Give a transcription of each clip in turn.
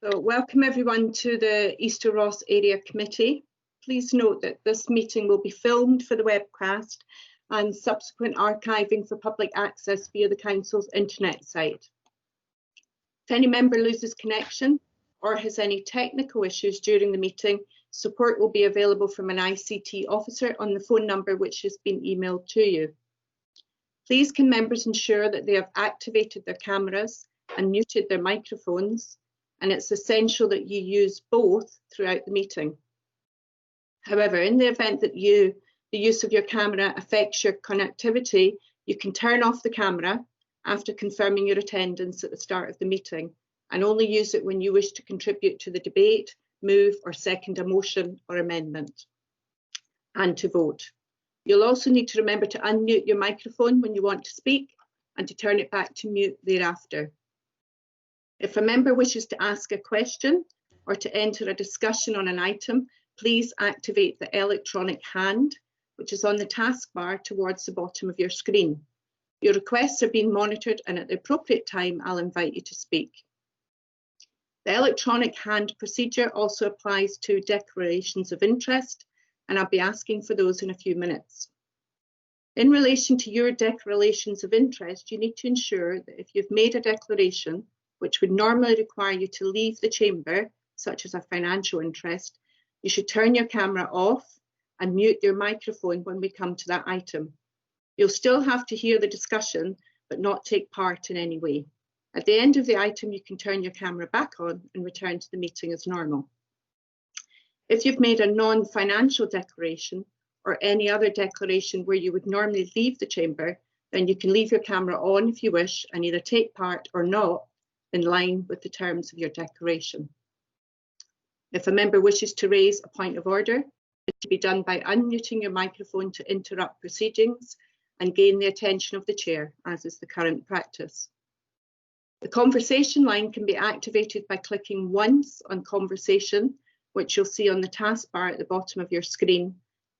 So welcome everyone to the Easter Ross Area Committee. Please note that this meeting will be filmed for the webcast and subsequent archiving for public access via the Council's internet site. If any member loses connection or has any technical issues during the meeting, support will be available from an ICT officer on the phone number which has been emailed to you. Please can members ensure that they have activated their cameras and muted their microphones, and it's essential that you use both throughout the meeting. However, in the event that the use of your camera affects your connectivity, you can turn off the camera after confirming your attendance at the start of the meeting and only use it when you wish to contribute to the debate, move or second a motion or amendment, and to vote. You'll also need to remember to unmute your microphone when you want to speak and to turn it back to mute thereafter. If a member wishes to ask a question or to enter a discussion on an item, please activate the electronic hand, which is on the taskbar towards the bottom of your screen. Your requests are being monitored, and at the appropriate time, I'll invite you to speak. The electronic hand procedure also applies to declarations of interest, and I'll be asking for those in a few minutes. In relation to your declarations of interest, you need to ensure that if you've made a declaration which would normally require you to leave the chamber, such as a financial interest, you should turn your camera off and mute your microphone when we come to that item. You'll still have to hear the discussion, but not take part in any way. At the end of the item, you can turn your camera back on and return to the meeting as normal. If you've made a non-financial declaration or any other declaration where you would normally leave the chamber, then you can leave your camera on if you wish and either take part or not in line with the terms of your declaration. If a member wishes to raise a point of order, it should be done by unmuting your microphone to interrupt proceedings and gain the attention of the chair, as is the current practice. The conversation line can be activated by clicking once on conversation, which you'll see on the taskbar at the bottom of your screen,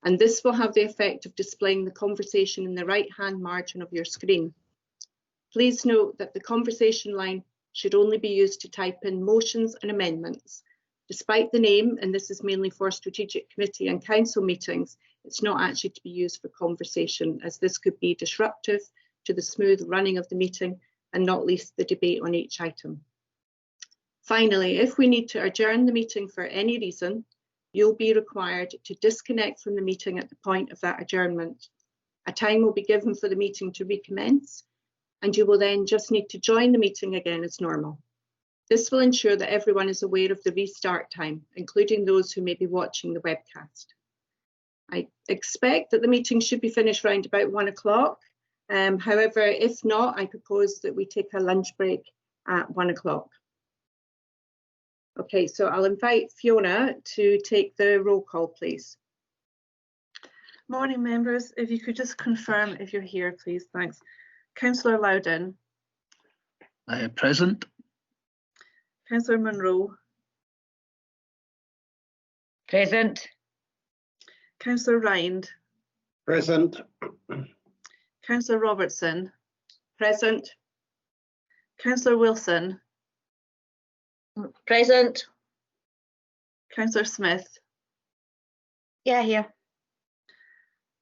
and this will have the effect of displaying the conversation in the right-hand margin of your screen. Please note that the conversation line should only be used to type in motions and amendments. Despite the name, and this is mainly for strategic committee and council meetings, it's not actually to be used for conversation, as this could be disruptive to the smooth running of the meeting and not least the debate on each item. Finally, if we need to adjourn the meeting for any reason, you'll be required to disconnect from the meeting at the point of that adjournment. A time will be given for the meeting to recommence, and you will then just need to join the meeting again as normal. This will ensure that everyone is aware of the restart time, including those who may be watching the webcast. I expect that the meeting should be finished around about 1 o'clock. However, if not, I propose that we take a lunch break at 1 o'clock. Okay, so I'll invite Fiona to take the roll call, please. Morning, members. If you could just confirm if you're here, please. Thanks. Councillor Loudon. Present. Councillor Munro. Present. Councillor Rind. Present. Councillor Robertson. Present. Councillor Wilson. Present. Councillor Smith. Yeah, here.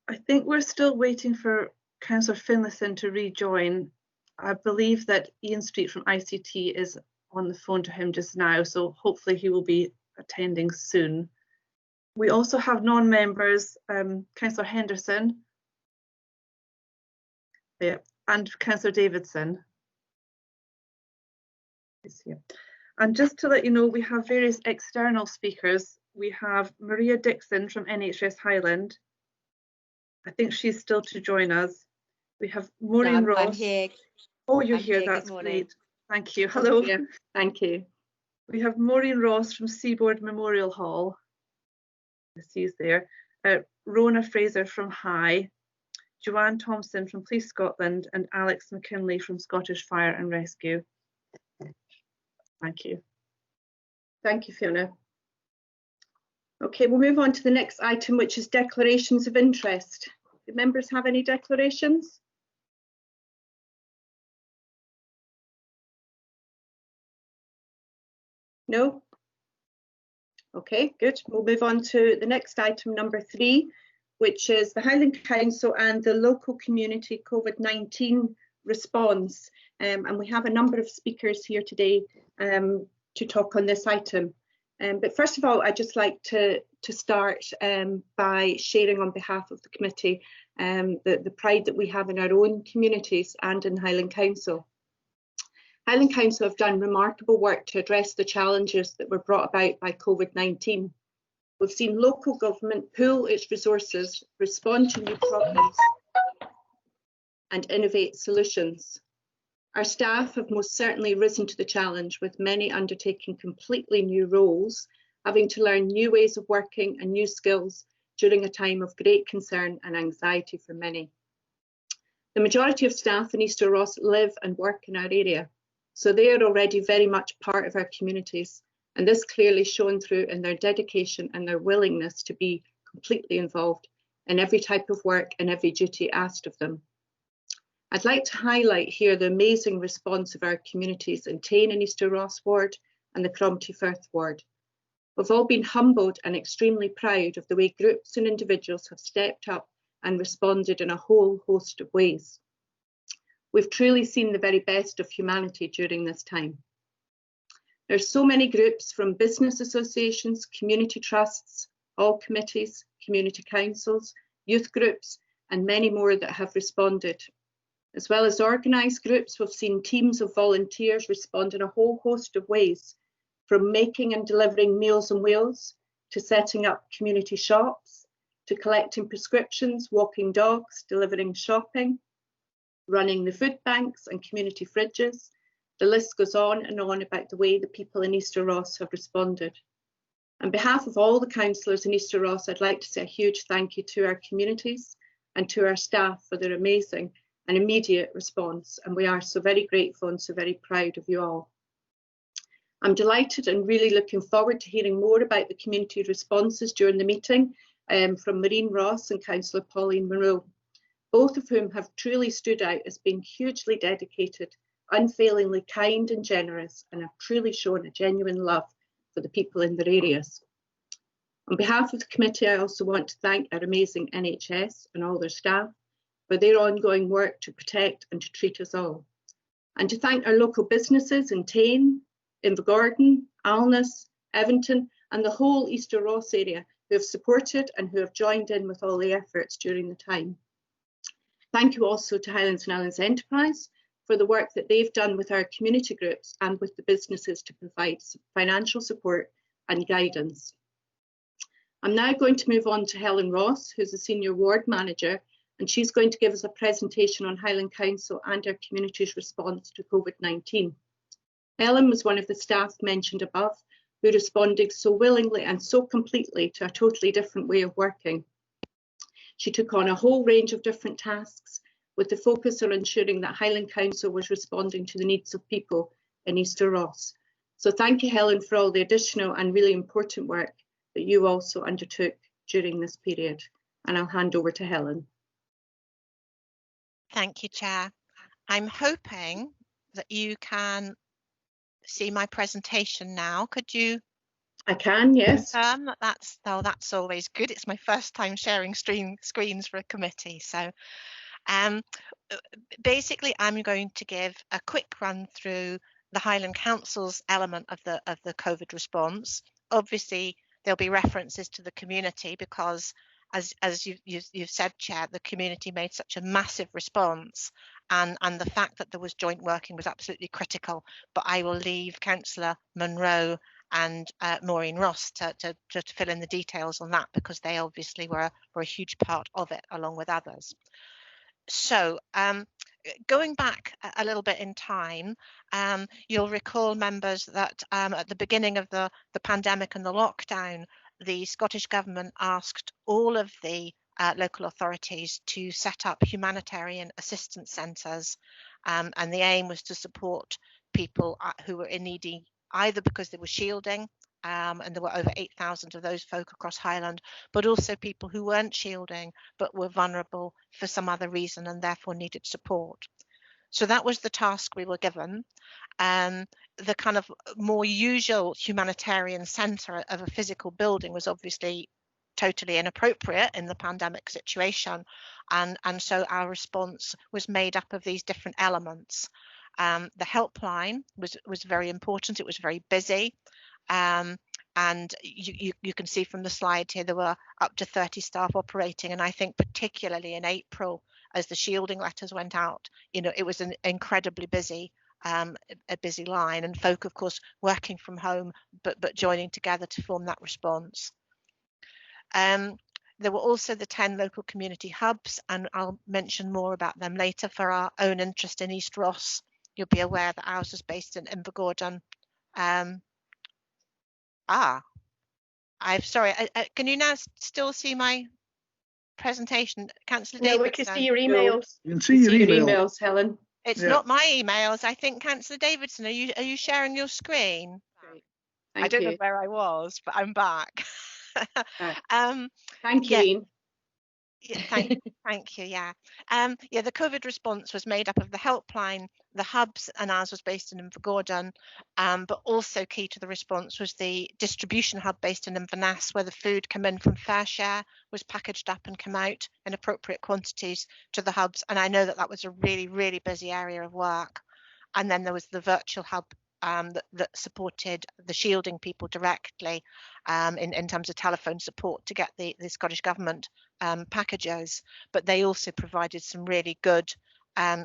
I think we're still waiting for Councillor Finlayson to rejoin. I believe that Ian Street from ICT is on the phone to him just now, so hopefully he will be attending soon. We also have non-members, Councillor Henderson, yeah, and Councillor Davidson is here. And just to let you know, we have various external speakers. We have Maria Dixon from NHS Highland. I think she's still to join us. We have Maureen Ross. I'm here. Oh, you're I'm here. here. That's Good great. Thank you. Hello. Yeah, thank you. We have Maureen Ross from Seaboard Memorial Hall. She's there. Rona Fraser from High, Joanne Thompson from Police Scotland, and Alex McKinley from Scottish Fire and Rescue. Thank you. Thank you, Fiona. Okay, we'll move on to the next item, which is declarations of interest. Do members have any declarations? No? Okay, good. We'll move on to the next item, number 3, which is the Highland Council and the local community COVID-19 response. And we have a number of speakers here today to talk on this item. But first of all, I'd just like to start by sharing on behalf of the committee the pride that we have in our own communities and in Highland Council. Highland Council have done remarkable work to address the challenges that were brought about by COVID-19. We've seen local government pool its resources, respond to new problems and innovate solutions. Our staff have most certainly risen to the challenge, with many undertaking completely new roles, having to learn new ways of working and new skills during a time of great concern and anxiety for many. The majority of staff in Easter Ross live and work in our area, so they are already very much part of our communities, and this clearly shown through in their dedication and their willingness to be completely involved in every type of work and every duty asked of them. I'd like to highlight here the amazing response of our communities in Tain and Easter Ross Ward and the Cromarty Firth Ward. We've all been humbled and extremely proud of the way groups and individuals have stepped up and responded in a whole host of ways. We've truly seen the very best of humanity during this time. There's so many groups, from business associations, community trusts, all committees, community councils, youth groups, and many more that have responded. As well as organised groups, we've seen teams of volunteers respond in a whole host of ways, from making and delivering Meals on Wheels, to setting up community shops, to collecting prescriptions, walking dogs, delivering shopping, running the food banks and community fridges. The list goes on and on about the way the people in Easter Ross have responded. On behalf of all the councillors in Easter Ross, I'd like to say a huge thank you to our communities and to our staff for their amazing and immediate response, and we are so very grateful and so very proud of you all. I'm delighted and really looking forward to hearing more about the community responses during the meeting from Maureen Ross and Councillor Pauline Monroe, both of whom have truly stood out as being hugely dedicated, unfailingly kind and generous, and have truly shown a genuine love for the people in their areas. On behalf of the committee, I also want to thank our amazing NHS and all their staff for their ongoing work to protect and to treat us all. And to thank our local businesses in Tain, Invergordon, Alness, Evington, and the whole Easter Ross area who have supported and who have joined in with all the efforts during the time. Thank you also to Highlands and Islands Enterprise for the work that they've done with our community groups and with the businesses to provide financial support and guidance. I'm now going to move on to Helen Ross, who's the Senior Ward Manager, and she's going to give us a presentation on Highland Council and our community's response to COVID-19. Helen was one of the staff mentioned above, who responded so willingly and so completely to a totally different way of working. She took on a whole range of different tasks with the focus on ensuring that Highland Council was responding to the needs of people in Easter Ross. So thank you, Helen, for all the additional and really important work that you also undertook during this period. And I'll hand over to Helen. Thank you, Chair. I'm hoping that you can see my presentation now. Could you? I can, yes. Confirm that that's always good. It's my first time sharing screens for a committee. So basically, I'm going to give a quick run through the Highland Council's element of the COVID response. Obviously, there'll be references to the community because, as you've said, Chair, the community made such a massive response, and the fact that there was joint working was absolutely critical. But I will leave Councillor Monroe and Maureen Ross to fill in the details on that, because they obviously were a huge part of it, along with others. So going back a little bit in time, you'll recall, members, that at the beginning of the pandemic and the lockdown, the Scottish Government asked all of the local authorities to set up humanitarian assistance centres, and the aim was to support people who were in need, either because they were shielding, and there were over 8,000 of those folk across Highland, but also people who weren't shielding but were vulnerable for some other reason and therefore needed support. So that was the task we were given. the kind of more usual humanitarian centre of a physical building was obviously totally inappropriate in the pandemic situation, and so our response was made up of these different elements. The helpline was very important. It was very busy, and you can see from the slide here there were up to 30 staff operating, and I think particularly in April, as the shielding letters went out, you know, it was an incredibly busy a busy line, and folk of course working from home but joining together to form that response. There were also the 10 local community hubs, and I'll mention more about them later. For our own interest in East Ross, you'll be aware that ours was based in Invergordon. Sorry, can you now still see my presentation, Councillor No, Davidson? we can see your emails. You can see your emails, Helen. It's not my emails. I think, Councillor Davidson, are you sharing your screen? Right. I don't know where I was, but I'm back. Thank you, Ian. Yeah, thank you. Yeah, the COVID response was made up of the helpline, the hubs, and ours was based in Invergordon. But also key to the response was the distribution hub based in Inverness, where the food come in from Fairshare, was packaged up and come out in appropriate quantities to the hubs. And I know that was a really, really busy area of work. And then there was the virtual hub that supported the shielding people directly in terms of telephone support to get the Scottish Government packages, but they also provided some really good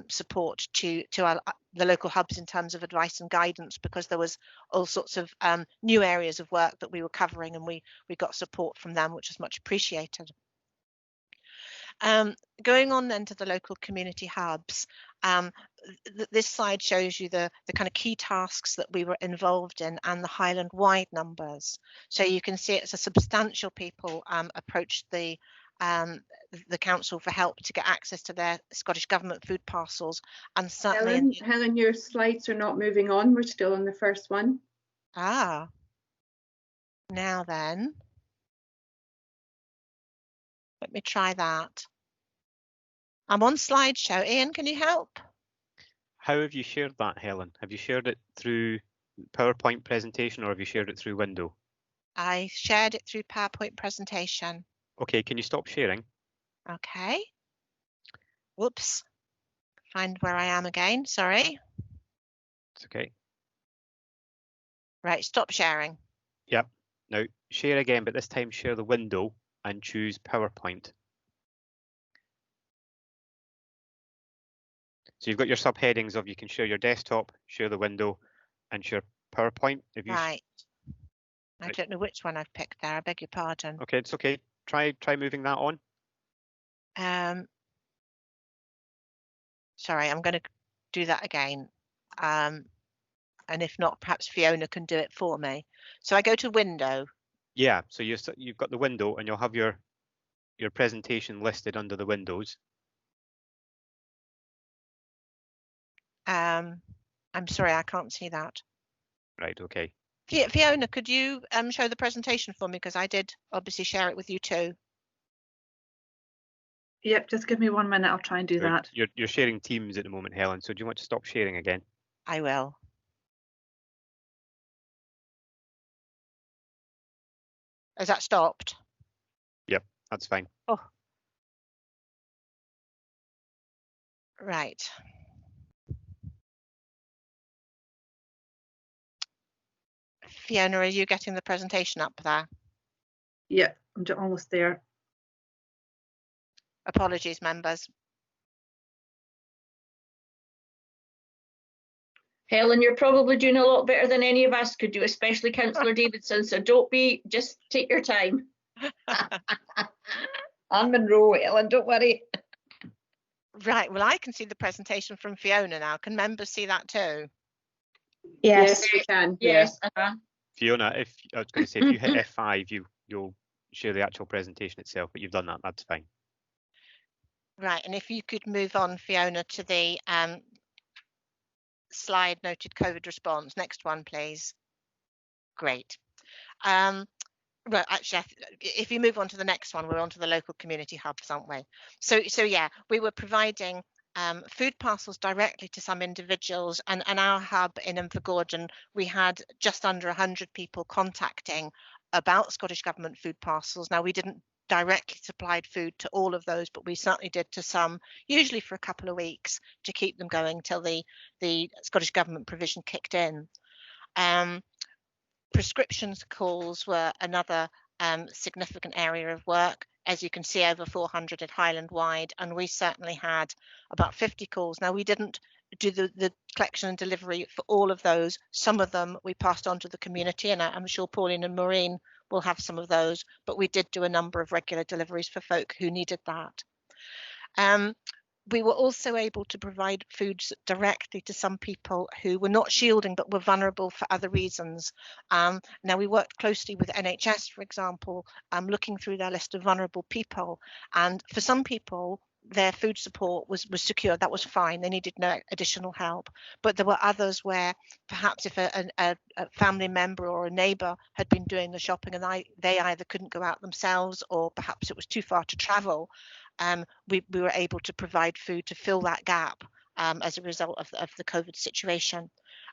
support to the local hubs in terms of advice and guidance, because there was all sorts of new areas of work that we were covering, and we got support from them, which was much appreciated. Going on then to the local community hubs, this slide shows you the kind of key tasks that we were involved in and the Highland Wide numbers. So you can see it's a substantial people approached the council for help to get access to their Scottish Government food parcels, and certainly Helen, your slides are not moving on. We're still on the first one. Now then, let me try that. I'm on slideshow. Ian, can you help? How have you shared that, Helen? Have you shared it through PowerPoint presentation, or have you shared it through Window? I shared it through PowerPoint presentation. Okay, can you stop sharing? Okay. Whoops. Find where I am again, sorry. It's okay. Right, stop sharing. Yep. Now share again, but this time share the window and choose PowerPoint. So you've got your subheadings of you can share your desktop, share the window, and share PowerPoint. If you right. I don't know which one I've picked there. I beg your pardon. Okay, it's okay. Try moving that on. Sorry, I'm going to do that again. And if not, perhaps Fiona can do it for me. So I go to Window. Yeah. So you've got the window, and you'll have your presentation listed under the windows. I'm sorry, I can't see that. Right. Okay. Fiona, could you show the presentation for me, because I did obviously share it with you too. Yep, just give me 1 minute. I'll try and do that. You're sharing Teams at the moment, Helen. So do you want to stop sharing again? I will. Has that stopped? Yep, that's fine. Oh. Right. Fiona, are you getting the presentation up there? Yep, I'm almost there. Apologies, members. Helen, you're probably doing a lot better than any of us could do, especially Councillor Davidson, so just take your time. I'm Monroe, Helen, don't worry. Right, well, I can see the presentation from Fiona now. Can members see that too? Yes, we can. Yes. Fiona, I was going to say, if you hit F5, you'll share the actual presentation itself, but you've done that. That's fine. Right, and if you could move on, Fiona, to the slide noted COVID response. Next one, please. Great. Right, actually, if you move on to the next one, we're on to the local community hubs, aren't we? So yeah, we were providing food parcels directly to some individuals, and our hub in Invergordon, we had just under 100 people contacting about Scottish Government food parcels. Now, we didn't directly supplied food to all of those, but we certainly did to some, usually for a couple of weeks, to keep them going till the Scottish Government provision kicked in. Prescriptions calls were another significant area of work. As you can see, over 400 at Highland Wide, and we certainly had about 50 calls. Now, we didn't do the collection and delivery for all of those. Some of them we passed on to the community, and I'm sure Pauline and Maureen will have some of those, but we did do a number of regular deliveries for folk who needed that. We were also able to provide foods directly to some people who were not shielding but were vulnerable for other reasons. Now, we worked closely with NHS, for example, looking through their list of vulnerable people. And for some people, their food support was secure. That was fine. They needed no additional help. But there were others where perhaps if a family member or a neighbour had been doing the shopping and they either couldn't go out themselves, or perhaps it was too far to travel, we were able to provide food to fill that gap as a result of the COVID situation.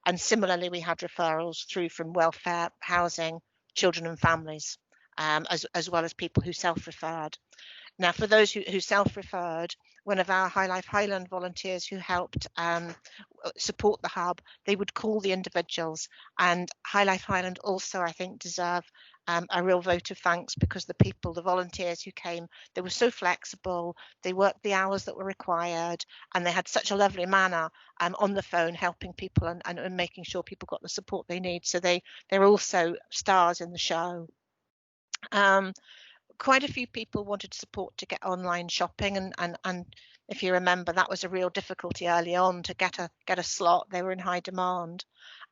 And similarly, we had referrals through from welfare, housing, children and families, as well as people who self-referred. Now, for those who self-referred, one of our High Life Highland volunteers who helped support the hub, they would call the individuals, and High Life Highland also, I think, deserve a real vote of thanks, because the people, the volunteers who came, they were so flexible, they worked the hours that were required, and they had such a lovely manner on the phone helping people and making sure people got the support they need. So they're also stars in the show. Quite a few people wanted support to get online shopping, and if you remember, that was a real difficulty early on to get a slot. They were in high demand,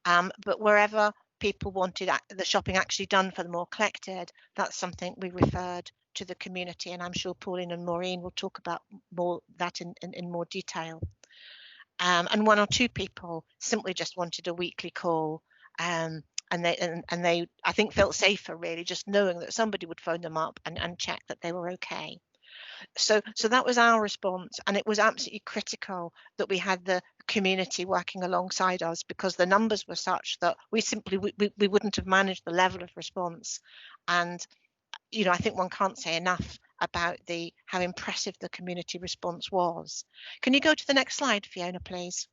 but wherever people wanted the shopping actually done for them or collected, that's something we referred to the community, and I'm sure Pauline and Maureen will talk about that in more detail. And one or two people simply just wanted a weekly call, and they I think felt safer really just knowing that somebody would phone them up and check that they were okay. So that was our response, and it was absolutely critical that we had the community working alongside us, because the numbers were such that we wouldn't have managed the level of response. And I think one can't say enough about how impressive the community response was. Can you go to the next slide, Fiona, please?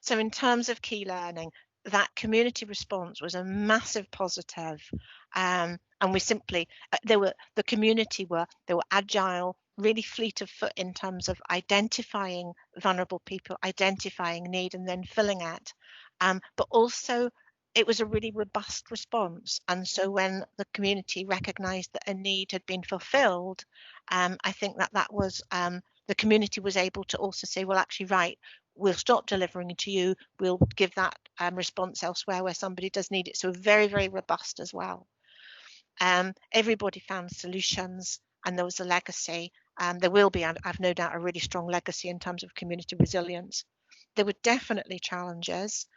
So in terms of key learning, that community response was a massive positive, and we simply the community were agile, really fleet of foot in terms of identifying vulnerable people, identifying need, and then filling it. But also it was a really robust response, and so when the community recognised that a need had been fulfilled, I think that was the community was able to also say, well, actually, right, we'll stop delivering it to you. We'll give that response elsewhere where somebody does need it. So very, very robust as well. Everybody found solutions, and there was a legacy. There will be, I've no doubt, a really strong legacy in terms of community resilience. There were definitely challenges.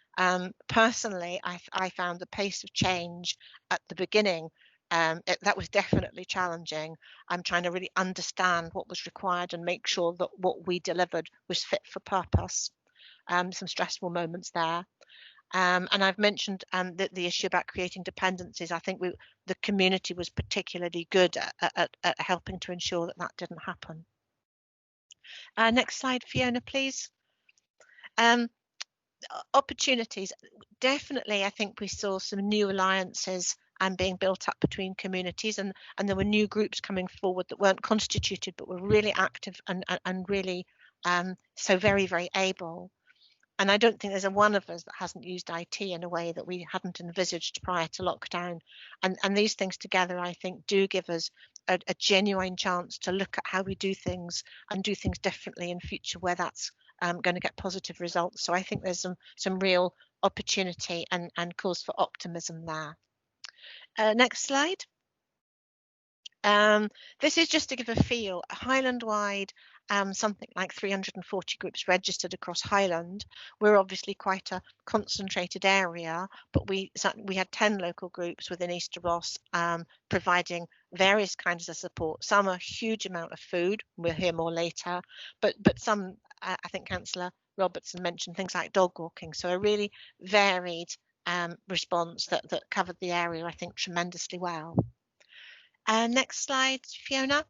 Personally, I found the pace of change at the beginning, that was definitely challenging. I'm trying to really understand what was required and make sure that what we delivered was fit for purpose. Some stressful moments there. And I've mentioned the issue about creating dependencies. I think the community was particularly good at helping to ensure that didn't happen. Next slide, Fiona, please. Opportunities. Definitely, I think we saw some new alliances being built up between communities, and there were new groups coming forward that weren't constituted but were really active and really so very, very able. And I don't think there's one of us that hasn't used IT in a way that we hadn't envisaged prior to lockdown. And these things together, I think, do give us a genuine chance to look at how we do things and do things differently in future where that's going to get positive results. So I think there's some real opportunity and cause for optimism there. Next slide. This is just to give a feel. Highland Wide, something like 340 groups registered across Highland. We're obviously quite a concentrated area, but we had 10 local groups within Easter Ross providing various kinds of support. Some a huge amount of food, we'll hear more later, but some, I think Councillor Robertson mentioned things like dog walking, so a really varied response that covered the area, I think, tremendously well. Next slide, Fiona.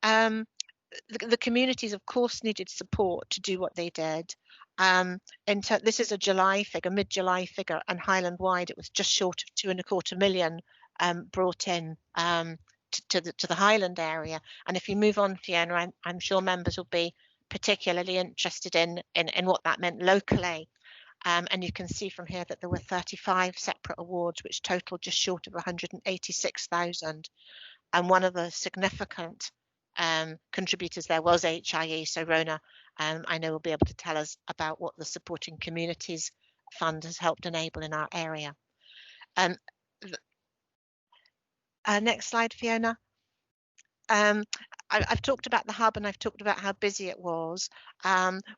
The communities, of course, needed support to do what they did. This is a July figure, mid-July figure, and Highland Wide, it was just short of 2.25 million brought in to the Highland area. And if you move on, Fiona, I'm sure members will be particularly interested in what that meant locally. And you can see from here that there were 35 separate awards, which totaled just short of 186,000. And one of the significant contributors there was HIE. So Rona, I know, will be able to tell us about what the Supporting Communities Fund has helped enable in our area. Next slide, Fiona. I've talked about the hub and I've talked about how busy it was.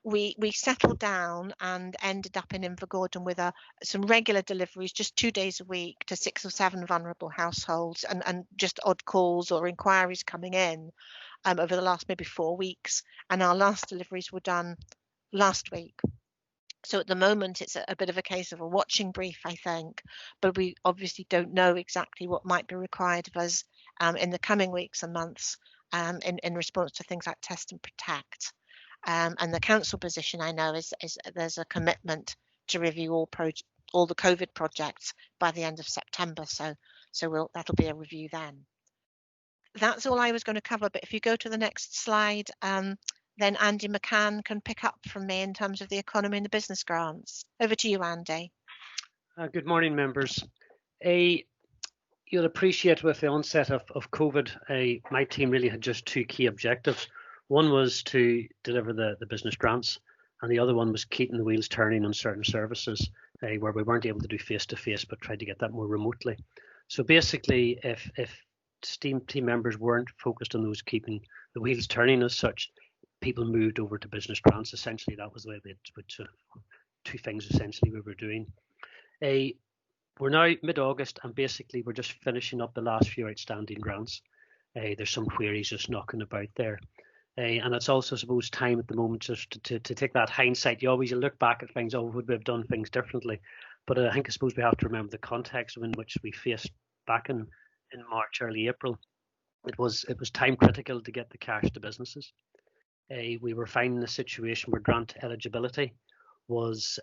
We settled down and ended up in Invergordon with some regular deliveries, just 2 days a week, to 6 or 7 vulnerable households, and just odd calls or inquiries coming in over the last maybe 4 weeks. And our last deliveries were done last week. So at the moment, it's a bit of a case of a watching brief, I think, but we obviously don't know exactly what might be required of us in the coming weeks and months in response to things like test and protect. And the council position, I know, is there's a commitment to review all the COVID projects by the end of September. So that'll be a review then. That's all I was going to cover, but if you go to the next slide, then Andy McCann can pick up from me in terms of the economy and the business grants. Over to you, Andy. Good morning, members. You'll appreciate with the onset of COVID, my team really had just 2 key objectives. One was to deliver the business grants, and the other one was keeping the wheels turning on certain services where we weren't able to do face-to-face, but tried to get that more remotely. So basically, if team members weren't focused on those keeping the wheels turning as such, people moved over to business grants. Essentially, that was the way they put 2 things essentially we were doing. We're now mid-August, and basically we're just finishing up the last few outstanding grants. There's some queries just knocking about there. And it's also, I suppose, time at the moment just to take that hindsight. You look back at things, would we have done things differently? But I suppose we have to remember the context in which we faced back in March, early April. It was time critical to get the cash to businesses. We were finding a situation where grant eligibility was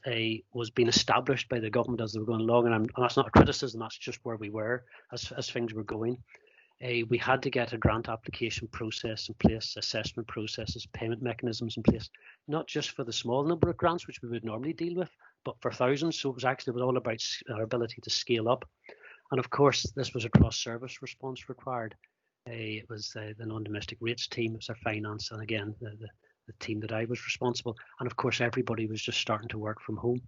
being established by the government as they were going along, and that's not a criticism, that's just where we were as things were going. We had to get a grant application process in place, assessment processes, payment mechanisms in place, not just for the small number of grants which we would normally deal with, but for thousands. So it was all about our ability to scale up. And of course, this was a cross-service response required. It was the non-domestic rates team, it was our finance, and again, the team that I was responsible. And of course, everybody was just starting to work from home.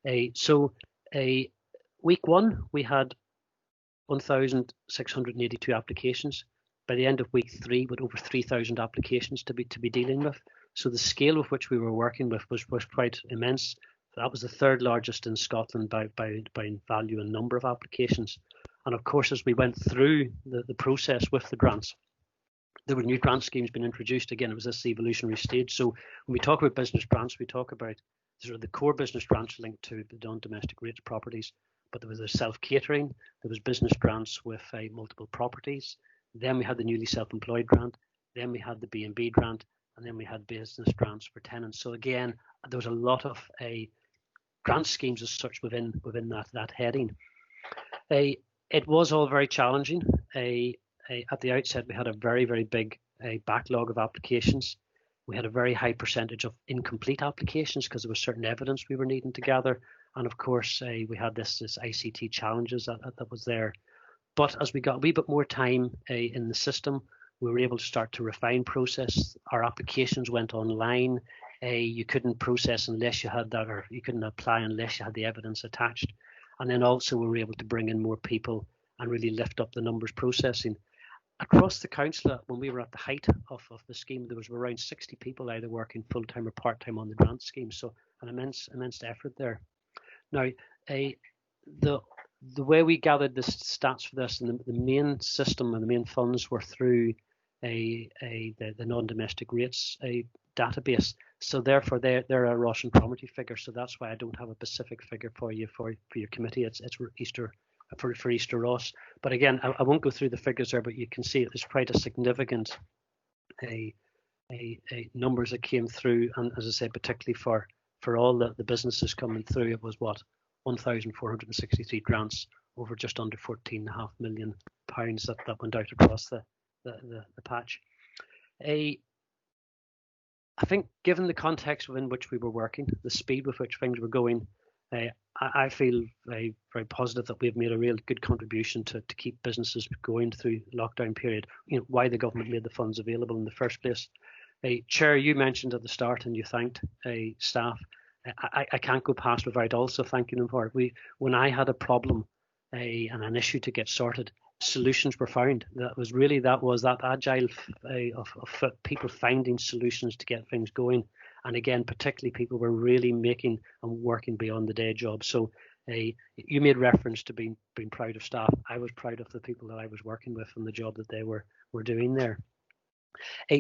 Week 1, we had 1,682 applications. By the end of week 3, with over 3,000 applications to be dealing with. So the scale with which we were working with was quite immense. That was the 3rd largest in Scotland by value and number of applications. And of course, as we went through the process with the grants, there were new grant schemes being introduced. Again, it was this evolutionary stage. So when we talk about business grants, we talk about sort of the core business grants linked to the non-domestic rates properties. But there was a self-catering, there was business grants with multiple properties. Then we had the newly self-employed grant. Then we had the B&B grant, and then we had business grants for tenants. So again, there was a lot of grant schemes as such within that heading. It was all very challenging. At the outset, we had a very, very big backlog of applications. We had a very high percentage of incomplete applications because there was certain evidence we were needing to gather. And of course, we had this ICT challenges that was there. But as we got a wee bit more time in the system, we were able to start to refine process. Our applications went online. You couldn't process unless you had that, or you couldn't apply unless you had the evidence attached. And then also we were able to bring in more people and really lift up the numbers processing. Across the council, when we were at the height of the scheme, there was around 60 people either working full-time or part-time on the grant scheme. So an immense effort there. Now, the the way we gathered the stats for this, and the main system and the main funds were through the non-domestic rates database. So therefore, they're a Ross and Cromarty figure. So that's why I don't have a specific figure for you for your committee. It's Easter for Easter Ross. But again, I won't go through the figures there, but you can see there's quite a significant numbers that came through, and as I say, particularly for all the businesses coming through, it was what, 1,463 grants over just under £14.5 million that went out across the patch. I think, given the context within which we were working, the speed with which things were going, I feel very, very positive that we've made a real good contribution to keep businesses going through the lockdown period. Why the government made the funds available in the first place. Chair, you mentioned at the start, and you thanked staff. I can't go past without also thanking them for it. When I had a problem and an issue to get sorted, solutions were found. That was that agile of people finding solutions to get things going. And again, particularly people were really making and working beyond the day job. So you made reference to being proud of staff. I was proud of the people that I was working with and the job that they were doing there.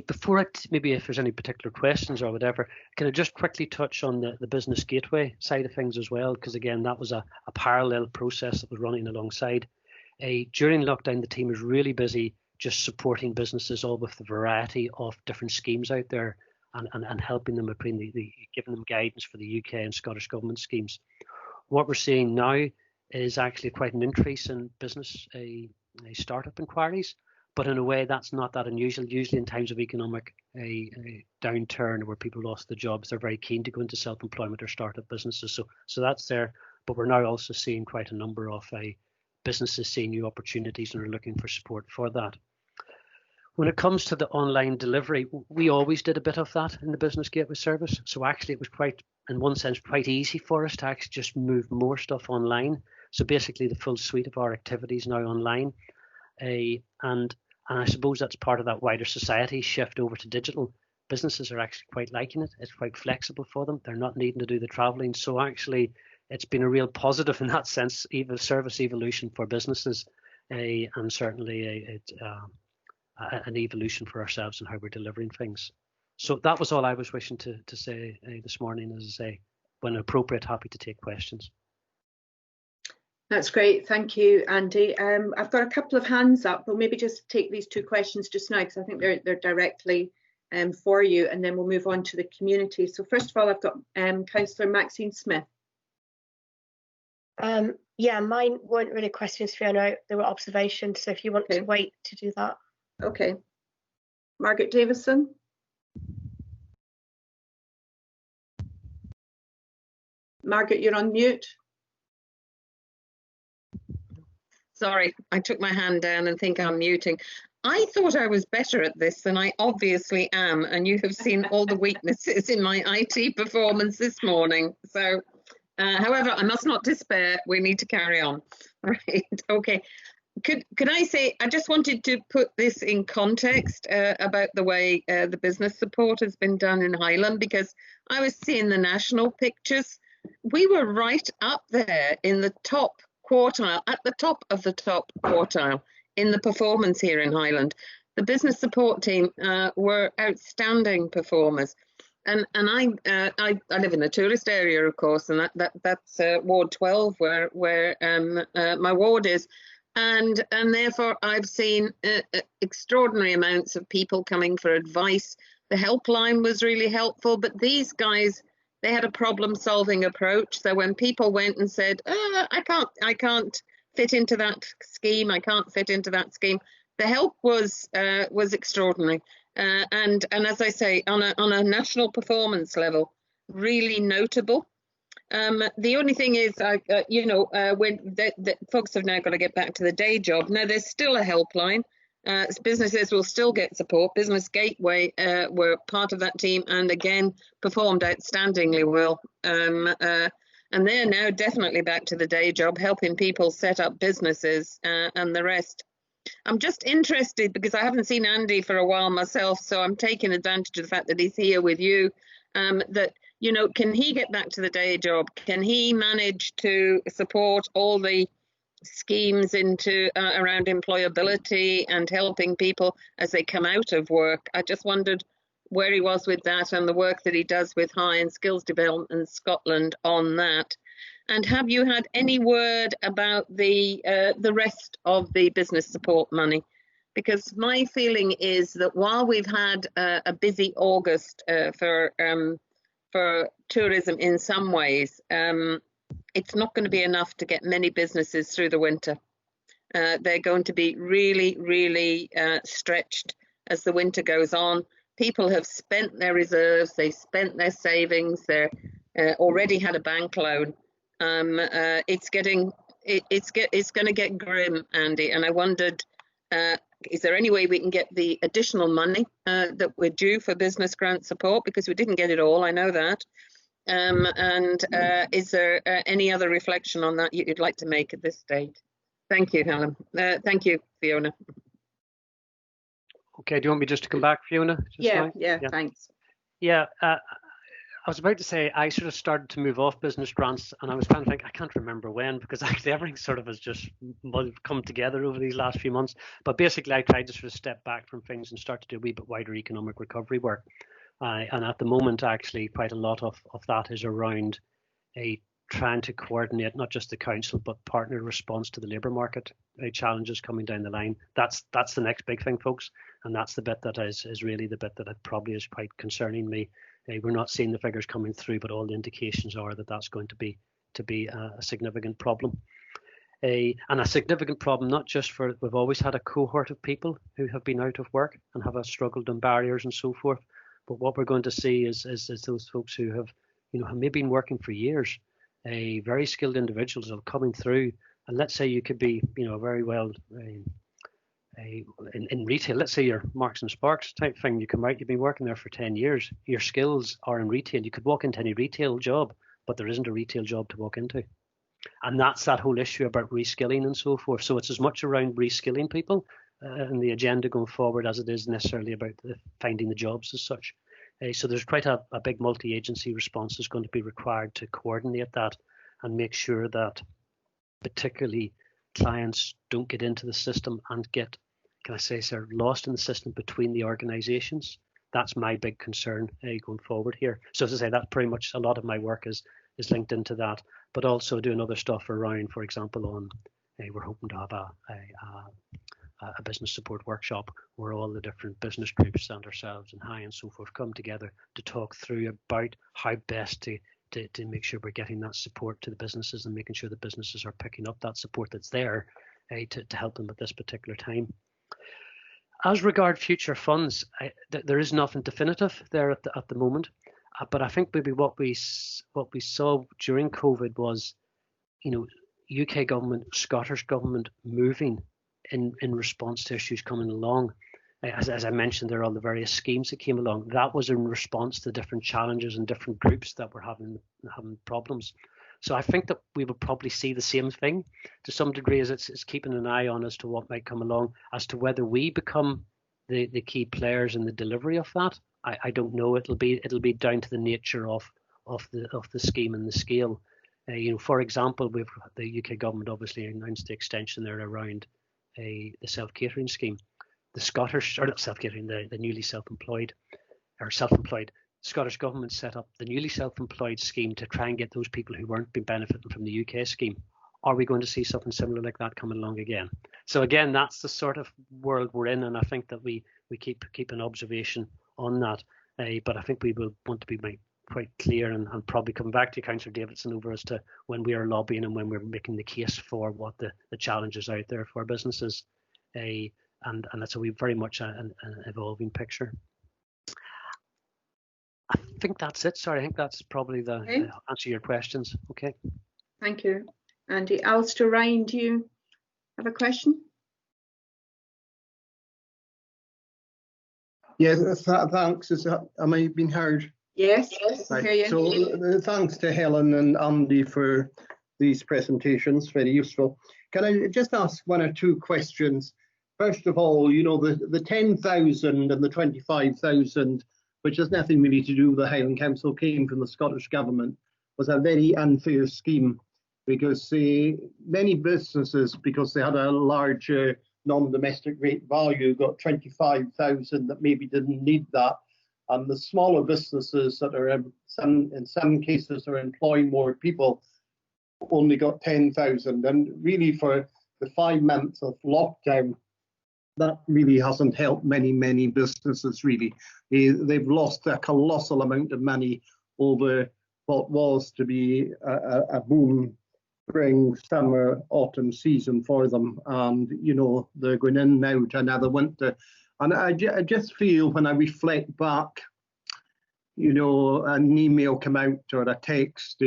Before maybe if there's any particular questions or whatever, can I just quickly touch on the business gateway side of things as well? Because again, that was a parallel process that was running alongside. During lockdown, the team was really busy just supporting businesses all with the variety of different schemes out there and helping them between giving them guidance for the UK and Scottish Government schemes. What we're seeing now is actually quite an increase in business startup inquiries, but in a way that's not that unusual. Usually in times of economic downturn where people lost their jobs, they're very keen to go into self-employment or startup businesses. So that's there, but we're now also seeing quite a number of businesses seeing new opportunities and are looking for support for that. When it comes to the online delivery, we always did a bit of that in the Business Gateway service. So actually it was quite, in one sense, quite easy for us to actually just move more stuff online. So basically the full suite of our activities now online. And I suppose that's part of that wider society shift over to digital. Businesses are actually quite liking it. It's quite flexible for them. They're not needing to do the traveling. So actually it's been a real positive in that sense, even service evolution for businesses, and certainly an evolution for ourselves and how we're delivering things. So that was all I was wishing to say this morning. As I say, when appropriate, happy to take questions. That's great, thank you, Andy. I've got a couple of hands up. We'll maybe just take these two questions just now because I think they're directly for you, and then we'll move on to the community. So first of all, I've got Councillor Maxine Smith. Yeah, mine weren't really questions, Fiona. They were observations. So if you want to wait to do that. Okay. Margaret Davison. Margaret, you're on mute. Sorry, I took my hand down and think I'm muting. I thought I was better at this than I obviously am, and you have seen all the weaknesses in my IT performance this morning. So, however, I must not despair. We need to carry on. Right, okay. Could I say, I just wanted to put this in context about the way the business support has been done in Highland, because I was seeing the national pictures. We were right up there in the top quartile, at the top of the top quartile in the performance here in Highland. The business support team were outstanding performers. And I live in a tourist area, of course, and that's Ward 12 where my ward is. And therefore, I've seen extraordinary amounts of people coming for advice. The helpline was really helpful, but these guys, they had a problem-solving approach. So when people went and said, I can't fit into that scheme, I can't fit into that scheme, the help was extraordinary. And as I say, on a national performance level, really notable. The only thing is, when the folks have now got to get back to the day job. Now, there's still a helpline. Businesses will still get support. Business Gateway were part of that team and again performed outstandingly well. And they're now definitely back to the day job, helping people set up businesses and the rest. I'm just interested because I haven't seen Andy for a while myself, so I'm taking advantage of the fact that he's here with you. That, you know, can he get back to the day job? Can he manage to support all the schemes into around employability and helping people as they come out of work. I just wondered where he was with that and the work that he does with High Skills Development Scotland on that. And have you had any word about the rest of the business support money? Because my feeling is that while we've had a busy August for tourism in some ways, it's not going to be enough to get many businesses through the winter. They're going to be really, really stretched as the winter goes on. People have spent their reserves, they've spent their savings, they're already had a bank loan. It's going to get grim, Andy. And I wondered, is there any way we can get the additional money that we're due for business grant support? Because we didn't get it all, I know that. And is there any other reflection on that you'd like to make at this stage? Thank you, Helen. Thank you, Fiona. Okay, do you want me just to come back, Fiona? Yeah, thanks. Yeah, I was about to say I sort of started to move off business grants, and I was trying to think, I can't remember when, because actually everything sort of has just come together over these last few months. But basically, I tried to sort of step back from things and start to do a wee bit wider economic recovery work. And at the moment, actually, quite a lot of that is around trying to coordinate not just the council, but partner response to the labour market challenges coming down the line. That's the next big thing, folks. And that's the bit that is really the bit that probably is quite concerning me. We're not seeing the figures coming through, but all the indications are that that's going to be a significant problem. And a significant problem, not just for, we've always had a cohort of people who have been out of work and have struggled on barriers and so forth. But what we're going to see is those folks who have maybe been working for years, very skilled individuals are coming through. And let's say you could be, very well in retail. Let's say you're Marks and Sparks type thing. You come out, you've been working there for 10 years. Your skills are in retail. You could walk into any retail job, but there isn't a retail job to walk into. And that's that whole issue about reskilling and so forth. So it's as much around reskilling people and the agenda going forward as it is necessarily about finding the jobs as such. So there's quite a big multi-agency response that's going to be required to coordinate that and make sure that particularly clients don't get into the system and get, sort of lost in the system between the organisations. That's my big concern going forward here. So as I say, that's pretty much a lot of my work is linked into that, but also doing other stuff around, for example, on we're hoping to have a business support workshop where all the different business groups and ourselves and High and so forth come together to talk through about how best to make sure we're getting that support to the businesses and making sure the businesses are picking up that support that's there to help them at this particular time. As regard future funds, there is nothing definitive there at the moment, but I think maybe what we saw during COVID was, UK government, Scottish government moving in response to issues coming along. As I mentioned, there are all the various schemes that came along. That was in response to different challenges and different groups that were having problems. So I think that we will probably see the same thing to some degree, as it's keeping an eye on as to what might come along. As to whether we become the key players in the delivery of that, I don't know. It'll be down to the nature of the scheme and the scale. For example, the UK government obviously announced the extension there around the self-catering scheme. The Scottish, or not self-catering, the newly self-employed or self-employed. Scottish government set up the newly self-employed scheme to try and get those people who weren't been benefiting from the UK scheme. Are we going to see something similar like that coming along again? So again, that's the sort of world we're in, and I think that we keep an observation on that. But I think we will want to be quite clear and probably come back to Councillor Davidson over as to when we are lobbying and when we're making the case for what the challenges out there for businesses. And that's very much an evolving picture. I think that's it. Sorry, I think that's probably the answer your questions. Okay. Thank you, Andy. Alistair Ryan, do you have a question? Yes, thanks. Am I being heard? Yes, right. I hear you. So thanks to Helen and Andy for these presentations, very useful. Can I just ask one or two questions? First of all, the 10,000 and the 25,000, which has nothing really to do with the Highland Council, came from the Scottish Government, was a very unfair scheme because many businesses, because they had a larger non-domestic rate value, got 25,000 that maybe didn't need that. And the smaller businesses that are in some cases are employing more people only got 10,000. And really for the 5 months of lockdown, that really hasn't helped many businesses really. They've lost a colossal amount of money over what was to be a boom spring, summer, autumn season for them. And, you know, they're going in now to another winter. And I just feel when I reflect back, you know, an email come out or a text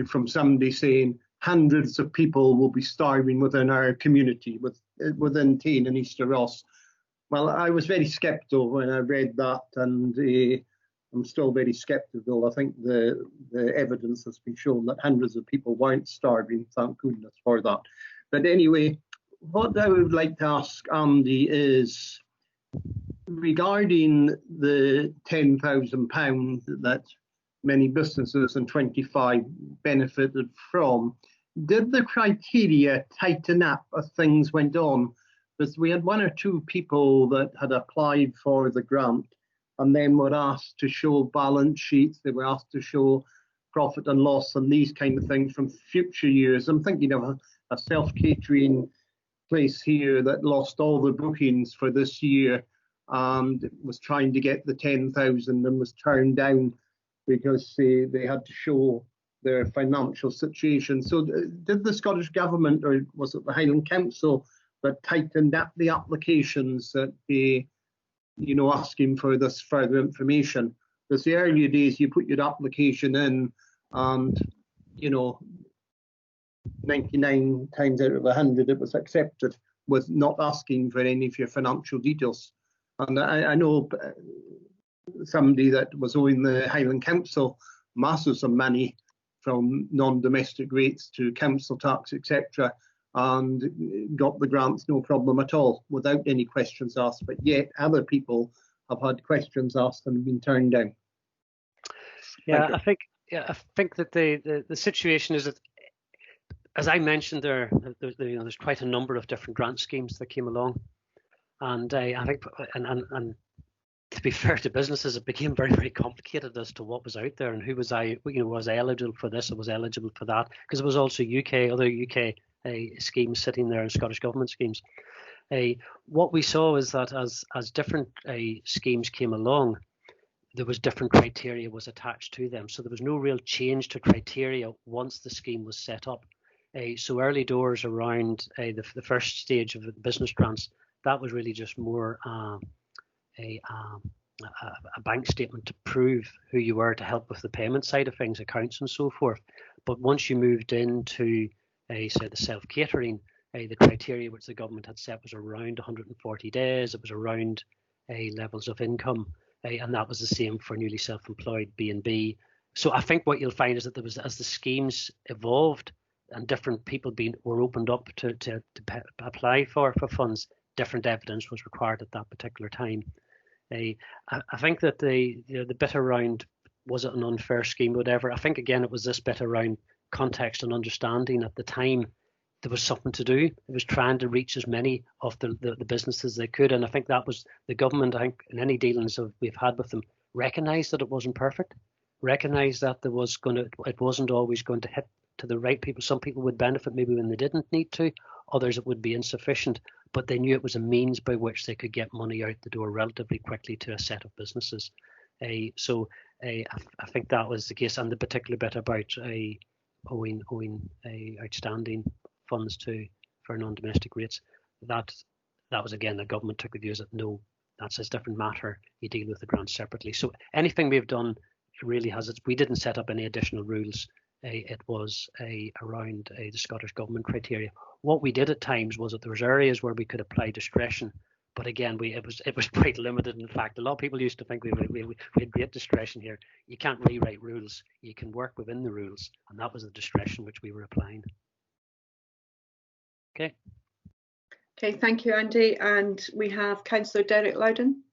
from somebody saying hundreds of people will be starving within our community, within Tain and Easter Ross. Well, I was very sceptical when I read that, and I'm still very sceptical. I think the evidence has been shown that hundreds of people weren't starving, thank goodness for that. But anyway, what I would like to ask Andy is, regarding the £10,000 that many businesses in 25 benefited from, did the criteria tighten up as things went on? Because we had 1 or 2 people that had applied for the grant and then were asked to show balance sheets, they were asked to show profit and loss and these kind of things from future years. I'm thinking of a self-catering place here that lost all the bookings for this year and was trying to get the 10,000 and was turned down because they had to show their financial situation. So did the Scottish Government, or was it the Highland Council, that tightened up the applications that they, you know, asking for this further information? Because the earlier days you put your application in and, you know, 99 times out of 100 it was accepted with not asking for any of your financial details. And I know somebody that was owing the Highland Council masses of money from non-domestic rates to council tax, etc., and got the grants no problem at all without any questions asked. But yet other people have had questions asked and been turned down. Yeah, I think that the situation is that, as I mentioned, there's quite a number of different grant schemes that came along, and I think, and to be fair to businesses, it became very complicated as to what was out there and who was was eligible for this or was eligible for that, because there was also other UK schemes sitting there and Scottish Government schemes. What we saw is that as different schemes came along, there was different criteria was attached to them. So there was no real change to criteria once the scheme was set up. So early doors around the first stage of the business grants, that was really just more a bank statement to prove who you were to help with the payment side of things, accounts and so forth. But once you moved into say the self-catering, the criteria which the government had set was around 140 days. It was around levels of income, and that was the same for newly self-employed B&B. So I think what you'll find is that there was, as the schemes evolved and different people were opened up to apply for funds, different evidence was required at that particular time. I think that the bit around, was it an unfair scheme, whatever, I think again it was this bit around context and understanding. At the time there was something to do. It was trying to reach as many of the businesses they could, and I think that was the government, I think, in any dealings we've had with them, recognised that it wasn't perfect, recognised that it wasn't always going to hit to the right people. Some people would benefit maybe when they didn't need to, others it would be insufficient, but they knew it was a means by which they could get money out the door relatively quickly to a set of businesses. So I think that was the case, and the particular bit about owing outstanding funds for non-domestic rates, that was again the government took the views that no, that's a different matter, you deal with the grants separately. So anything we've done really we didn't set up any additional rules. It was around the Scottish Government criteria. What we did at times was that there was areas where we could apply discretion, but again, it was quite limited. In fact, a lot of people used to think we had great discretion here. You can't rewrite rules. You can work within the rules, and that was the discretion which we were applying. Okay. Okay, thank you, Andy. And we have Councillor Derek Loudon.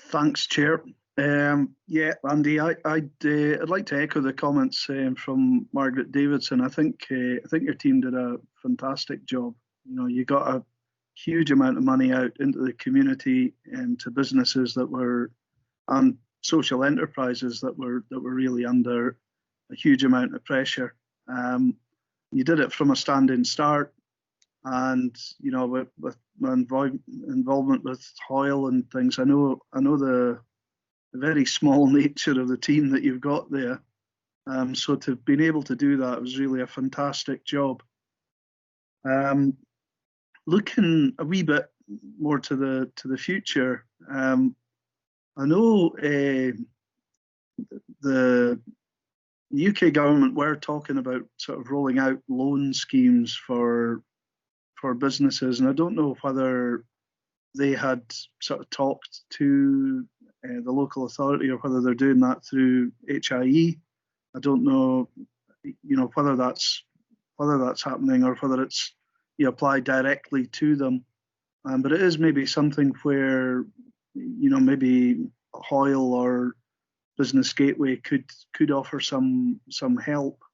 Thanks, Chair. Yeah, Andy, I'd like to echo the comments from Margaret Davidson. I think your team did a fantastic job. You know, you got a huge amount of money out into the community and to businesses that were and social enterprises that were really under a huge amount of pressure. You did it from a standing start, and you know, with my involvement with Hoyle and things, I know the very small nature of the team that you've got there. So to have been able to do that was really a fantastic job. Looking a wee bit more to the future, I know the UK government were talking about sort of rolling out loan schemes for businesses, and I don't know whether they had sort of talked to the local authority or whether they're doing that through HIE. I don't know, you know, whether that's happening or whether it's you apply directly to them. But it is maybe something where, you know, maybe Hoyle or Business Gateway could offer some help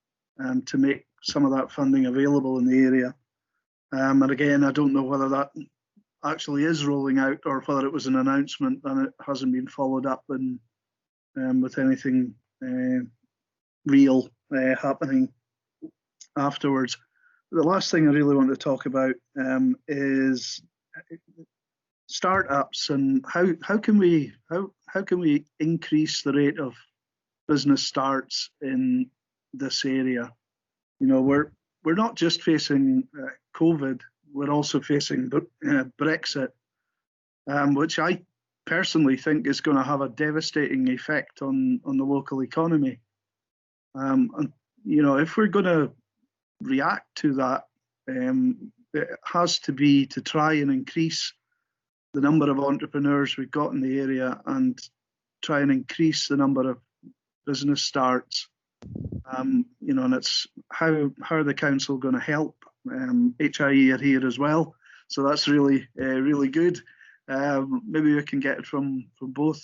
to make some of that funding available in the area. And again, I don't know whether that actually is rolling out or whether it was an announcement and it hasn't been followed up and with anything real happening afterwards. The last thing I really want to talk about is startups and how can we increase the rate of business starts in this area. You know, we're not just facing COVID, we're also facing Brexit, which I personally think is going to have a devastating effect on the local economy. And you know, if we're going to react to that, it has to be to try and increase the number of entrepreneurs we've got in the area and try and increase the number of business starts. You know, and it's how are the council going to help? HIE are here as well, so that's really good. Maybe we can get it from both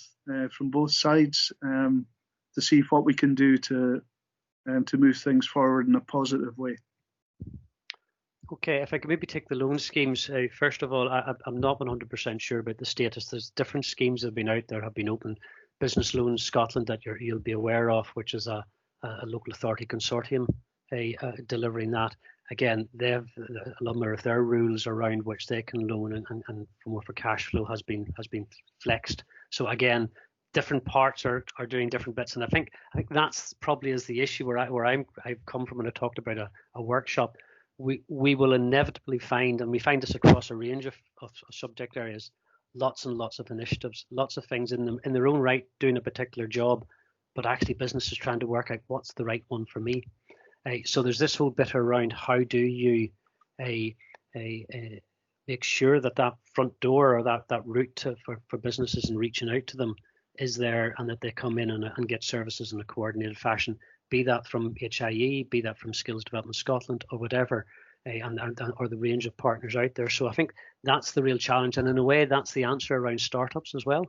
sides to see what we can do to move things forward in a positive way. Okay, if I could maybe take the loan schemes. First of all, I'm not 100% sure about the status. There's different schemes that have been out there, have been open. Business Loans Scotland that you'll be aware of, which is a local authority consortium delivering that. Again, they have a number of their rules around which they can loan and more for cash flow has been flexed. So again, different parts are doing different bits, and I think that's probably is the issue where I've come from when I talked about a workshop. We will inevitably find, and we find this across a range of subject areas, lots and lots of initiatives, lots of things in their own right doing a particular job, but actually businesses trying to work out what's the right one for me. So there's this whole bit around how do you make sure that front door or that route for businesses and reaching out to them is there, and that they come in and get services in a coordinated fashion, be that from HIE, be that from Skills Development Scotland or whatever, or the range of partners out there. So I think that's the real challenge, and in a way that's the answer around startups as well.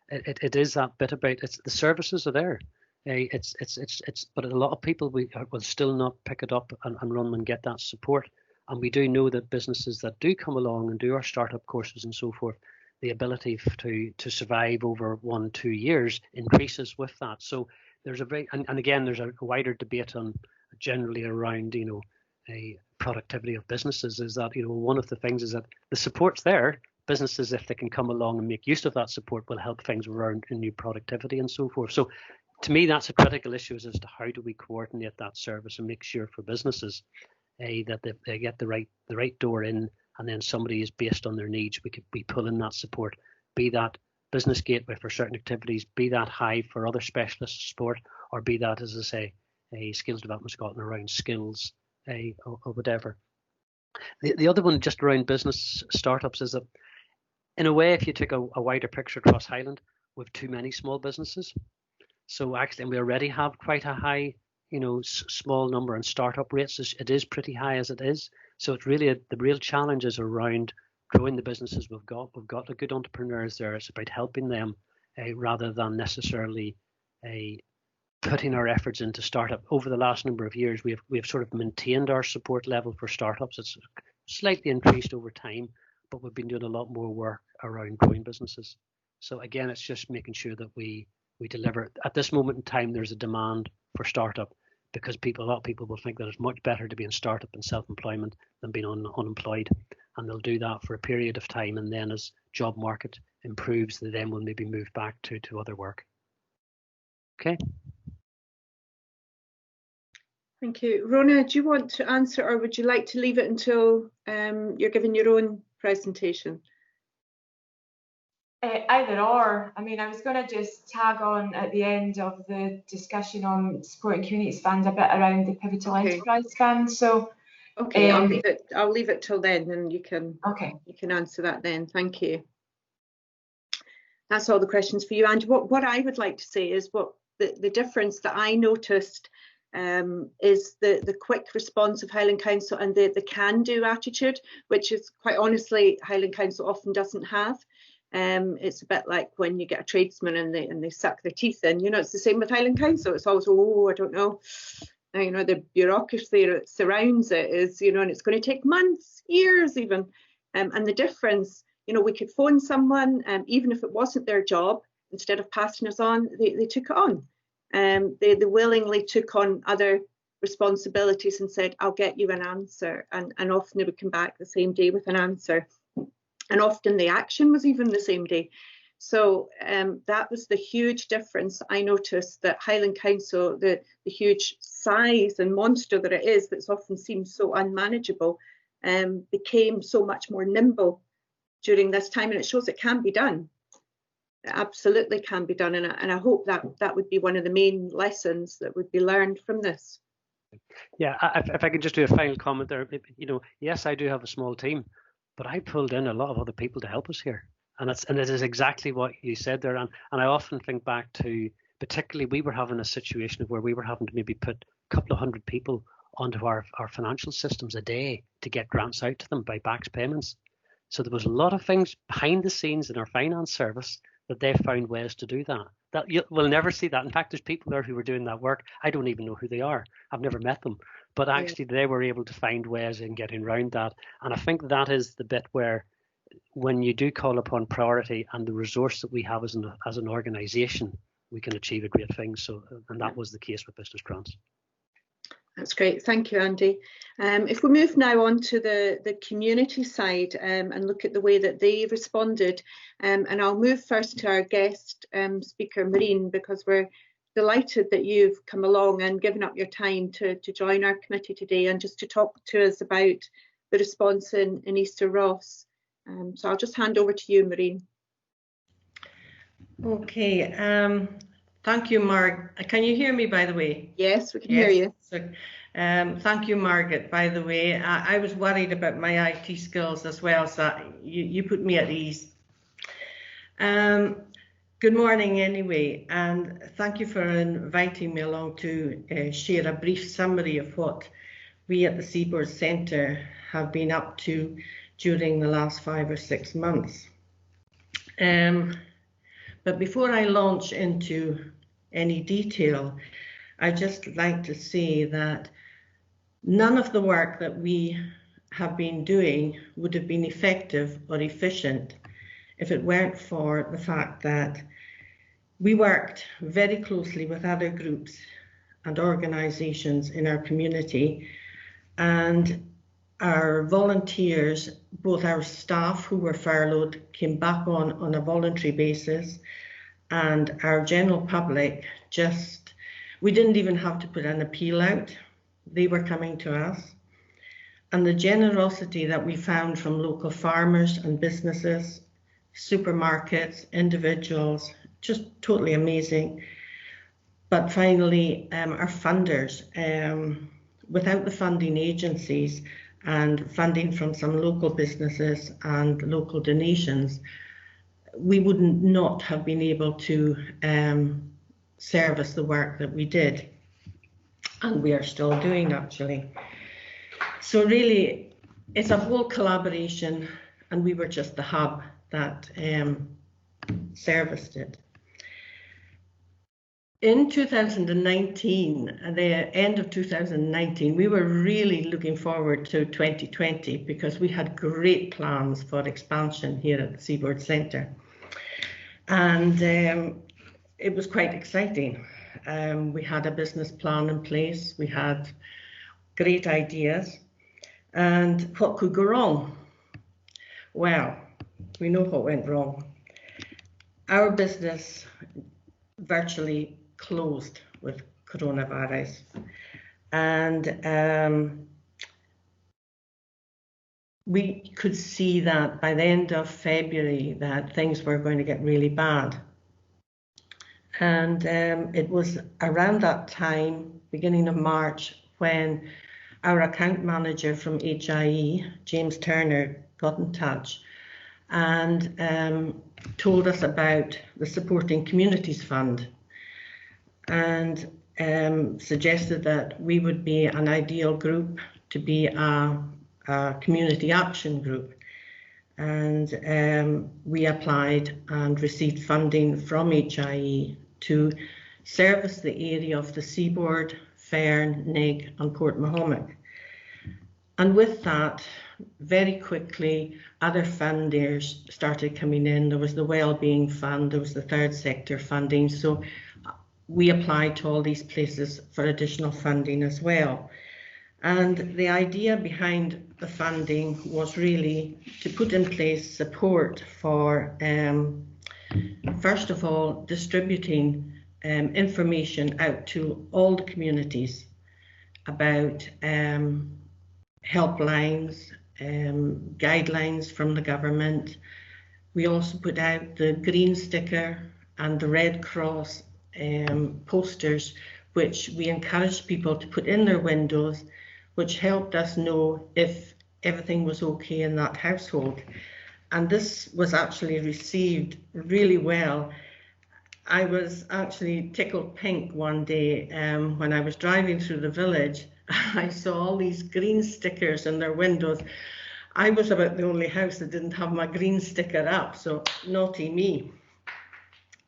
It is that bit about the services are there. But a lot of people will still not pick it up and run and get that support. And we do know that businesses that do come along and do our startup courses and so forth, the ability to survive over 1-2 years increases with that. So there's and again there's a wider debate on generally around a productivity of businesses. Is that one of the things is that the support's there. Businesses, if they can come along and make use of that support, will help things around in new productivity and so forth. So to me, that's a critical issue as to how do we coordinate that service and make sure for businesses that they get the right door in, and then somebody is based on their needs. We could be pulling that support, be that Business Gateway for certain activities, be that Hive for other specialist support, or be that, as I say, a Skills Development Scotland around skills or whatever. The other one just around business startups is that, in a way, if you take a wider picture across Highland, we have too many small businesses. So actually, and we already have quite a high, small number in startup rates. It is pretty high as it is. So it's really the real challenge is around growing the businesses we've got. We've got the good entrepreneurs there. It's about helping them rather than necessarily putting our efforts into startup. Over the last number of years, we have sort of maintained our support level for startups. It's slightly increased over time, but we've been doing a lot more work around growing businesses. So again, it's just making sure that we deliver. At this moment in time, there's a demand for startup because a lot of people will think that it's much better to be in startup and self-employment than being unemployed. And they'll do that for a period of time. And then as job market improves, they then will maybe move back to other work. Okay. Thank you. Rona, do you want to answer, or would you like to leave it until you're giving your own presentation? Either or. I mean, I was going to just tag on at the end of the discussion on supporting communities fund a bit around the pivotal enterprise fund. So, okay, I'll leave it till then, and you can answer that then. Thank you. That's all the questions for you. And what I would like to say is what the difference that I noticed is the quick response of Highland Council and the can-do attitude, which is quite honestly Highland Council often doesn't have. It's a bit like when you get a tradesman and they suck their teeth in. You know, it's the same with Highland Council. It's always, oh, I don't know. You know, the bureaucracy that surrounds it is, you know, and it's going to take months, years even. And the difference, you know, we could phone someone, even if it wasn't their job, instead of passing us on, they took it on. They willingly took on other responsibilities and said, I'll get you an answer. And often they would come back the same day with an answer. And often the action was even the same day. So that was the huge difference. I noticed that Highland Council, the huge size and monster that it is, that's often seemed so unmanageable, became so much more nimble during this time. And it shows it can be done. It absolutely can be done. And I hope that would be one of the main lessons that would be learned from this. Yeah, if I could just do a final comment there, you know, yes, I do have a small team, but I pulled in a lot of other people to help us here. And it is exactly what you said there. And I often think back to, particularly we were having a situation where we were having to maybe put a couple of hundred people onto our financial systems a day to get grants out to them by backs payments. So there was a lot of things behind the scenes in our finance service that they found ways to do that. That you will never see that. In fact, there's people there who were doing that work. I don't even know who they are. I've never met them. But actually they were able to find ways in getting around that. And I think that is the bit where when you do call upon priority and the resource that we have as an organisation, we can achieve a great thing. So, and that was the case with business grants. That's great. Thank you, Andy. If we move now on to the community side and look at the way that they responded, and I'll move first to our guest speaker, Maureen, because we're delighted that you've come along and given up your time to join our committee today and just to talk to us about the response in Easter Ross. So I'll just hand over to you, Maureen. Okay, thank you, Marg. Can you hear me, by the way? Yes, we can hear you. So, thank you, Margaret, by the way. I was worried about my IT skills as well, so you put me at ease. Good morning anyway, and thank you for inviting me along to share a brief summary of what we at the Seaboard Centre have been up to during the last 5 or 6 months. But before I launch into any detail, I'd just like to say that none of the work that we have been doing would have been effective or efficient if it weren't for the fact that we worked very closely with other groups and organisations in our community, and our volunteers, both our staff who were furloughed, came back on a voluntary basis, and our general public we didn't even have to put an appeal out. They were coming to us. And the generosity that we found from local farmers and businesses, supermarkets, individuals, just totally amazing. But finally, our funders, without the funding agencies and funding from some local businesses and local donations, we would not have been able to service the work that we did, and we are still doing actually. So really, it's a whole collaboration, and we were just the hub that serviced it. In 2019, at the end of 2019, we were really looking forward to 2020 because we had great plans for expansion here at the Seaboard Centre. And it was quite exciting. We had a business plan in place, we had great ideas, and what could go wrong? Well, we know what went wrong. Our business virtually closed with coronavirus, and we could see that by the end of February that things were going to get really bad. And it was around that time, beginning of March, when our account manager from HIE, James Turner, got in touch and told us about the Supporting Communities Fund, and suggested that we would be an ideal group to be a community action group. And we applied and received funding from HIE to service the area of the Seaboard, Fern, Nig and Port Mahomet. And with that, very quickly, other funders started coming in. There was the Wellbeing Fund, there was the third sector funding. So we applied to all these places for additional funding as well. And the idea behind the funding was really to put in place support for, first of all, distributing information out to all the communities about helplines, guidelines from the government. We also put out the green sticker and the Red Cross posters, which we encouraged people to put in their windows, which helped us know if everything was okay in that household. And this was actually received really well. I was actually tickled pink one day when I was driving through the village. I saw all these green stickers in their windows. I was about the only house that didn't have my green sticker up, so naughty me.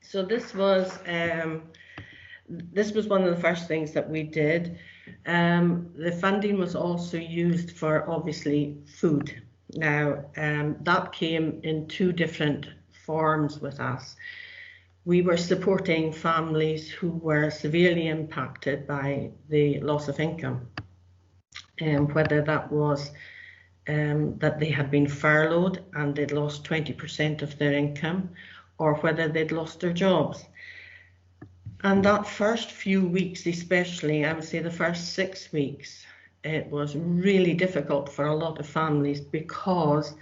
So this was one of the first things that we did. The funding was also used for, obviously, food. Now, that came in two different forms with us. We were supporting families who were severely impacted by the loss of income, whether that was that they had been furloughed and they'd lost 20% of their income, or whether they'd lost their jobs. And that first few weeks, especially, I would say the first 6 weeks, it was really difficult for a lot of families because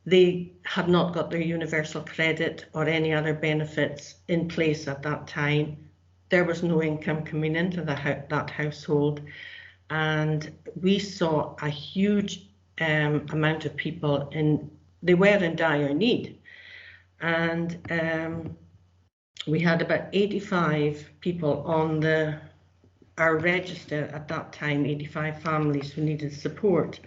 they had not got their universal credit or any other benefits in place at that time. There was no income coming into that household. And we saw a huge amount of people they were in dire need. And we had about 85 people on our register at that time, 85 families who needed support.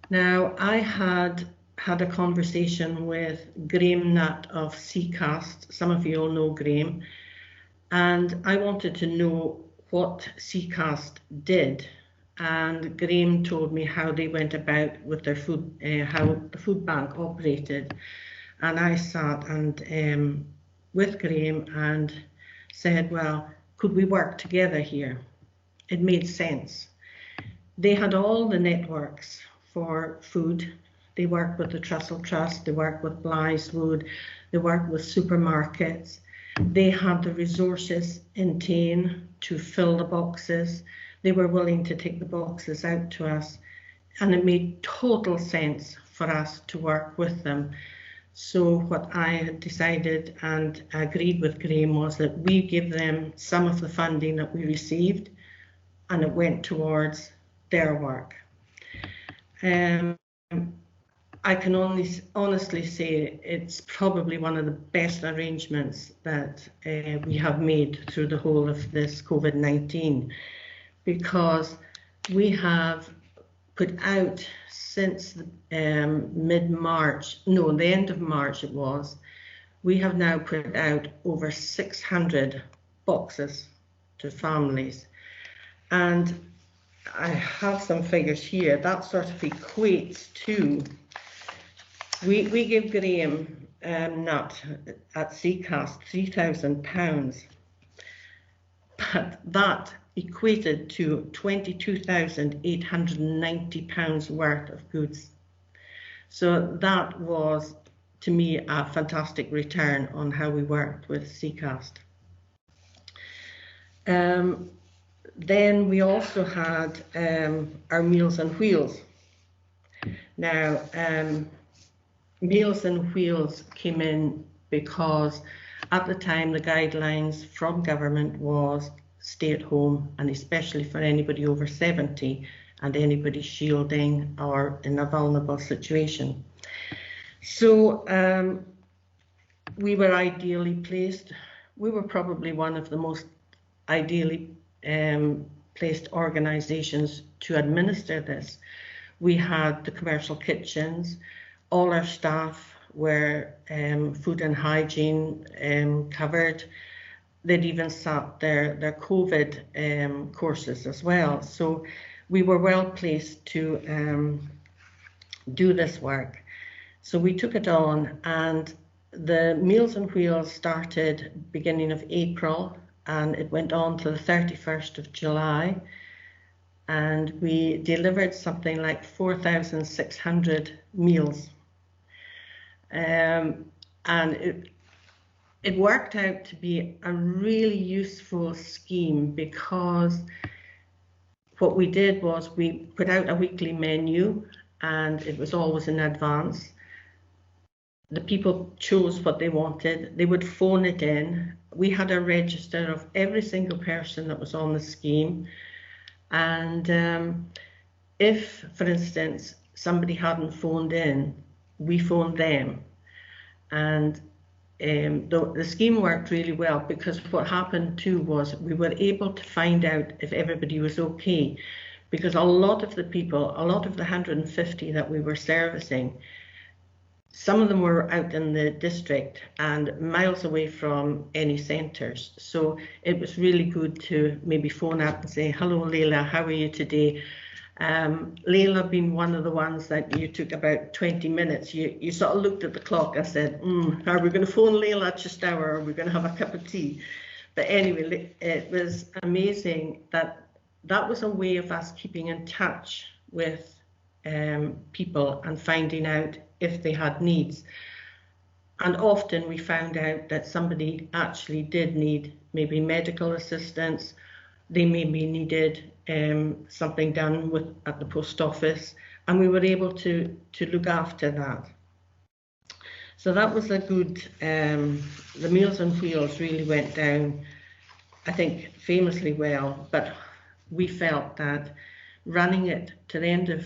Now, I had a conversation with Graham Nutt of CCAST. Some of you all know Graham. And I wanted to know what CCAST did. And Graham told me how they went about with their food, how the food bank operated. And I sat and with Graham and said, well, could we work together here? It made sense. They had all the networks for food. They work with the Trussell Trust, they work with Blytheswood, they work with supermarkets. They had the resources in Tain to fill the boxes. They were willing to take the boxes out to us, and it made total sense for us to work with them. So what I had decided and agreed with Graham was that we give them some of the funding that we received, and it went towards their work. I can only honestly say it's probably one of the best arrangements that we have made through the whole of this COVID-19, because we have put out since mid-March, no, the end of March it was, we have now put out over 600 boxes to families. And I have some figures here. That sort of equates to, we give Graham Nutt at CCAST £3,000, but that equated to £22,890 worth of goods. So that was, to me, a fantastic return on how we worked with CCAST. Then we also had our Meals on Wheels. Now, Meals on Wheels came in because at the time the guidelines from government was stay at home, and especially for anybody over 70 and anybody shielding or in a vulnerable situation. So we were ideally placed. We were probably one of the most ideally placed organisations to administer this. We had the commercial kitchens, all our staff were food and hygiene covered. They'd even sat their COVID courses as well. So we were well placed to do this work. So we took it on, and the Meals on Wheels started beginning of April, and it went on to the 31st of July. And we delivered something like 4,600 meals. And it worked out to be a really useful scheme, because what we did was we put out a weekly menu, and it was always in advance. The people chose what they wanted. They would phone it in. We had a register of every single person that was on the scheme. And if, for instance, somebody hadn't phoned in, we phoned them. And the scheme worked really well, because what happened too was we were able to find out if everybody was okay, because a lot of the people, a lot of the 150 that we were servicing, some of them were out in the district and miles away from any centres. So it was really good to maybe phone up and say, hello Leila, how are you today? Leila being one of the ones that you took about 20 minutes, you sort of looked at the clock and said, are we going to phone Leila just now, or are we going to have a cup of tea? But anyway, it was amazing that that was a way of us keeping in touch with people and finding out if they had needs. And often we found out that somebody actually did need maybe medical assistance. They maybe needed something done at the post office, and we were able to look after that. So that was a good, the Meals on Wheels really went down, I think, famously well, but we felt that running it to the end of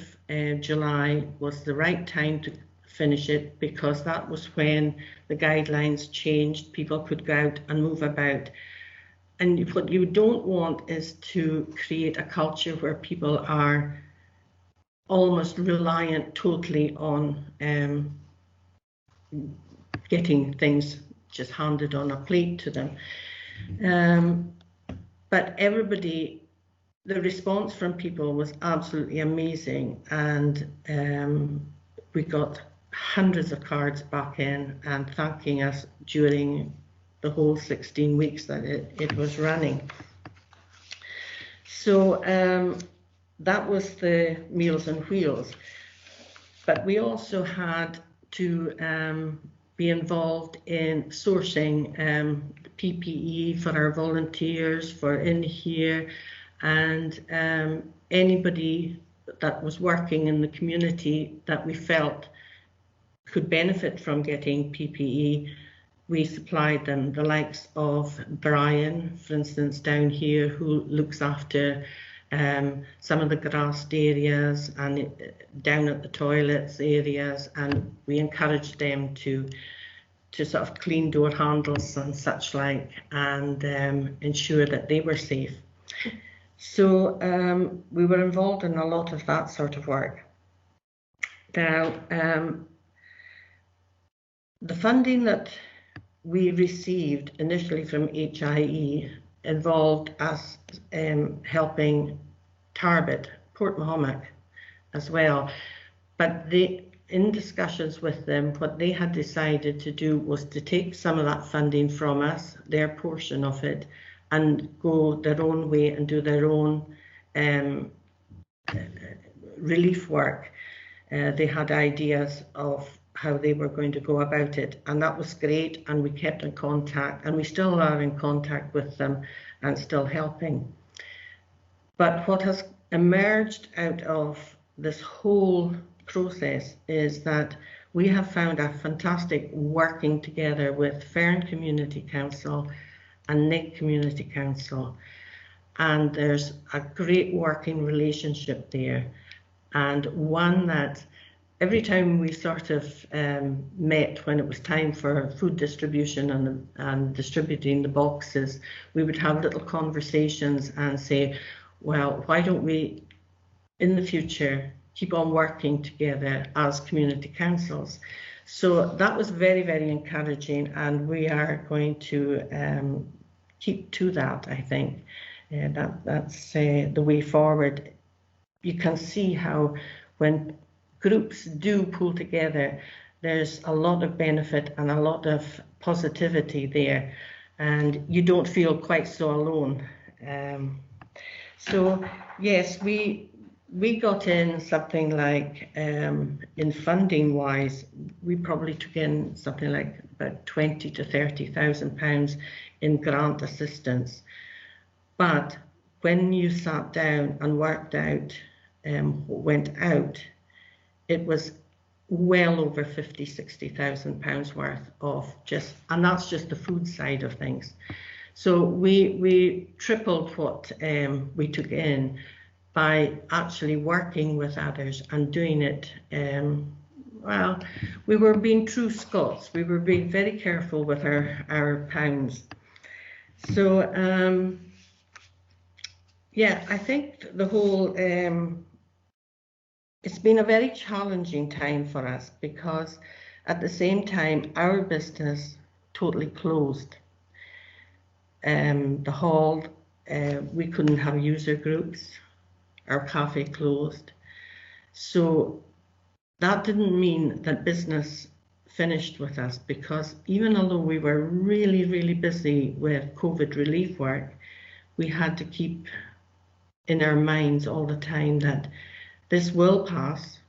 July was the right time to finish it, because that was when the guidelines changed. People could go out and move about. And what you don't want is to create a culture where people are almost reliant totally on getting things just handed on a plate to them. But everybody, the response from people was absolutely amazing, and we got hundreds of cards back in and thanking us during the whole 16 weeks that it was running. So that was the Meals on Wheels. But we also had to be involved in sourcing PPE for our volunteers, for in here, and anybody that was working in the community that we felt could benefit from getting PPE. We supplied them, the likes of Brian, for instance, down here, who looks after some of the grassed areas and down at the toilets areas, and we encouraged them to sort of clean door handles and such like, and ensure that they were safe. So we were involved in a lot of that sort of work. Now, the funding that we received initially from HIE involved us helping Tarbet, Port Mahomet as well. But in discussions with them, what they had decided to do was to take some of that funding from us, their portion of it, and go their own way and do their own relief work. They had ideas of how they were going to go about it, and that was great, and we kept in contact, and we still are in contact with them and still helping. But what has emerged out of this whole process is that we have found a fantastic working together with Ferns Community Council and Nick Community Council, and there's a great working relationship there, and one that every time we sort of met when it was time for food distribution and distributing the boxes, we would have little conversations and say, well, why don't we in the future keep on working together as community councils? So that was very, very encouraging, and we are going to keep to that, I think. That's the way forward. You can see how when groups do pull together, there's a lot of benefit and a lot of positivity there, and you don't feel quite so alone. So yes, we got in something like, in funding wise, we probably took in something like about £20,000 to £30,000 in grant assistance. But when you sat down and worked out what went out, it was well over £50,000–60,000 worth of and that's just the food side of things. So we tripled what we took in by actually working with others and doing it. Well, we were being true Scots. We were being very careful with our pounds. So yeah, I think the whole it's been a very challenging time for us, because at the same time our business totally closed. The hall, we couldn't have user groups, our cafe closed. So that didn't mean that business finished with us, because even although we were really, really busy with COVID relief work, we had to keep in our minds all the time that this will pass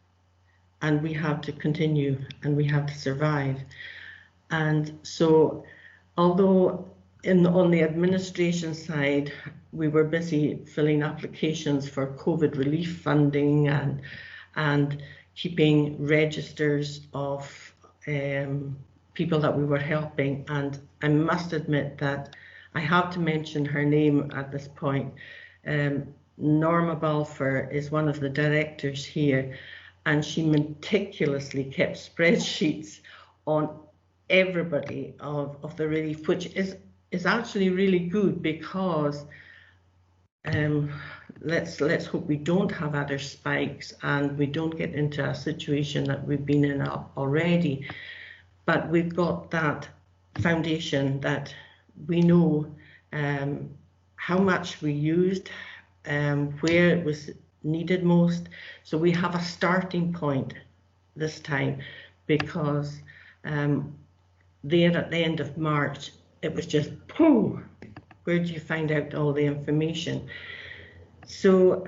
and we have to continue and we have to survive. And so although on the administration side, we were busy filling applications for COVID relief funding and keeping registers of people that we were helping. And I must admit that I have to mention her name at this point. Norma Balfour is one of the directors here, and she meticulously kept spreadsheets on everybody of the relief, which is actually really good, because let's hope we don't have other spikes and we don't get into a situation that we've been in already. But we've got that foundation that we know how much we used, where it was needed most. So we have a starting point this time, because there at the end of March, it was just, pooh, where do you find out all the information? So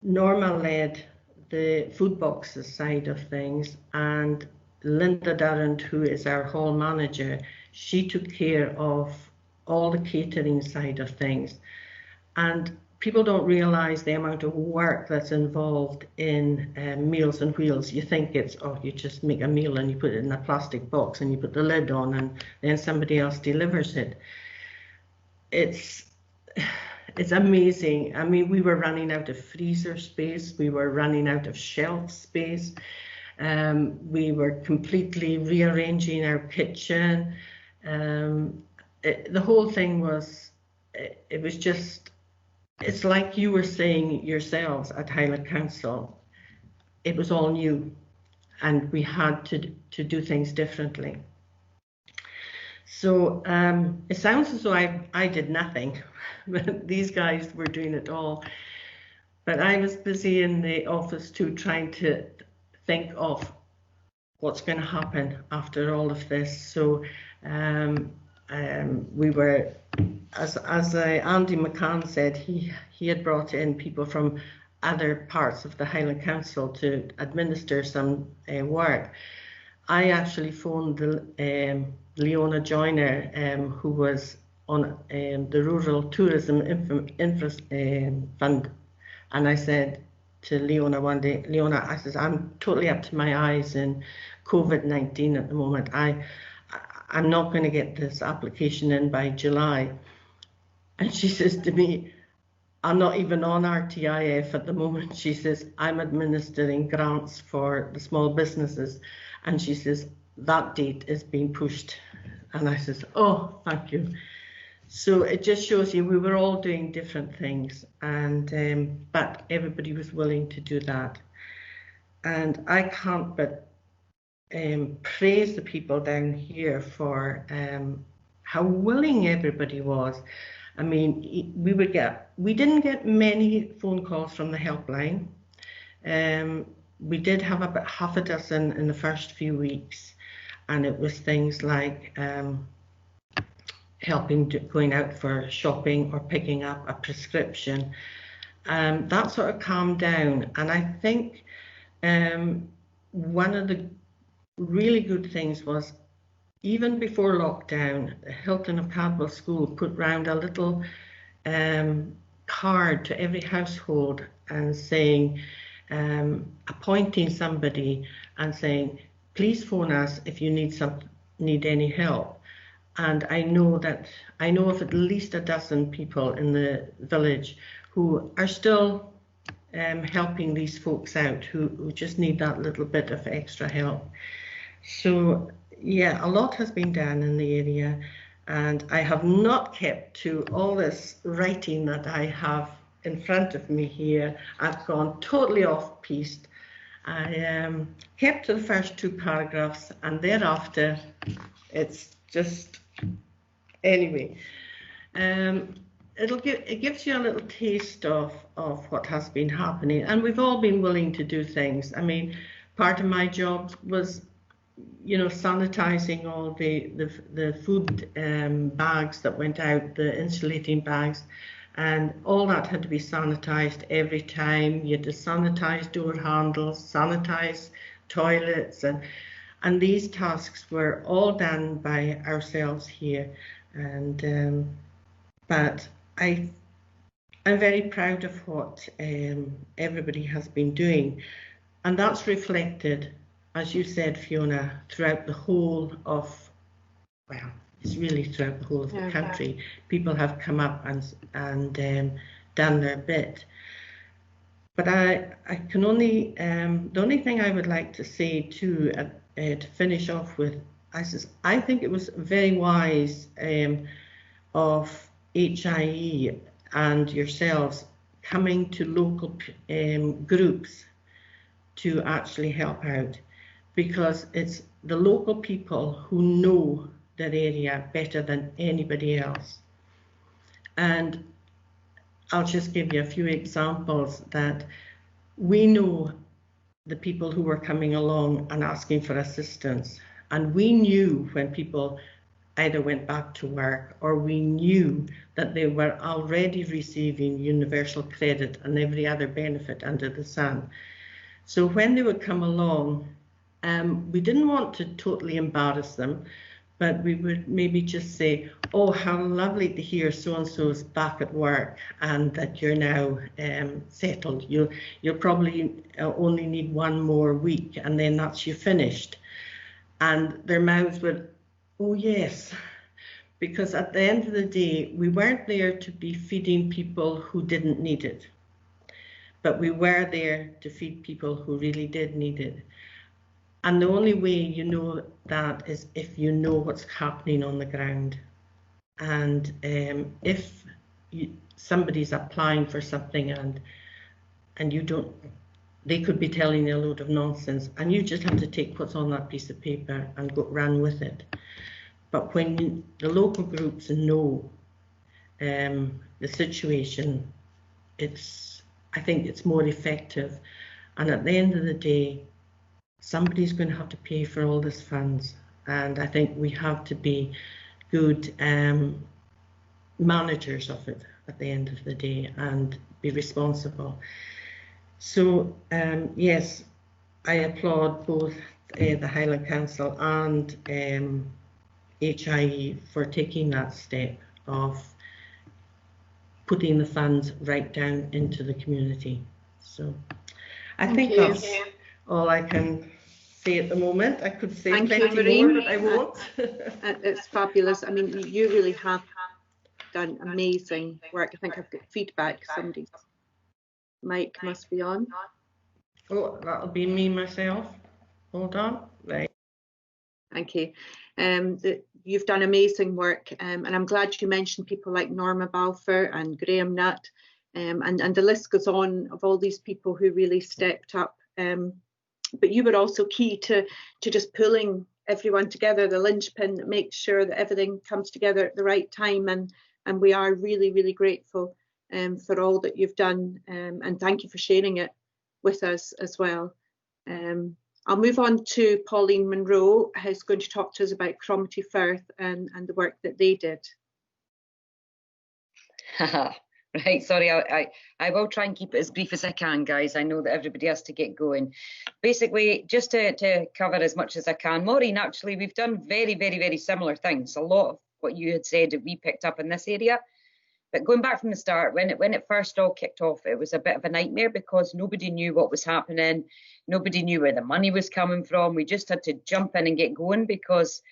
Norma led the food boxes side of things, and Linda Durrant, who is our hall manager, she took care of all the catering side of things. And people don't realise the amount of work that's involved in Meals on Wheels. You think it's, oh, you just make a meal and you put it in a plastic box and you put the lid on and then somebody else delivers it. It's amazing. I mean, we were running out of freezer space. We were running out of shelf space. We were completely rearranging our kitchen. The whole thing was, it was just, it's like you were saying yourselves at Highland Council, it was all new and we had to do things differently. So it sounds as though I did nothing, but these guys were doing it all. But I was busy in the office too, trying to think of what's going to happen after all of this. So we were, as Andy McCann said, he had brought in people from other parts of the Highland Council to administer some work. I actually phoned Leona Joyner, who was on the Rural Tourism Fund, and I said to Leona one day, Leona, I said, I'm totally up to my eyes in COVID-19 at the moment. I'm not going to get this application in by July. And she says to me, I'm not even on RTIF at the moment. She says, I'm administering grants for the small businesses. And she says, that date is being pushed. And I says, oh, thank you. So it just shows you we were all doing different things, and but everybody was willing to do that. And I can't but praise the people down here for how willing everybody was. I mean, we didn't get many phone calls from the helpline. We did have about half a dozen in the first few weeks, and it was things like helping, going out for shopping or picking up a prescription. That sort of calmed down, and I think one of the really good things was, even before lockdown, Hilton of Cadwell School put round a little card to every household and saying, appointing somebody and saying, please phone us if you need any help. And I know of at least a dozen people in the village who are still helping these folks out who just need that little bit of extra help. So yeah, a lot has been done in the area, and I have not kept to all this writing that I have in front of me here. I've gone totally off piste. I kept to the first two paragraphs, and thereafter it's just, anyway. It gives you a little taste of what has been happening, and we've all been willing to do things. I mean, part of my job was, you know, sanitizing all the food bags that went out, the insulating bags, and all that had to be sanitized every time. You had to sanitize door handles, sanitize toilets, and these tasks were all done by ourselves here. And but I'm very proud of what everybody has been doing, and that's reflected, as you said, Fiona, throughout the whole of, well, it's really throughout the whole of the country. People have come up and done their bit. But I can only, the only thing I would like to say too, to finish off with, I think it was very wise of HIE and yourselves coming to local groups to actually help out, because it's the local people who know that area better than anybody else. And I'll just give you a few examples that we know the people who were coming along and asking for assistance. And we knew when people either went back to work, or we knew that they were already receiving universal credit and every other benefit under the sun. So when they would come along, we didn't want to totally embarrass them, but we would maybe just say, oh, how lovely to hear so-and-so is back at work and that you're now settled. You'll probably only need one more week and then that's you finished. And their mouths would, oh yes, because at the end of the day, we weren't there to be feeding people who didn't need it, but we were there to feed people who really did need it. And the only way you know that is if you know what's happening on the ground. And if somebody's applying for something and you don't, they could be telling you a load of nonsense, and you just have to take what's on that piece of paper and run with it. But when the local groups know the situation, I think it's more effective. And at the end of the day, somebody's going to have to pay for all these funds. And I think we have to be good managers of it at the end of the day and be responsible. So yes, I applaud both the Highland Council and HIE for taking that step of putting the funds right down into the community. So I think that's all I can say at the moment. I could say plenty more, but I won't. It's fabulous. I mean, you really have done amazing work. I think I've got feedback. Somebody's mic must be on. Oh, that'll be me myself. Hold on. Right. Thank you. You've done amazing work, and I'm glad you mentioned people like Norma Balfour and Graham Nutt, and the list goes on of all these people who really stepped up. But you were also key to just pulling everyone together, the linchpin that makes sure that everything comes together at the right time, and we are really, really grateful for all that you've done, and thank you for sharing it with us as well. I'll move on to Pauline Monroe, who's going to talk to us about Cromarty Firth and the work that they did. Right, sorry, I will try and keep it as brief as I can, guys. I know that everybody has to get going. Basically, just to cover as much as I can, Maureen, actually, we've done very, very, very similar things. A lot of what you had said we picked up in this area. But going back from the start, when it first all kicked off, it was a bit of a nightmare because nobody knew what was happening. Nobody knew where the money was coming from. We just had to jump in and get going because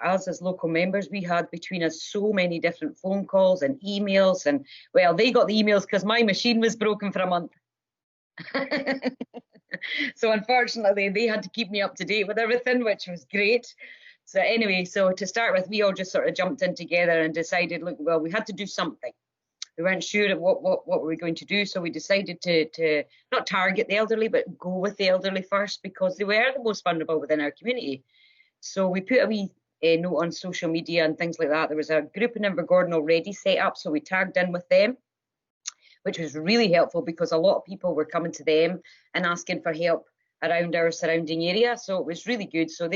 us as local members, we had between us so many different phone calls and emails. And, well, they got the emails because my machine was broken for a month. So, unfortunately, they had to keep me up to date with everything, which was great. So anyway, so to start with, we all just sort of jumped in together and decided, look, well, we had to do something. We weren't sure of what were we going to do, so we decided to not target the elderly, but go with the elderly first because they were the most vulnerable within our community. So we put a wee note on social media and things like that. There was a group in Invergordon already set up, so we tagged in with them, which was really helpful because a lot of people were coming to them and asking for help around our surrounding area. So it was really good. So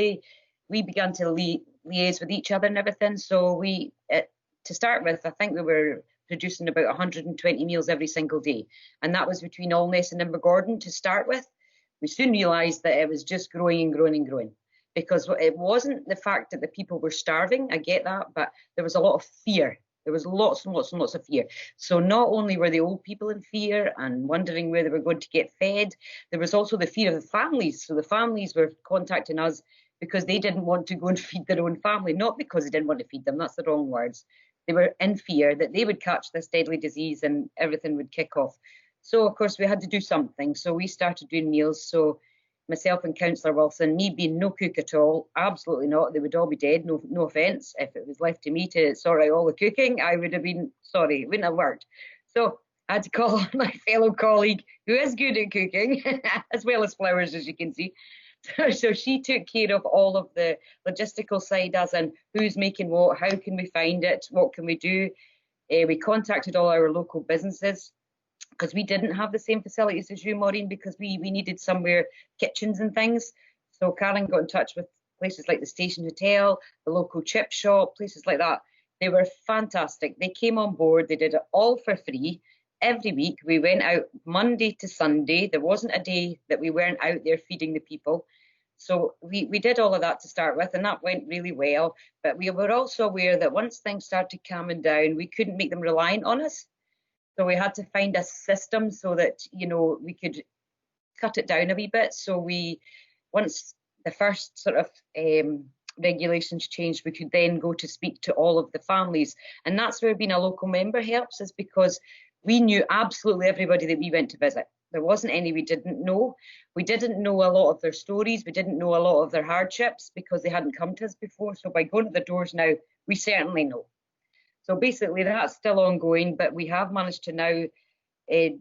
we began to liaise with each other and everything. So we, to start with, I think we were producing about 120 meals every single day. And that was between Alness and Invergordon to start with. We soon realised that it was just growing and growing and growing because it wasn't the fact that the people were starving, I get that, but there was a lot of fear. There was lots and lots and lots of fear. So not only were the old people in fear and wondering where they were going to get fed, there was also the fear of the families. So the families were contacting us because they didn't want to go and feed their own family, not because they didn't want to feed them, that's the wrong words. They were in fear that they would catch this deadly disease and everything would kick off. So, of course, we had to do something. So we started doing meals. So myself and Councillor Wilson, me being no cook at all, absolutely not. They would all be dead, no offence. If it was left to me to sort out all the cooking, I would have been, sorry, it wouldn't have worked. So I had to call on my fellow colleague who is good at cooking, as well as flowers, as you can see. So she took care of all of the logistical side, as in who's making what, how can we find it, what can we do. We contacted all our local businesses because we didn't have the same facilities as you, Maureen, because we needed somewhere, kitchens and things. So Karen got in touch with places like the Station Hotel, the local chip shop, places like that. They were fantastic. They came on board. They did it all for free. Every week we went out Monday to Sunday. There wasn't a day that we weren't out there feeding the people. So we did all of that to start with, and that went really well. But we were also aware that once things started calming down, we couldn't make them reliant on us. So we had to find a system so that, you know, we could cut it down a wee bit. So once the first sort of regulations changed, we could then go to speak to all of the families. And that's where being a local member helps us, because we knew absolutely everybody that we went to visit. There wasn't any we didn't know. We didn't know a lot of their stories. We didn't know a lot of their hardships because they hadn't come to us before. So by going to the doors now, we certainly know. So basically that's still ongoing, but we have managed to now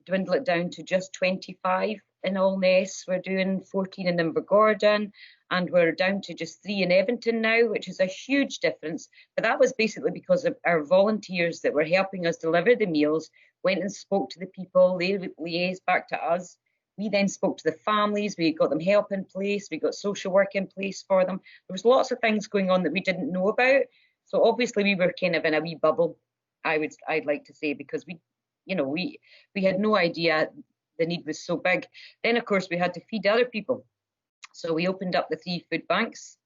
dwindle it down to just 25 in Allness, we're doing 14 in Invergordon, and we're down to just 3 in Eventon now, which is a huge difference. But that was basically because of our volunteers that were helping us deliver the meals, went and spoke to the people, they liaised back to us. We then spoke to the families, we got them help in place, we got social work in place for them. There was lots of things going on that we didn't know about. So obviously we were kind of in a wee bubble, I'd like to say, because we had no idea the need was so big. Then of course we had to feed other people. So we opened up the 3 food banks.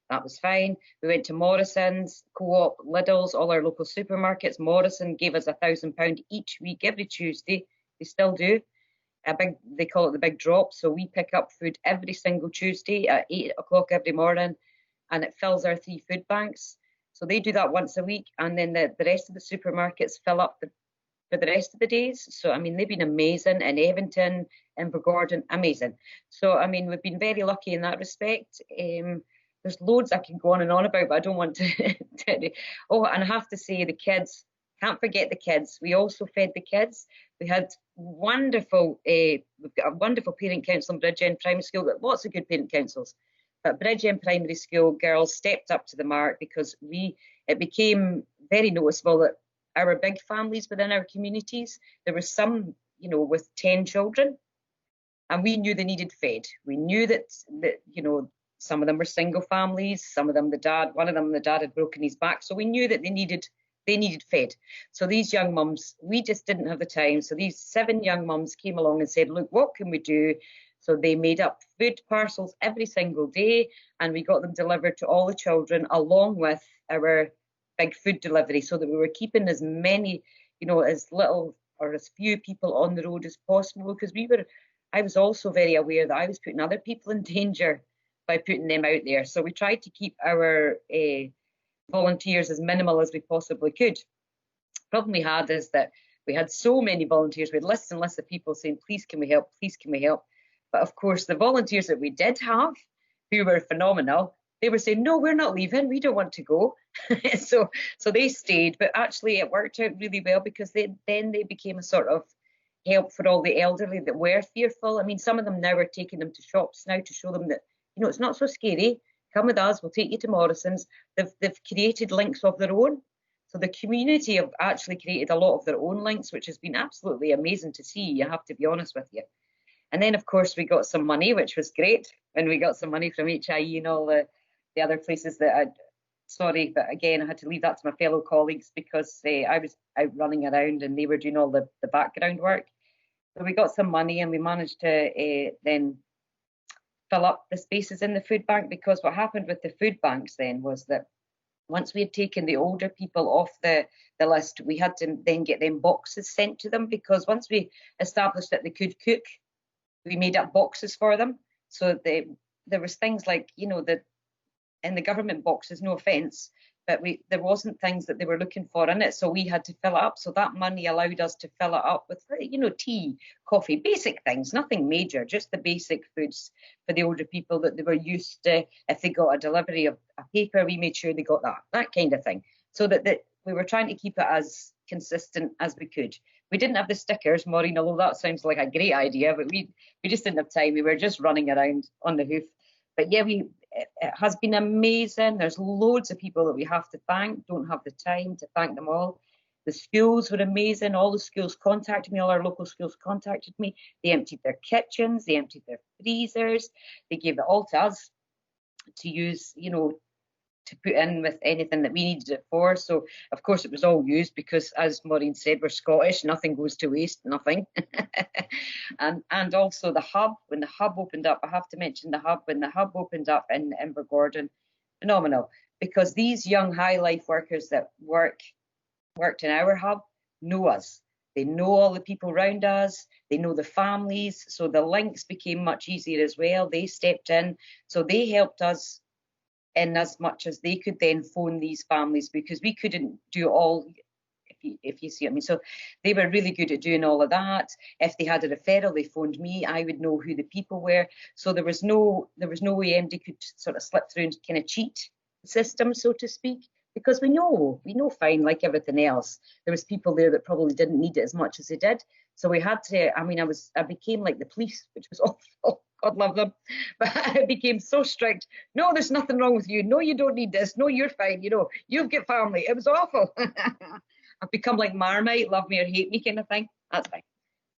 That was fine. We went to Morrison's, Co-op, Lidl's, all our local supermarkets. Morrison gave us £1,000 each week, every Tuesday. They still do. They call it the big drop. So we pick up food every single Tuesday at 8 o'clock every morning, and it fills our 3 food banks. So they do that once a week, and then the rest of the supermarkets fill up for the rest of the days. So, I mean, they've been amazing in Eventon, Invergordon, amazing. So, I mean, we've been very lucky in that respect. There's loads I can go on and on about, but I don't want to. Oh, and I have to say, the kids, can't forget the kids. We also fed the kids. We had we've got a wonderful parent council in Bridgend Primary School, got lots of good parent councils. But Bridgend Primary School girls stepped up to the mark because it became very noticeable that our big families within our communities, there were some, with 10 children, and we knew they needed fed. We knew that some of them were single families, some of them the dad had broken his back, so we knew that they needed fed. So these young mums, we just didn't have the time. So these 7 young mums came along and said, look, what can we do? So they made up food parcels every single day, and we got them delivered to all the children along with our big food delivery, so that we were keeping as many, as little or as few people on the road as possible, because I was also very aware that I was putting other people in danger by putting them out there. So we tried to keep our volunteers as minimal as we possibly could. The problem we had is that we had so many volunteers, we had lists and lists of people saying, please can we help, please can we help. But of course, the volunteers that we did have, who were phenomenal, they were saying, no, we're not leaving, we don't want to go. so they stayed, but actually it worked out really well, because they became a sort of help for all the elderly that were fearful. I mean, some of them now are taking them to shops now to show them that, it's not so scary. Come with us, we'll take you to Morrison's. They've created links of their own. So the community have actually created a lot of their own links, which has been absolutely amazing to see, I have to be honest with you. And then, of course, we got some money, which was great. And we got some money from HIE and all the other places that sorry, but again, I had to leave that to my fellow colleagues, because I was out running around and they were doing all the background work. So we got some money, and we managed to then fill up the spaces in the food bank, because what happened with the food banks then was that once we had taken the older people off the list, we had to then get them boxes sent to them, because once we established that they could cook, we made up boxes for them. So there was things like, in the government boxes, no offence, but there wasn't things that they were looking for in it, so we had to fill it up. So that money allowed us to fill it up with, tea, coffee, basic things, nothing major, just the basic foods for the older people that they were used to. If they got a delivery of a paper, we made sure they got that kind of thing. So that we were trying to keep it as consistent as we could. We didn't have the stickers, Maureen, although that sounds like a great idea, but we just didn't have time. We were just running around on the hoof. But yeah, it has been amazing. There's loads of people that we have to thank. Don't have the time to thank them all. The schools were amazing. All the schools contacted me. All our local schools contacted me. They emptied their kitchens. They emptied their freezers. They gave it all to us to use, to put in with anything that we needed it for. So, of course, it was all used, because, as Maureen said, we're Scottish. Nothing goes to waste, nothing. and also the hub, when the hub opened up, I have to mention the hub, when the hub opened up in Invergordon, phenomenal, because these young high life workers that worked in our hub know us. They know all the people around us. They know the families. So the links became much easier as well. They stepped in. So they helped us in as much as they could then phone these families, because we couldn't do all, if you see what I mean. So they were really good at doing all of that. If they had a referral, they phoned me. I would know who the people were. So there was no way MD could sort of slip through and kind of cheat the system, so to speak. because we know fine, like everything else, there was people there that probably didn't need it as much as they did. So we had to, I mean, I became like the police, which was awful. God love them. But I became so strict. No, there's nothing wrong with you. No, you don't need this. No, you're fine. You know, you've got family. It was awful. I've become like Marmite, love me or hate me kind of thing. That's fine.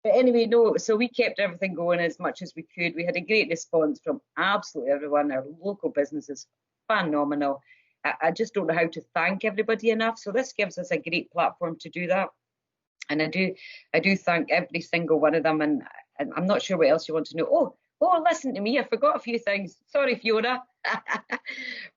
But anyway, no, so we kept everything going as much as we could. We had a great response from absolutely everyone. Our local businesses, phenomenal. I just don't know how to thank everybody enough. So this gives us a great platform to do that. And I do thank every single one of them. And I'm not sure what else you want to know. Oh, listen to me. I forgot a few things. Sorry, Fiona.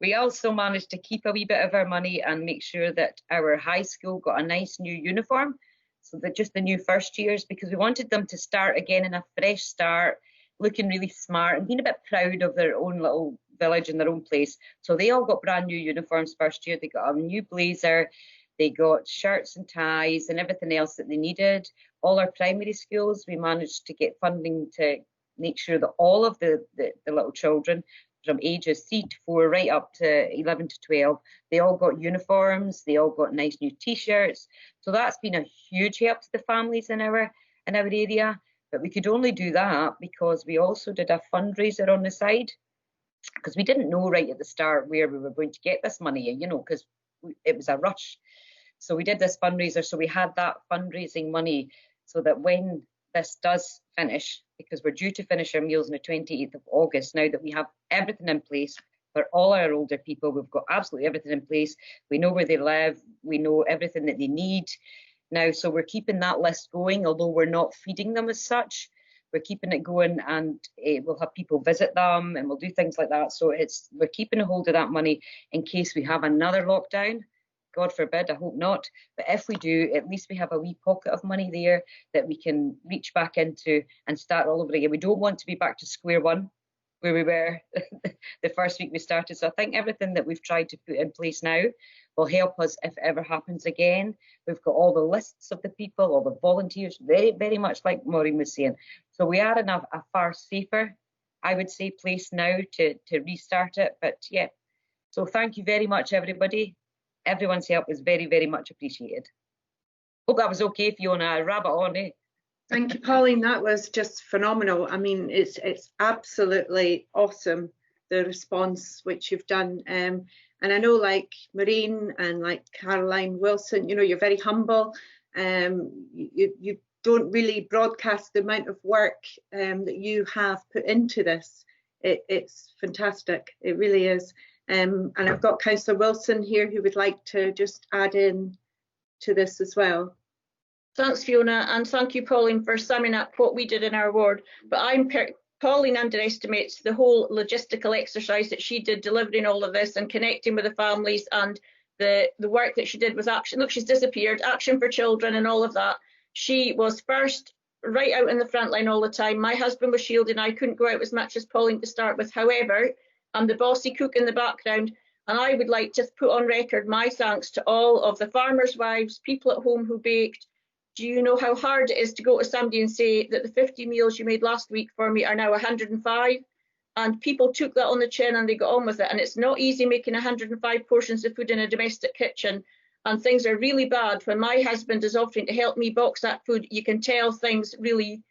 We also managed to keep a wee bit of our money and make sure that our high school got a nice new uniform. So that just the new first years, because we wanted them to start again in a fresh start, looking really smart and being a bit proud of their own little village and their own place. So they all got brand new uniforms first year. They got a new blazer, they got shirts and ties and everything else that they needed. All our primary schools, we managed to get funding to make sure that all of the little children from ages 3 to 4 right up to 11 to 12, they all got uniforms, they all got nice new t-shirts. So that's been a huge help to the families in our area. But we could only do that because we also did a fundraiser on the side, because we didn't know right at the start where we were going to get this money, you know, because it was a rush. So we did this fundraiser, so we had that fundraising money so that when this does finish, because we're due to finish our meals on the 28th of August, now that we have everything in place for all our older people, we've got absolutely everything in place. We know where they live, we know everything that they need now. So we're keeping that list going, although we're not feeding them as such. We're keeping it going, and we'll have people visit them and we'll do things like that. So we're keeping a hold of that money in case we have another lockdown. God forbid, I hope not. But if we do, at least we have a wee pocket of money there that we can reach back into and start all over again. We don't want to be back to square one where we were the first week we started. So I think everything that we've tried to put in place now will help us if it ever happens again. We've got all the lists of the people, all the volunteers, very, very much like Maureen was saying. So we are in a far safer, I would say, place now to restart it. But yeah, so thank you very much, everybody. Everyone's help is very, very much appreciated. Hope that was okay, Fiona. I rabbit on, eh? Thank you, Pauline. That was just phenomenal. I mean, it's absolutely awesome, the response which you've done. And I know, like Maureen and like Caroline Wilson, you know, you're very humble. You don't really broadcast the amount of work that you have put into this. It's fantastic. It really is. And I've got Councillor Wilson here who would like to just add in to this as well. Thanks, Fiona, and thank you, Pauline, for summing up what we did in our ward. But Pauline underestimates the whole logistical exercise that she did delivering all of this and connecting with the families, and the work that she did with Action. Look, she's disappeared. Action for Children and all of that. She was first right out in the front line all the time. My husband was shielding. I couldn't go out as much as Pauline to start with. However, I'm the bossy cook in the background, and I would like to put on record my thanks to all of the farmers' wives, people at home who baked. Do you know how hard it is to go to somebody and say that the 50 meals you made last week for me are now 105? And people took that on the chin and they got on with it. And it's not easy making 105 portions of food in a domestic kitchen. And things are really bad. When my husband is offering to help me box that food, you can tell things really,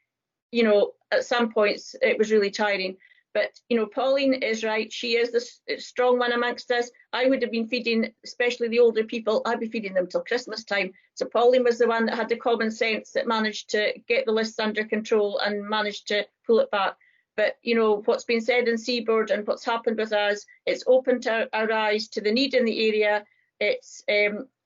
you know, at some points it was really tiring. But, you know, Pauline is right. She is the strong one amongst us. I would have been feeding, especially the older people, I'd be feeding them till Christmas time. So Pauline was the one that had the common sense that managed to get the lists under control and managed to pull it back. But, you know, what's been said in Seaboard and what's happened with us, it's opened our eyes to the need in the area. It's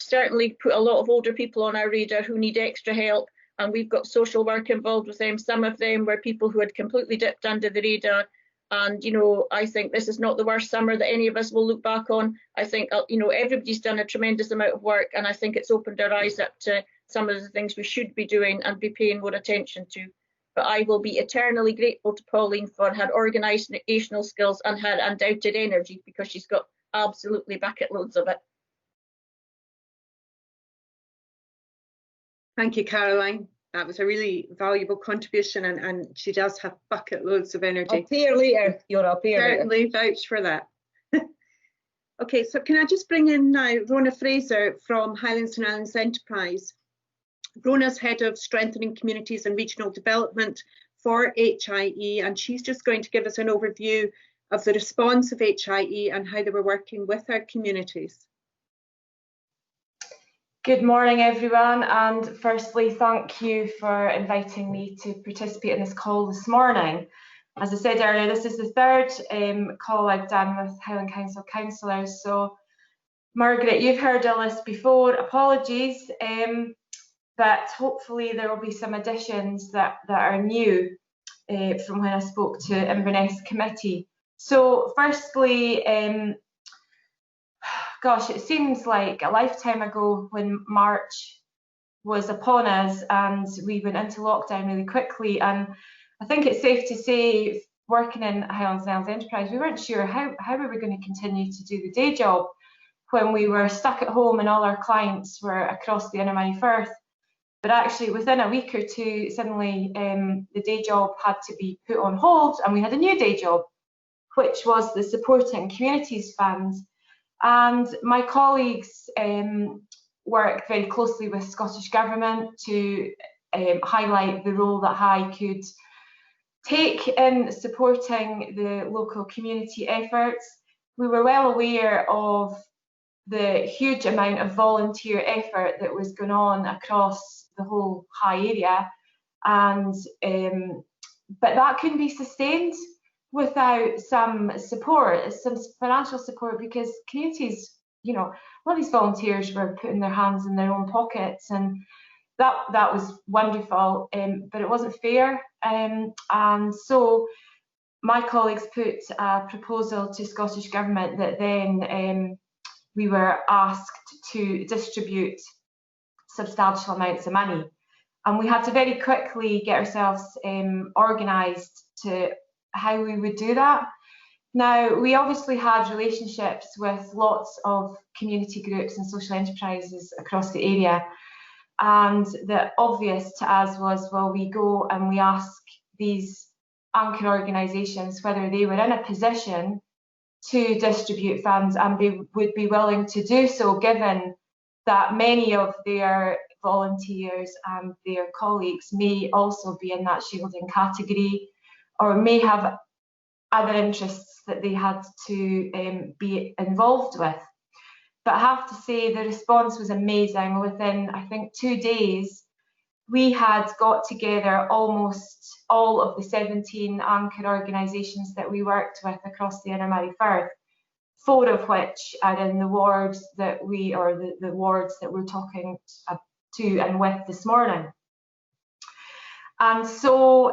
certainly put a lot of older people on our radar who need extra help. And we've got social work involved with them. Some of them were people who had completely dipped under the radar. And, you know, I think this is not the worst summer that any of us will look back on. I think, you know, everybody's done a tremendous amount of work, and I think it's opened our eyes up to some of the things we should be doing and be paying more attention to. But I will be eternally grateful to Pauline for her organisational skills and her undoubted energy, because she's got absolutely bucket loads of it. Thank you, Caroline. That was a really valuable contribution, and she does have bucket loads of energy. I'll pay her later, Fiona, I'll pay her later. Certainly vouch for that. Okay, so can I just bring in now Rona Fraser from Highlands and Islands Enterprise. Rona's Head of Strengthening Communities and Regional Development for HIE, and she's just going to give us an overview of the response of HIE and how they were working with our communities. Good morning, everyone, and firstly, thank you for inviting me to participate in this call this morning. As I said earlier, this is the third call I've done with Highland Council councillors. So, Margaret, you've heard all this before. Apologies, but hopefully there will be some additions that are new from when I spoke to Inverness Committee. So, firstly, gosh, it seems like a lifetime ago when March was upon us and we went into lockdown really quickly. And I think it's safe to say, working in Highlands and Islands Enterprise, we weren't sure how we were going to continue to do the day job when we were stuck at home and all our clients were across the Inner Firth. But actually, within a week or two, suddenly the day job had to be put on hold, and we had a new day job, which was the Supporting Communities Fund. And my colleagues worked very closely with Scottish Government to highlight the role that High could take in supporting the local community efforts. We were well aware of the huge amount of volunteer effort that was going on across the whole High area, and but that couldn't be sustained without some support, some financial support, because communities, you know, a lot of these volunteers were putting their hands in their own pockets, and that was wonderful, but it wasn't fair, and so my colleagues put a proposal to Scottish Government that then we were asked to distribute substantial amounts of money, and we had to very quickly get ourselves organised to how we would do that. Now, we obviously had relationships with lots of community groups and social enterprises across the area, and the obvious to us was, well, we go and we ask these anchor organisations whether they were in a position to distribute funds, and they would be willing to do so, given that many of their volunteers and their colleagues may also be in that shielding category, or may have other interests that they had to be involved with. But I have to say the response was amazing. Within, I think, 2 days, we had got together almost all of the 17 anchor organisations that we worked with across the Inner Firth, 4 of which are in the wards that we, or the wards that we're talking to and with this morning. And so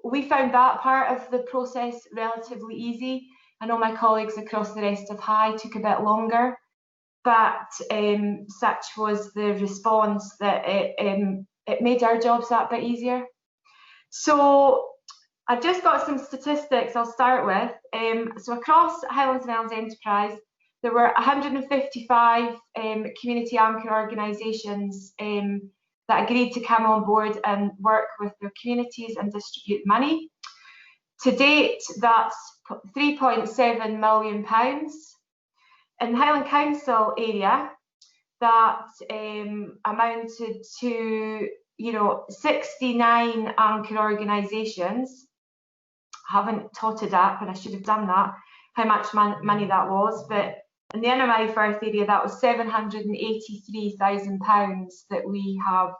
we found that part of the process relatively easy. I know my colleagues across the rest of High took a bit longer, but such was the response that it made our jobs that bit easier. So I've just got some statistics I'll start with. So across Highlands and Islands Enterprise, there were 155 community anchor organisations that agreed to come on board and work with their communities and distribute money. To date, that's £3.7 million. In the Highland Council area, that amounted to, 69 anchor organisations. I haven't totted up, and I should have done that, how much money that was, but in the Inner Firth area, that was £783,000 that we have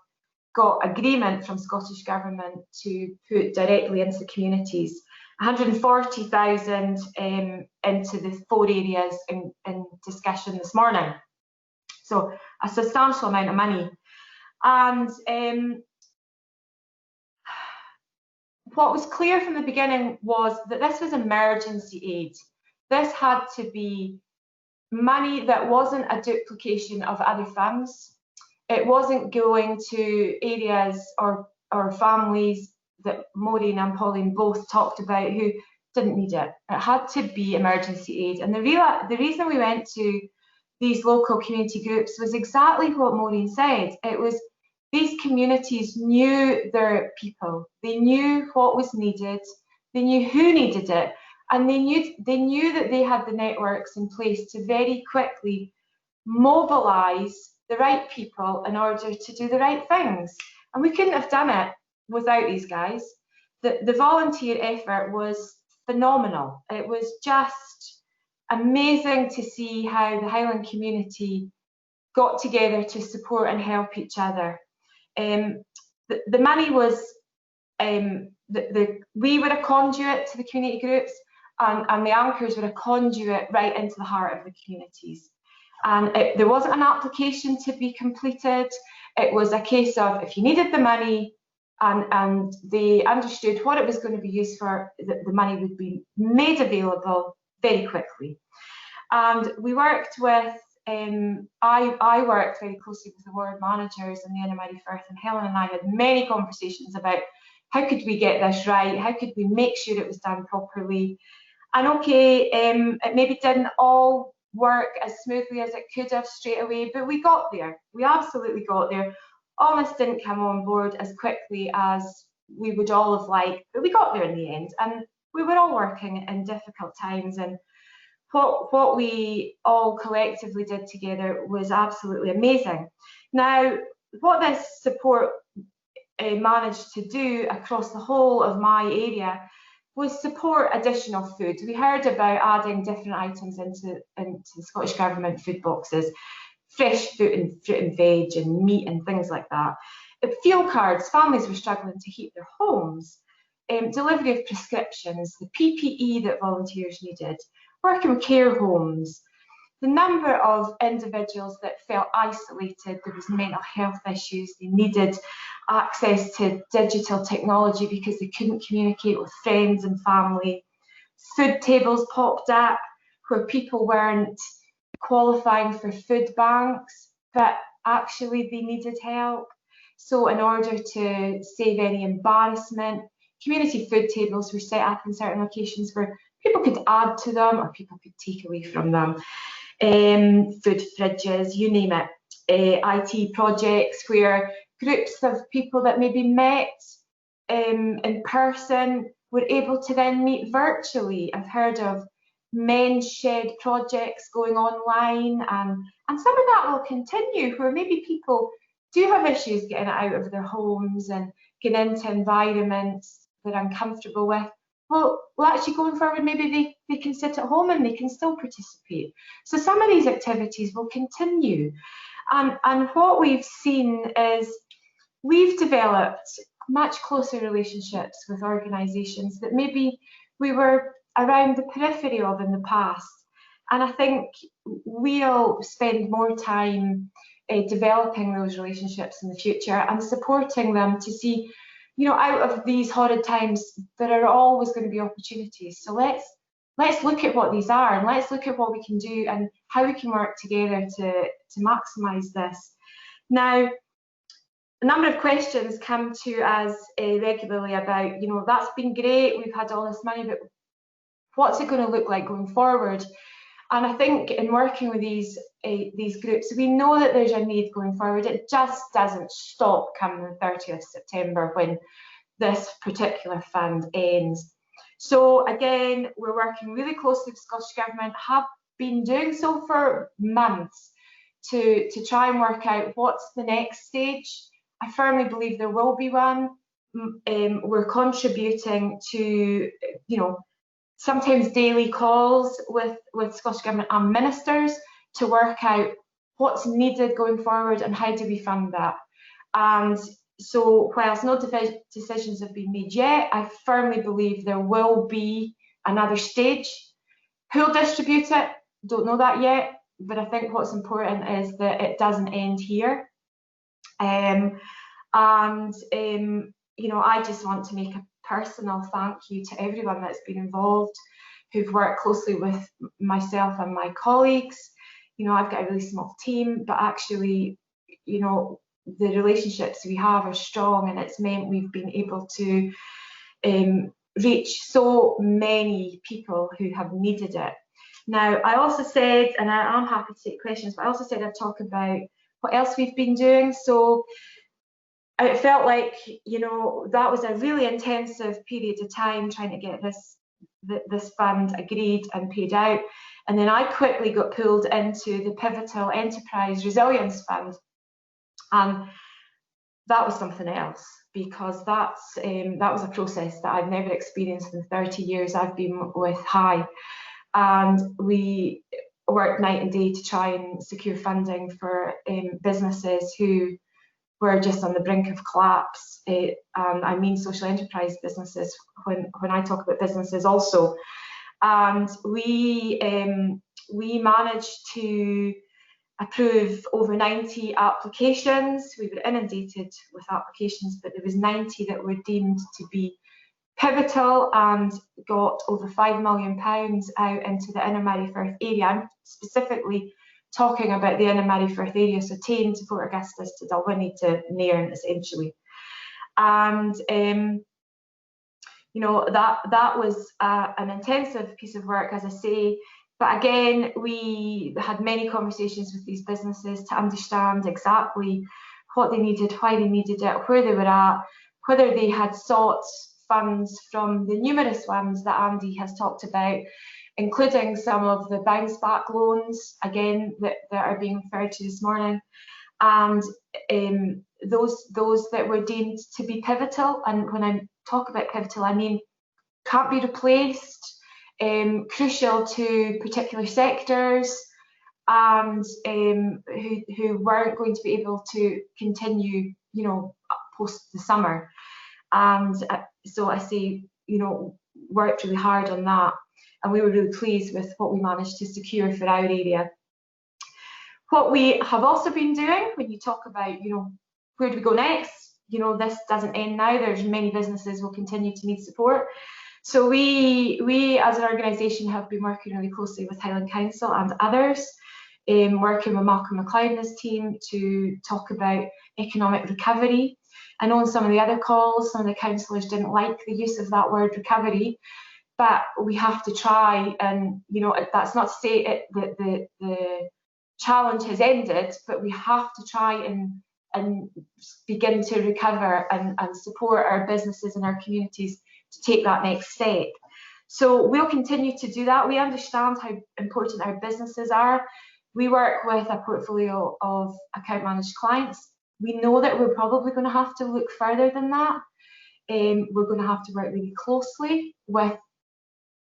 got agreement from Scottish Government to put directly into communities. 140,000 into the 4 areas in discussion this morning. So a substantial amount of money. And what was clear from the beginning was that this was emergency aid. This had to be money that wasn't a duplication of other funds. It wasn't going to areas or families that Maureen and Pauline both talked about who didn't need it. It had to be emergency aid. And the reason we went to these local community groups was exactly what Maureen said. It was these communities knew their people. They knew what was needed. They knew who needed it. and they knew that they had the networks in place to very quickly mobilise the right people in order to do the right things. And we couldn't have done it without these guys. The volunteer effort was phenomenal. It was just amazing to see how the Highland community got together to support and help each other. The money was, we were a conduit to the community groups, and the anchors were a conduit right into the heart of the communities. And there wasn't an application to be completed. It was a case of, if you needed the money and they understood what it was going to be used for, the money would be made available very quickly. And we worked with, I worked very closely with the ward managers in the Inner Firth, and Helen and I had many conversations about how could we get this right, how could we make sure it was done properly. And okay, it maybe didn't all work as smoothly as it could have straight away, but we got there. We absolutely got there. Almost didn't come on board as quickly as we would all have liked, but we got there in the end. And we were all working in difficult times, and what we all collectively did together was absolutely amazing. Now, what this support managed to do across the whole of my area was support additional food. We heard about adding different items into the Scottish Government food boxes, fresh fruit and veg and meat and things like that. Fuel cards, families were struggling to heat their homes, delivery of prescriptions, the PPE that volunteers needed, working with care homes, the number of individuals that felt isolated, there was mental health issues, they needed access to digital technology because they couldn't communicate with friends and family. Food tables popped up where people weren't qualifying for food banks, but actually they needed help. So in order to save any embarrassment, community food tables were set up in certain locations where people could add to them or people could take away from them. Food fridges, you name it. IT projects where groups of people that maybe met in person were able to then meet virtually. I've heard of men's shed projects going online, and some of that will continue where maybe people do have issues getting out of their homes and getting into environments they're uncomfortable with. Well, actually going forward, maybe they can sit at home and they can still participate. So some of these activities will continue. And what we've seen is we've developed much closer relationships with organisations that maybe we were around the periphery of in the past. And I think we'll spend more time developing those relationships in the future and supporting them to see, you know, out of these horrid times, there are always going to be opportunities. So let's look at what these are, and let's look at what we can do and how we can work together to maximise this. Now, a number of questions come to us regularly about, you know, that's been great, we've had all this money, but what's it going to look like going forward? And I think in working with these groups, we know that there's a need going forward. It just doesn't stop come the 30th September when this particular fund ends. So again, we're working really closely with the Scottish Government, have been doing so for months to try and work out what's the next stage. I firmly believe there will be one. We're contributing to, you know, sometimes daily calls with Scottish Government and ministers to work out what's needed going forward and how do we fund that. And so whilst no decisions have been made yet, I firmly believe there will be another stage. Who'll distribute it? Don't know that yet, but I think what's important is that it doesn't end here. You know, I just want to make a personal thank you to everyone that's been involved, who've worked closely with myself and my colleagues. You know, I've got a really small team, but actually, you know, the relationships we have are strong, and it's meant we've been able to reach so many people who have needed it. Now, I also said, and I am happy to take questions, but I also said I'd talk about what else we've been doing. So it felt like, you know, that was a really intensive period of time trying to get this this fund agreed and paid out. And then I quickly got pulled into the Pivotal Enterprise Resilience Fund. And that was something else, because that was a process that I've never experienced in 30 years I've been with High. And we worked night and day to try and secure funding for businesses who were just on the brink of collapse. And I mean social enterprise businesses when I talk about businesses also. And we managed to approve over 90 applications. We were inundated with applications, but there was 90 that were deemed to be pivotal and got over £5 million out into the Inner Mary Firth area. I'm specifically talking about the Inner Mary Firth area, so Tane to Port Augustus to Dalwhinnie to Nairn, essentially. And you know, that was an intensive piece of work, as I say. But again, we had many conversations with these businesses to understand exactly what they needed, why they needed it, where they were at, whether they had sought funds from the numerous ones that Andy has talked about, including some of the bounce back loans, again, that are being referred to this morning, and those that were deemed to be pivotal. And when I talk about pivotal, I mean can't be replaced, crucial to particular sectors, and who weren't going to be able to continue, you know, post the summer. And so I say, you know, worked really hard on that, and we were really pleased with what we managed to secure for our area. What we have also been doing, when you talk about, you know, where do we go next? You know, this doesn't end now. There's many businesses will continue to need support. So we as an organisation have been working really closely with Highland Council and others, working with Malcolm McLeod and his team to talk about economic recovery. I know in some of the other calls, some of the councillors didn't like the use of that word recovery, but we have to try, and you know, that's not to say that the challenge has ended, but we have to try and begin to recover and support our businesses and our communities to take that next step. So we'll continue to do that. We understand how important our businesses are. We work with a portfolio of account managed clients. We know that we're probably going to have to look further than that. We're going to have to work really closely with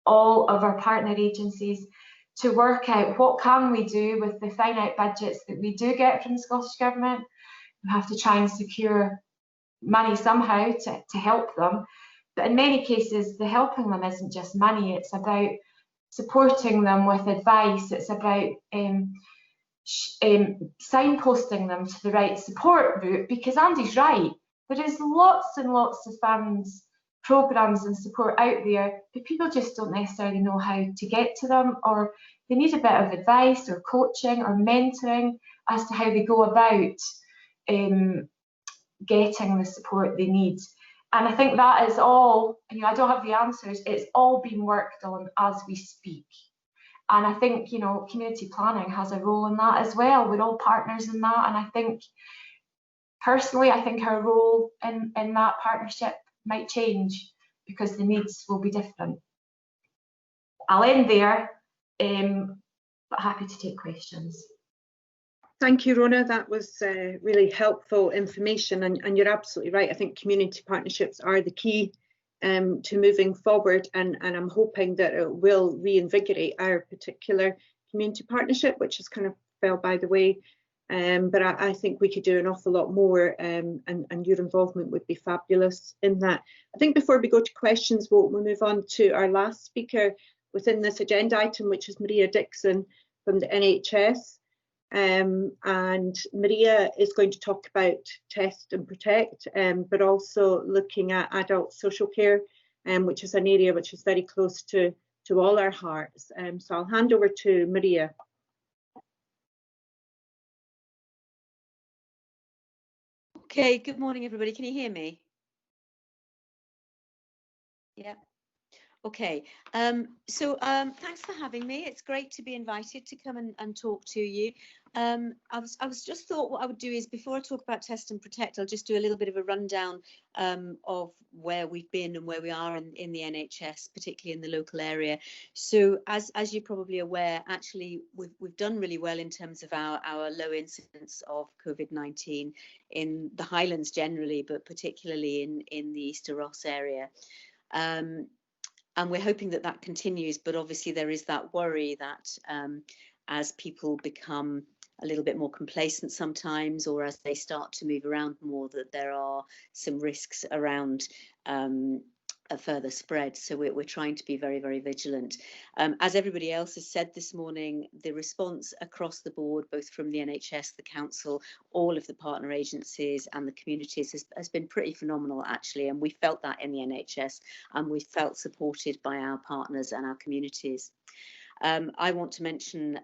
all of our partner agencies to work out what can we do with the finite budgets that we do get from the Scottish Government. We have to try and secure money somehow to help them. But in many cases, the helping them isn't just money. It's about supporting them with advice. It's about signposting them to the right support route, because Andy's right. There is lots and lots of funds, programmes and support out there, but people just don't necessarily know how to get to them, or they need a bit of advice or coaching or mentoring as to how they go about getting the support they need. And I think that is all, you know, I don't have the answers, it's all being worked on as we speak. And I think, you know, community planning has a role in that as well. We're all partners in that. And I think, personally, I think our role in that partnership might change because the needs will be different. I'll end there, but happy to take questions. Thank you, Rhona. That was really helpful information, and you're absolutely right. I think community partnerships are the key to moving forward, and I'm hoping that it will reinvigorate our particular community partnership, which has kind of fell by the way. But I think we could do an awful lot more, and your involvement would be fabulous in that. I think before we go to questions, we'll move on to our last speaker within this agenda item, which is Maria Dixon from the NHS. And Maria is going to talk about Test and Protect, but also looking at adult social care, which is an area which is very close to all our hearts. So I'll hand over to Maria. Okay, good morning everybody. Can you hear me? Yeah. Okay, thanks for having me. It's great to be invited to come and talk to you. I was just thought what I would do is, before I talk about test and protect, I'll just do a little bit of a rundown of where we've been and where we are in the NHS, particularly in the local area. So as you're probably aware, actually we've done really well in terms of our low incidence of COVID-19 in the Highlands generally, but particularly in the Easter Ross area. And we're hoping that that continues, but obviously there is that worry that as people become a little bit more complacent sometimes, or as they start to move around more, that there are some risks around a further spread. So we're trying to be very, very vigilant. As everybody else has said this morning, the response across the board, both from the NHS, the council, all of the partner agencies and the communities has been pretty phenomenal, actually. And we felt that in the NHS, and we felt supported by our partners and our communities. I want to mention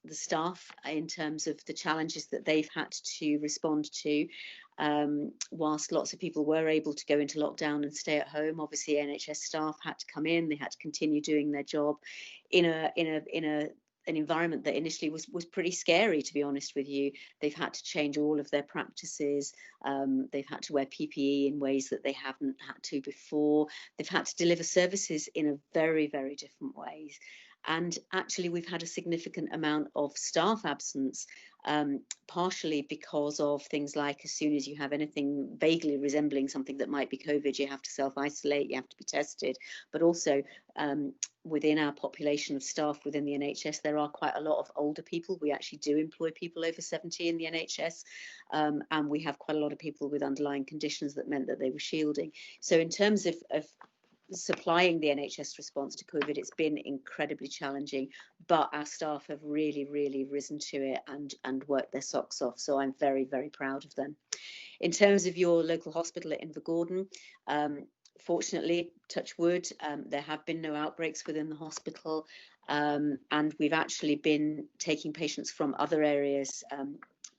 the staff in terms of the challenges that they've had to respond to. Whilst lots of people were able to go into lockdown and stay at home, obviously NHS staff had to come in. They had to continue doing their job in an environment that initially was pretty scary, to be honest with you. They've had to change all of their practices. They've had to wear PPE in ways that they haven't had to before. They've had to deliver services in a very, very different ways. And actually, we've had a significant amount of staff absence, partially because of things like, as soon as you have anything vaguely resembling something that might be COVID, you have to self-isolate, you have to be tested. But also within our population of staff within the NHS, there are quite a lot of older people. We actually do employ people over 70 in the NHS, and we have quite a lot of people with underlying conditions that meant that they were shielding. So in terms of supplying the NHS response to COVID, it's been incredibly challenging, but our staff have really, really risen to it and worked their socks off. So I'm very, very proud of them. In terms of your local hospital at Invergordon, fortunately, touch wood, there have been no outbreaks within the hospital, and we've actually been taking patients from other areas.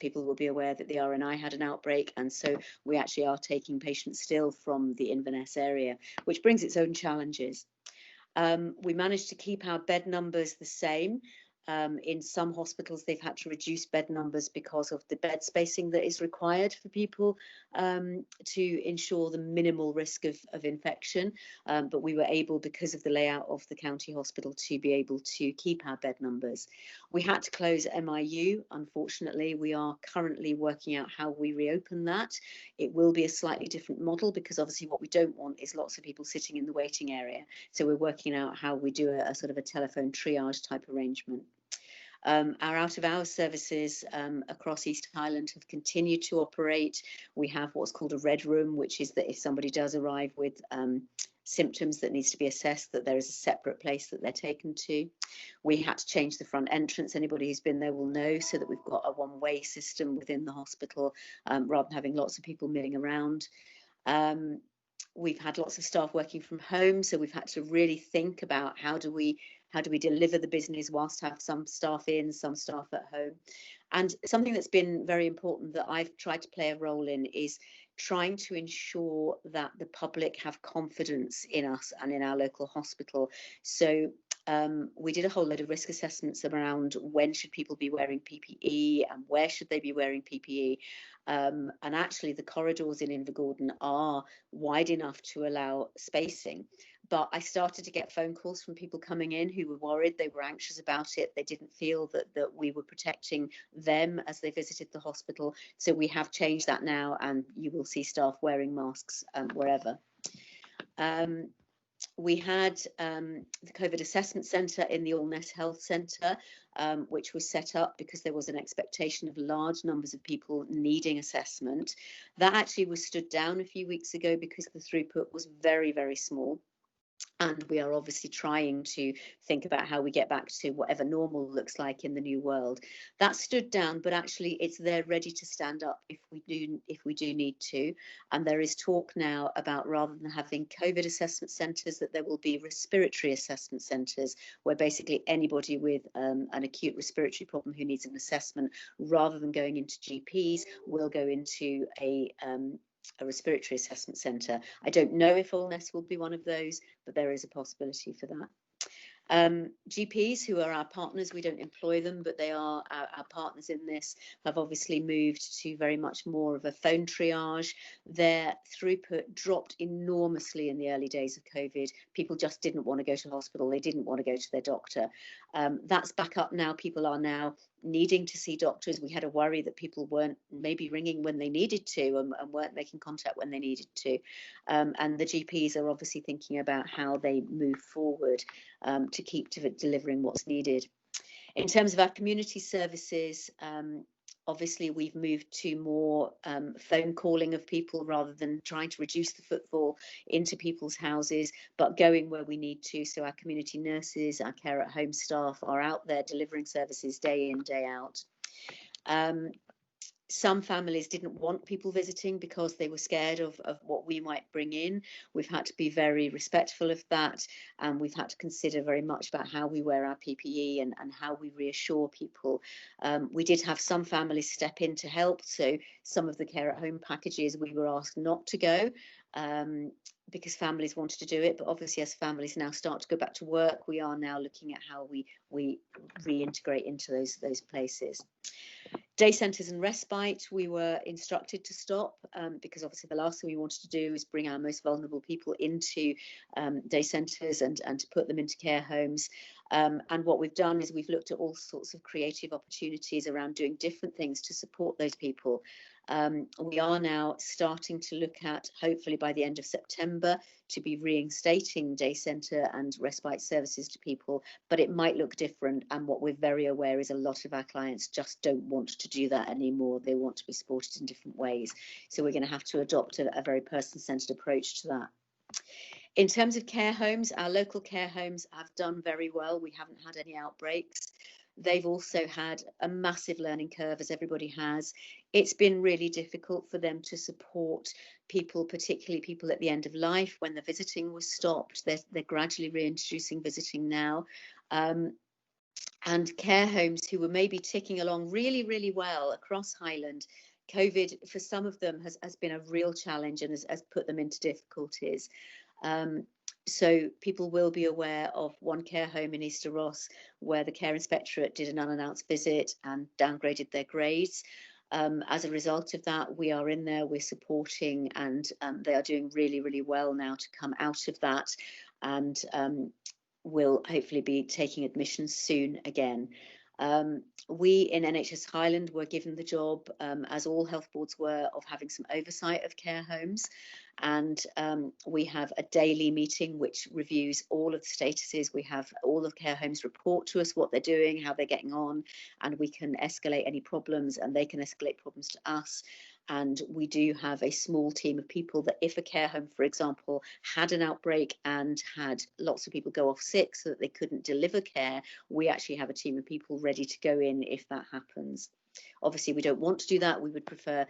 People will be aware that the RNI had an outbreak, and so we actually are taking patients still from the Inverness area, which brings its own challenges. We managed to keep our bed numbers the same. In some hospitals, they've had to reduce bed numbers because of the bed spacing that is required for people to ensure the minimal risk of infection. But we were able, because of the layout of the county hospital, to be able to keep our bed numbers. We had to close MIU, unfortunately. We are currently working out how we reopen that. It will be a slightly different model, because obviously what we don't want is lots of people sitting in the waiting area. So we're working out how we do a sort of a telephone triage type arrangement. Our out-of-hours services across East Highland have continued to operate. We have what's called a red room, which is that if somebody does arrive with symptoms that needs to be assessed, that there is a separate place that they're taken to. We had to change the front entrance. Anybody who's been there will know, so that we've got a one-way system within the hospital, rather than having lots of people milling around. We've had lots of staff working from home, so we've had to really think about how do we deliver the business whilst have some staff in, some staff at home. And something that's been very important that I've tried to play a role in is trying to ensure that the public have confidence in us and in our local hospital. So we did a whole load of risk assessments around when should people be wearing PPE and where should they be wearing PPE. And actually the corridors in Invergordon are wide enough to allow spacing. But I started to get phone calls from people coming in who were worried. They were anxious about it. They didn't feel that we were protecting them as they visited the hospital. So we have changed that now, and you will see staff wearing masks wherever. We had the COVID Assessment Centre in the Allness Health Centre, which was set up because there was an expectation of large numbers of people needing assessment. That actually was stood down a few weeks ago because the throughput was very, very small. And we are obviously trying to think about how we get back to whatever normal looks like in the new world. That stood down, but actually it's there ready to stand up if we do need to. And there is talk now about, rather than having COVID assessment centres, that there will be respiratory assessment centres, where basically anybody with an acute respiratory problem who needs an assessment, rather than going into GPs, will go into a respiratory assessment centre. I don't know if Allness will be one of those, but there is a possibility for that. GPs, who are our partners, we don't employ them, but they are our partners in this, have obviously moved to very much more of a phone triage. Their throughput dropped enormously in the early days of COVID. People just didn't want to go to hospital. They didn't want to go to their doctor. That's back up now. People are now needing to see doctors. We had a worry that people weren't maybe ringing when they needed to and weren't making contact when they needed to. And the GPs are obviously thinking about how they move forward to keep delivering what's needed. In terms of our community services, obviously we've moved to more phone calling of people rather than trying to reduce the footfall into people's houses, but going where we need to. So our community nurses, our care at home staff are out there delivering services day in, day out. Some families didn't want people visiting because they were scared of what we might bring in. We've had to be very respectful of that, and we've had to consider very much about how we wear our PPE and how we reassure people. We did have some families step in to help, so some of the care at home packages we were asked not to go because families wanted to do it, but obviously as families now start to go back to work, we are now looking at how we reintegrate into those places. Day centres and respite, we were instructed to stop because obviously the last thing we wanted to do is bring our most vulnerable people into day centres and to put them into care homes. And what we've done is we've looked at all sorts of creative opportunities around doing different things to support those people. We are now starting to look at, hopefully by the end of September, to be reinstating day centre and respite services to people, but it might look different. And what we're very aware is a lot of our clients just don't want to do that anymore. They want to be supported in different ways. So we're going to have to adopt a very person-centred approach to that. In terms of care homes, our local care homes have done very well. We haven't had any outbreaks. They've also had a massive learning curve, as everybody has. It's been really difficult for them to support people, particularly people at the end of life when the visiting was stopped. They're gradually reintroducing visiting now. And care homes who were maybe ticking along really, really well across Highland, COVID for some of them has been a real challenge and has put them into difficulties. So people will be aware of one care home in Easter Ross where the Care Inspectorate did an unannounced visit and downgraded their grades. As a result of that, we are in there, we're supporting, and they are doing really, really well now to come out of that, and will hopefully be taking admissions soon again. We in NHS Highland were given the job, as all health boards were, of having some oversight of care homes, and we have a daily meeting which reviews all of the statuses. We have all of care homes report to us what they're doing, how they're getting on, and we can escalate any problems and they can escalate problems to us. And we do have a small team of people that if a care home, for example, had an outbreak and had lots of people go off sick so that they couldn't deliver care, we actually have a team of people ready to go in if that happens. Obviously, we don't want to do that. We would prefer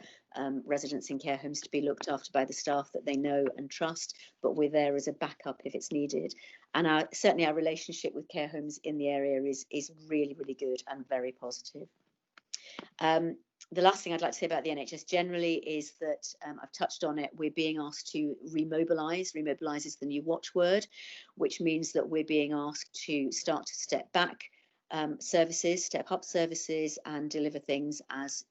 residents in care homes to be looked after by the staff that they know and trust, but we're there as a backup if it's needed. And certainly our relationship with care homes in the area is really, really good and very positive. The last thing I'd like to say about the NHS generally is that I've touched on it. We're being asked to remobilise. Remobilise is the new watchword, which means that we're being asked to start to step back services, step up services, and deliver things as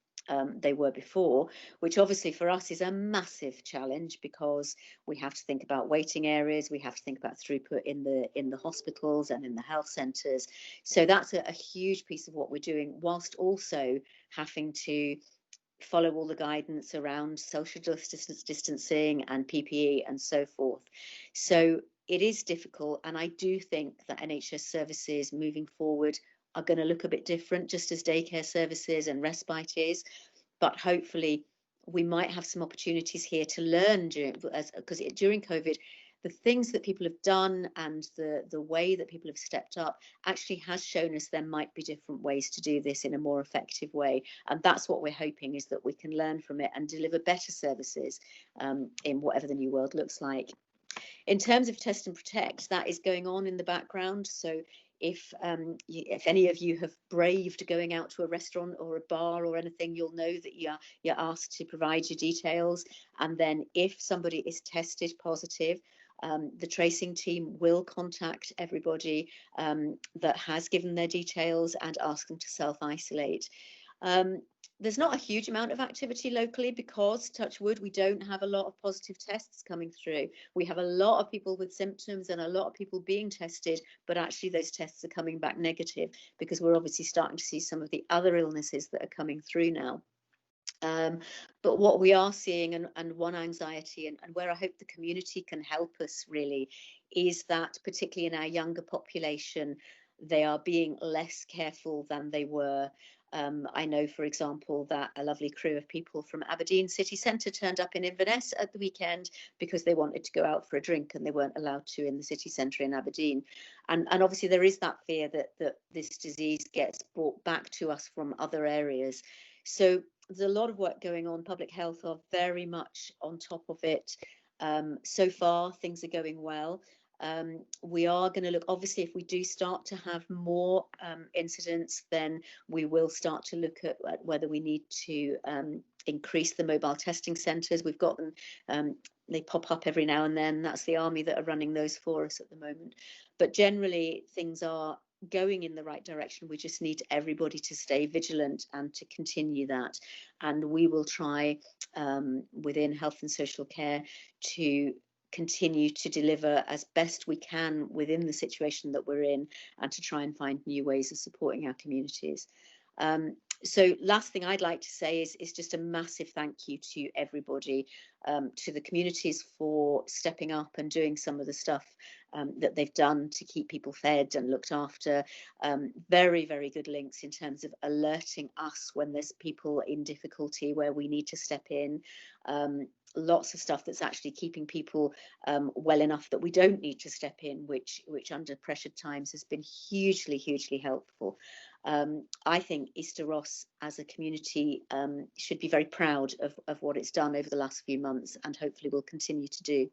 they were before, which obviously for us is a massive challenge because we have to think about waiting areas, we have to think about throughput in the hospitals and in the health centres. So that's a huge piece of what we're doing, whilst also having to follow all the guidance around social distancing and PPE and so forth. So it is difficult, and I do think that NHS services moving forward are going to look a bit different, just as daycare services and respite is. But hopefully we might have some opportunities here to learn because during COVID, the things that people have done and the way that people have stepped up actually has shown us there might be different ways to do this in a more effective way. And that's what we're hoping, is that we can learn from it and deliver better services in whatever the new world looks like. In terms of test and protect, that is going on in the background. So if any of you have braved going out to a restaurant or a bar or anything, you'll know that you're asked to provide your details. And then if somebody is tested positive, The tracing team will contact everybody that has given their details and ask them to self-isolate. There's not a huge amount of activity locally because, touch wood, we don't have a lot of positive tests coming through. We have a lot of people with symptoms and a lot of people being tested, but actually those tests are coming back negative because we're obviously starting to see some of the other illnesses that are coming through now. But what we are seeing, and one anxiety, and where I hope the community can help us really, is that particularly in our younger population, they are being less careful than they were. I know, for example, that a lovely crew of people from Aberdeen city centre turned up in Inverness at the weekend because they wanted to go out for a drink and they weren't allowed to in the city centre in Aberdeen. And obviously there is that fear that this disease gets brought back to us from other areas. So there's a lot of work going on. Public Health are very much on top of it. So far, things are going well. We are going to look, obviously, if we do start to have more incidents, then we will start to look at whether we need to increase the mobile testing centres. We've got them, they pop up every now and then. That's the Army that are running those for us at the moment. But generally, things are going in the right direction. We just need everybody to stay vigilant and to continue that. And we will try within health and social care to continue to deliver as best we can within the situation that we're in and to try and find new ways of supporting our communities. So last thing I'd like to say is just a massive thank you to everybody, to the communities for stepping up and doing some of the stuff that they've done to keep people fed and looked after. Very, very good links in terms of alerting us when there's people in difficulty where we need to step in. Lots of stuff that's actually keeping people well enough that we don't need to step in, which under pressured times has been hugely, hugely helpful. I think Easter Ross as a community should be very proud of what it's done over the last few months and hopefully will continue to do.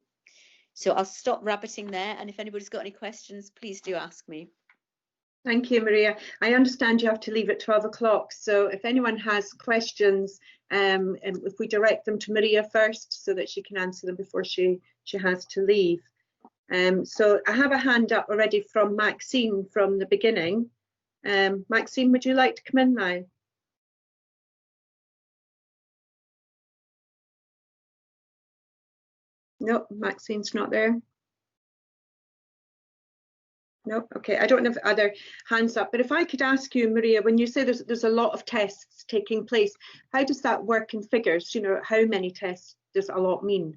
So I'll stop rabbiting there, and if anybody's got any questions, please do ask me. Thank you, Maria. I understand you have to leave at 12 o'clock, so if anyone has questions, if we direct them to Maria first so that she can answer them before she has to leave. So I have a hand up already from Maxine from the beginning. Maxine, would you like to come in now? No, Maxine's not there. No, okay, I don't have other hands up, but if I could ask you, Maria, when you say there's a lot of tests taking place, how does that work in figures? You know, how many tests does a lot mean?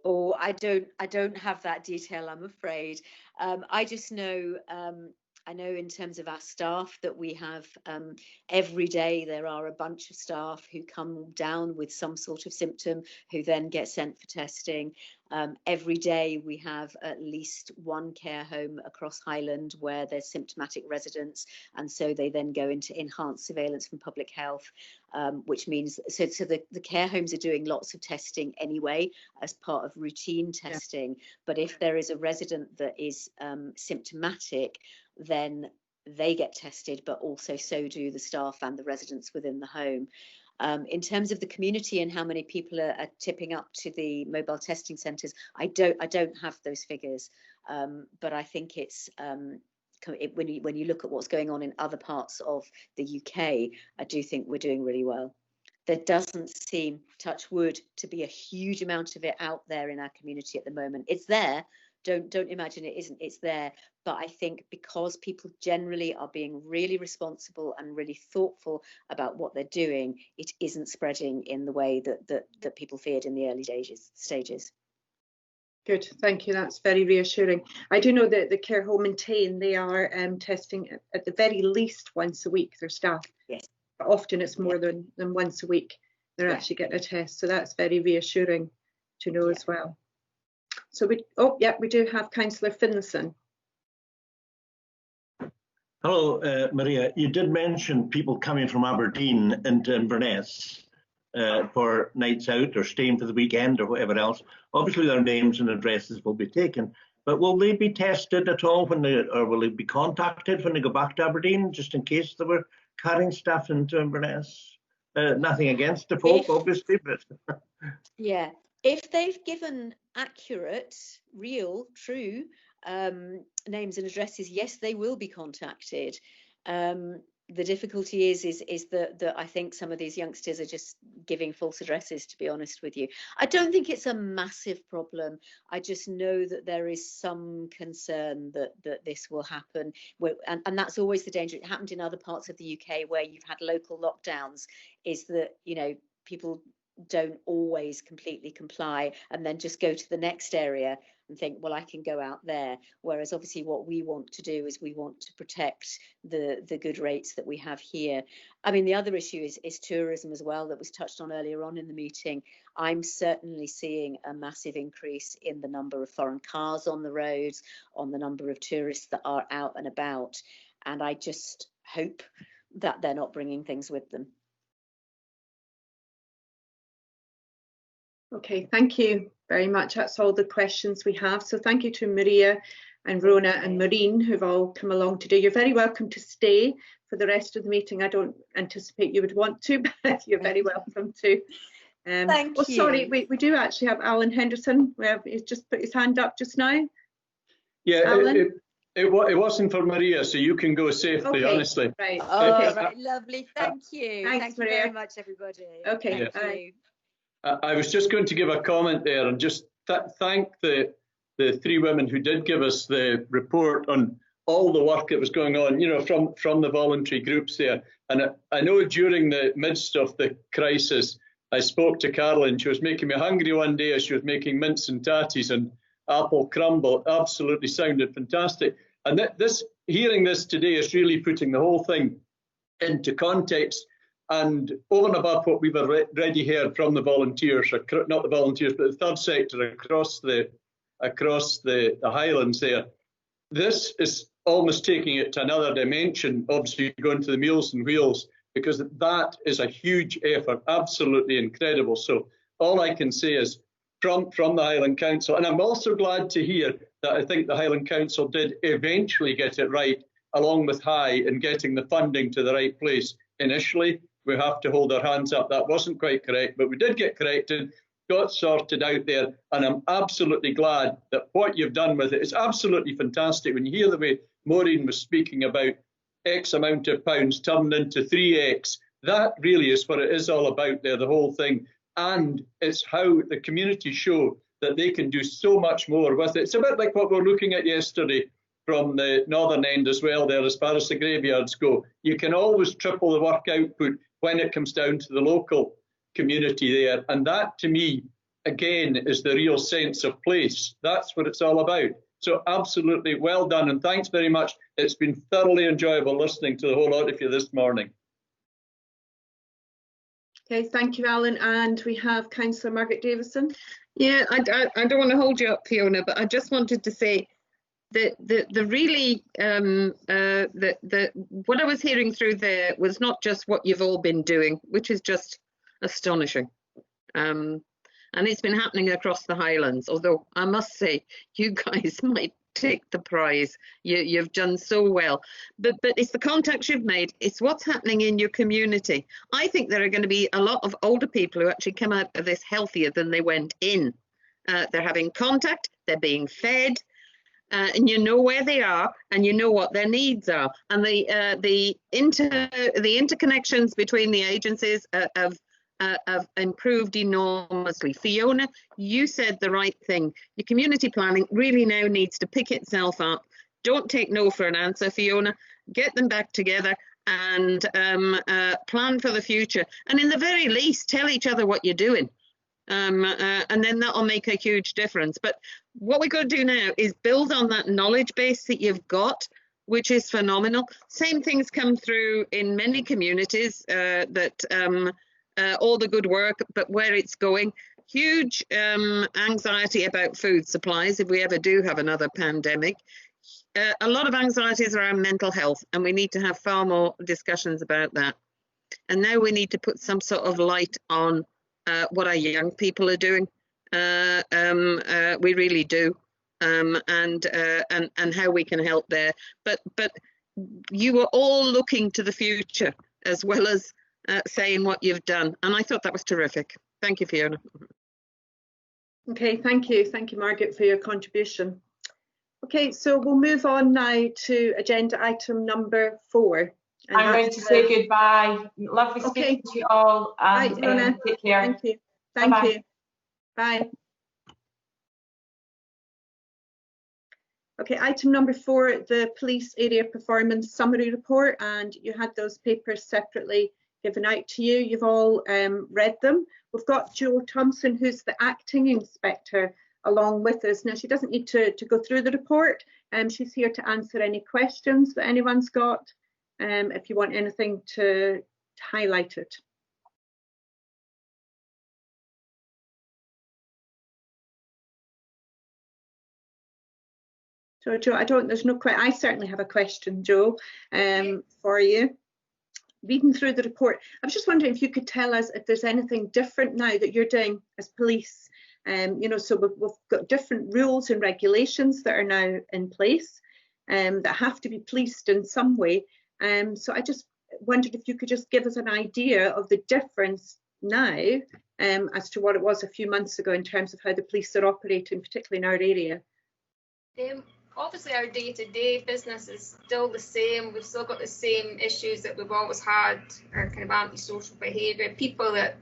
Oh, I don't have that detail, I'm afraid. I just know, I know in terms of our staff that we have every day there are a bunch of staff who come down with some sort of symptom who then get sent for testing. Every day we have at least one care home across Highland where there's symptomatic residents, and so they then go into enhanced surveillance from Public Health, which means so the care homes are doing lots of testing anyway as part of routine testing. Yeah. But if there is a resident that is symptomatic, then they get tested, but also so do the staff and the residents within the home. In terms of the community and how many people are tipping up to the mobile testing centres, I don't have those figures, but I think it's when you look at what's going on in other parts of the UK, I do think we're doing really well. There doesn't seem, touch wood, to be a huge amount of it out there in our community at the moment. It's there. Don't imagine it isn't. It's there. But I think because people generally are being really responsible and really thoughtful about what they're doing, it isn't spreading in the way that people feared in the early stages. Good, thank you. That's very reassuring. I do know that the care home in Tain, they are testing at the very least once a week, their staff. Yes. But often it's more than once a week they're actually getting a test. So that's very reassuring to know as well. So we do have Councillor Finlayson. Hello, Maria. You did mention people coming from Aberdeen into Inverness for nights out or staying for the weekend or whatever else. Obviously, their names and addresses will be taken, but will they be tested at all or will they be contacted when they go back to Aberdeen, just in case they were carrying stuff into Inverness? Nothing against the folk, obviously, but yeah. If they've given accurate, real, true names and addresses, yes, they will be contacted. The difficulty is that I think some of these youngsters are just giving false addresses, to be honest with you. I don't think it's a massive problem. I just know that there is some concern that this will happen. And that's always the danger. It happened in other parts of the UK where you've had local lockdowns, is that, you know, people don't always completely comply and then just go to the next area and think, well, I can go out there. Whereas obviously what we want to do is we want to protect the good rates that we have here. I mean, the other issue is tourism as well, that was touched on earlier on in the meeting. I'm certainly seeing a massive increase in the number of foreign cars on the roads, on the number of tourists that are out and about. And I just hope that they're not bringing things with them. Okay, thank you very much. That's all the questions we have. So thank you to Maria and Rona and Maureen, who've all come along today. You're very welcome to stay for the rest of the meeting. I don't anticipate you would want to, but you're very welcome to. Thank you. Sorry, we do actually have Alan Henderson, where he's just put his hand up just now. Yeah, Alan? It wasn't for Maria, so you can go safely, Okay, honestly. right. Oh, right, lovely. Thank you. Thanks, Thank you Maria. very much, everybody. Okay. Thank you. I was just going to give a comment there and just thank the three women who did give us the report on all the work that was going on, you know, from the voluntary groups there. And I know during the midst of the crisis, I spoke to Caroline. She was making me hungry one day as she was making mince and tatties and apple crumble. Absolutely sounded fantastic. And hearing this today is really putting the whole thing into context. And over and above what we've already heard from the volunteers, not the volunteers, but the third sector across the Highlands there, this is almost taking it to another dimension, obviously going to the Meals on Wheels, because that is a huge effort, absolutely incredible. So all I can say is from the Highland Council, and I'm also glad to hear that I think the Highland Council did eventually get it right, along with High, in getting the funding to the right place initially. We have to hold our hands up. That wasn't quite correct, but we did get corrected, got sorted out there, and I'm absolutely glad that what you've done with it is absolutely fantastic. When you hear the way Maureen was speaking about X amount of pounds turned into 3X, that really is what it is all about there, the whole thing. And it's how the community show that they can do so much more with it. It's a bit like what we were looking at yesterday from the northern end as well there, as far as the graveyards go. You can always triple the work output when it comes down to the local community there. And that, to me, again, is the real sense of place. That's what it's all about. So absolutely well done. And thanks very much. It's been thoroughly enjoyable listening to the whole lot of you this morning. Okay, thank you, Alan. And we have Councillor Margaret Davison. Yeah, I don't want to hold you up, Fiona, but I just wanted to say that what I was hearing through there was not just what you've all been doing, which is just astonishing. And it's been happening across the Highlands, although I must say you guys might take the prize. You've done so well. But it's the contacts you've made. It's what's happening in your community. I think there are going to be a lot of older people who actually come out of this healthier than they went in. They're having contact, they're being fed, and you know where they are and you know what their needs are. And the interconnections between the agencies have improved enormously. Fiona, you said the right thing. Your community planning really now needs to pick itself up. Don't take no for an answer, Fiona. Get them back together and plan for the future. And in the very least, tell each other what you're doing. And then that'll make a huge difference. But what we're going to do now is build on that knowledge base that you've got, which is phenomenal. Same things come through in many communities, all the good work, but where it's going, huge anxiety about food supplies if we ever do have another pandemic. A lot of anxieties around mental health, and we need to have far more discussions about that. And now we need to put some sort of light on what our young people are doing. We really do, and how we can help there. But you are all looking to the future as well as saying what you've done, and I thought that was terrific. Thank you, Fiona. Okay, thank you. Thank you, Margaret, for your contribution. Okay, so we'll move on now to agenda item number 4. I'm going to say goodbye. Lovely speaking to you all, and Fiona, take care. Thank you. Thank Bye-bye. you. Bye. Okay, item number 4, the police area performance summary report, and you had those papers separately given out to you. You've all read them. We've got Jo Thompson, who's the acting inspector, along with us. Now, she doesn't need to go through the report. She's here to answer any questions that anyone's got, if you want anything to highlight it. So, Jo, I certainly have a question, Jo, for you. Reading through the report, I was just wondering if you could tell us if there's anything different now that you're doing as police. You know, so we've got different rules and regulations that are now in place that have to be policed in some way. So I just wondered if you could just give us an idea of the difference now as to what it was a few months ago in terms of how the police are operating, particularly in our area. Obviously, our day-to-day business is still the same. We've still got the same issues that we've always had, our kind of antisocial behaviour. People that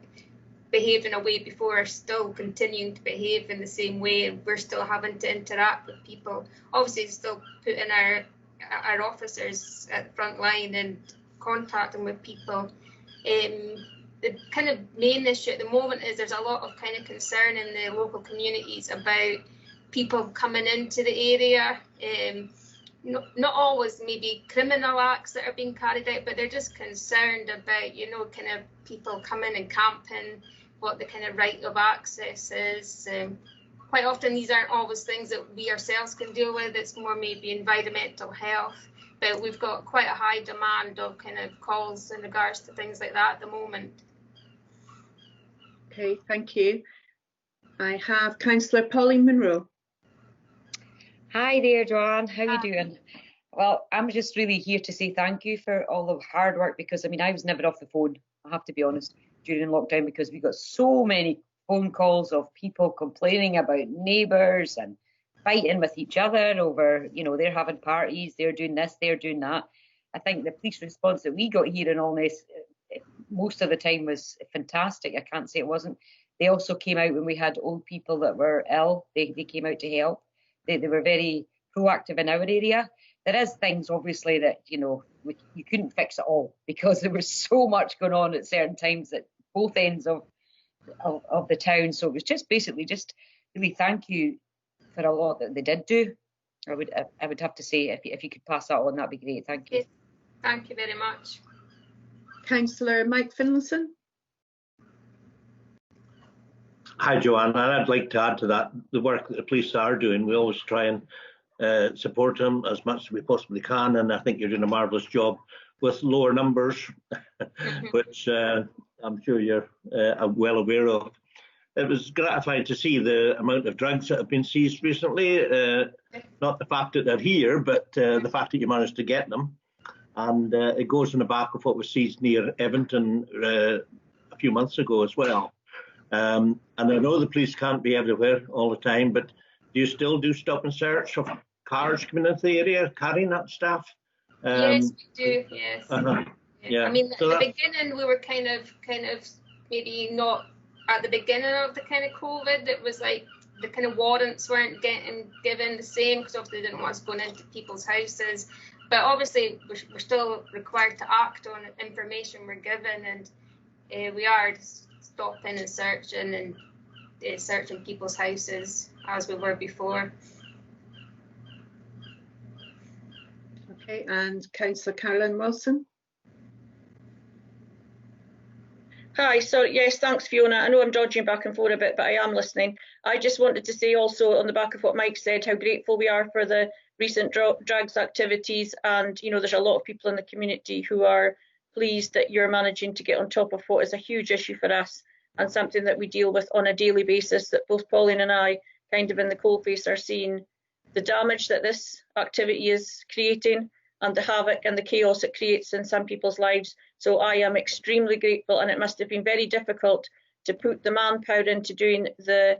behaved in a way before are still continuing to behave in the same way, and we're still having to interact with people. Obviously, still putting our officers at the front line and contacting with people. The kind of main issue at the moment is there's a lot of kind of concern in the local communities about people coming into the area, not always maybe criminal acts that are being carried out, but they're just concerned about, you know, kind of people coming and camping, what the kind of right of access is. Quite often these aren't always things that we ourselves can deal with. It's more maybe environmental health, but we've got quite a high demand of kind of calls in regards to things like that at the moment. Okay, thank you. I have Councillor Pauline Munro. Hi there, Joanne. How are you doing? Well, I'm just really here to say thank you for all the hard work, because I mean, I was never off the phone, I have to be honest, during lockdown, because we got so many phone calls of people complaining about neighbours and fighting with each other over, you know, they're having parties, they're doing this, they're doing that. I think the police response that we got here in all this, most of the time, was fantastic. I can't say it wasn't. They also came out when we had old people that were ill. They came out to help. They were very proactive in our area. There is things, obviously, that, you know, you couldn't fix it all, because there was so much going on at certain times at both ends of the town. So it was just basically just really thank you for a lot that they did do. I would have to say, if you could pass that on, that'd be great. Thank you. Thank you very much. Councillor Mike Finlayson. Hi, Joanne, and I'd like to add to that the work that the police are doing. We always try and support them as much as we possibly can, and I think you're doing a marvellous job with lower numbers, which I'm sure you're well aware of. It was gratifying to see the amount of drugs that have been seized recently, not the fact that they're here, but the fact that you managed to get them. And it goes in the back of what was seized near Edmonton a few months ago as well. And I know the police can't be everywhere all the time, but do you still do stop and search of cars coming into the area carrying that stuff? Yes, we do. Yes. Yeah. I mean, at the beginning we were kind of maybe not at the beginning of the kind of COVID. It was like the kind of warrants weren't getting given the same, because obviously they didn't want us going into people's houses. But obviously we're still required to act on information we're given, and we are stopping and searching and searching people's houses as we were before. Okay, and Councillor Caroline Wilson. Hi, so yes, thanks Fiona. I know I'm dodging back and forth a bit, but I am listening. I just wanted to say also, on the back of what Mike said, how grateful we are for the recent drugs activities, and you know, there's a lot of people in the community who are pleased that you're managing to get on top of what is a huge issue for us, and something that we deal with on a daily basis, that both Pauline and I kind of in the coalface are seeing the damage that this activity is creating, and the havoc and the chaos it creates in some people's lives. So I am extremely grateful, and it must have been very difficult to put the manpower into doing the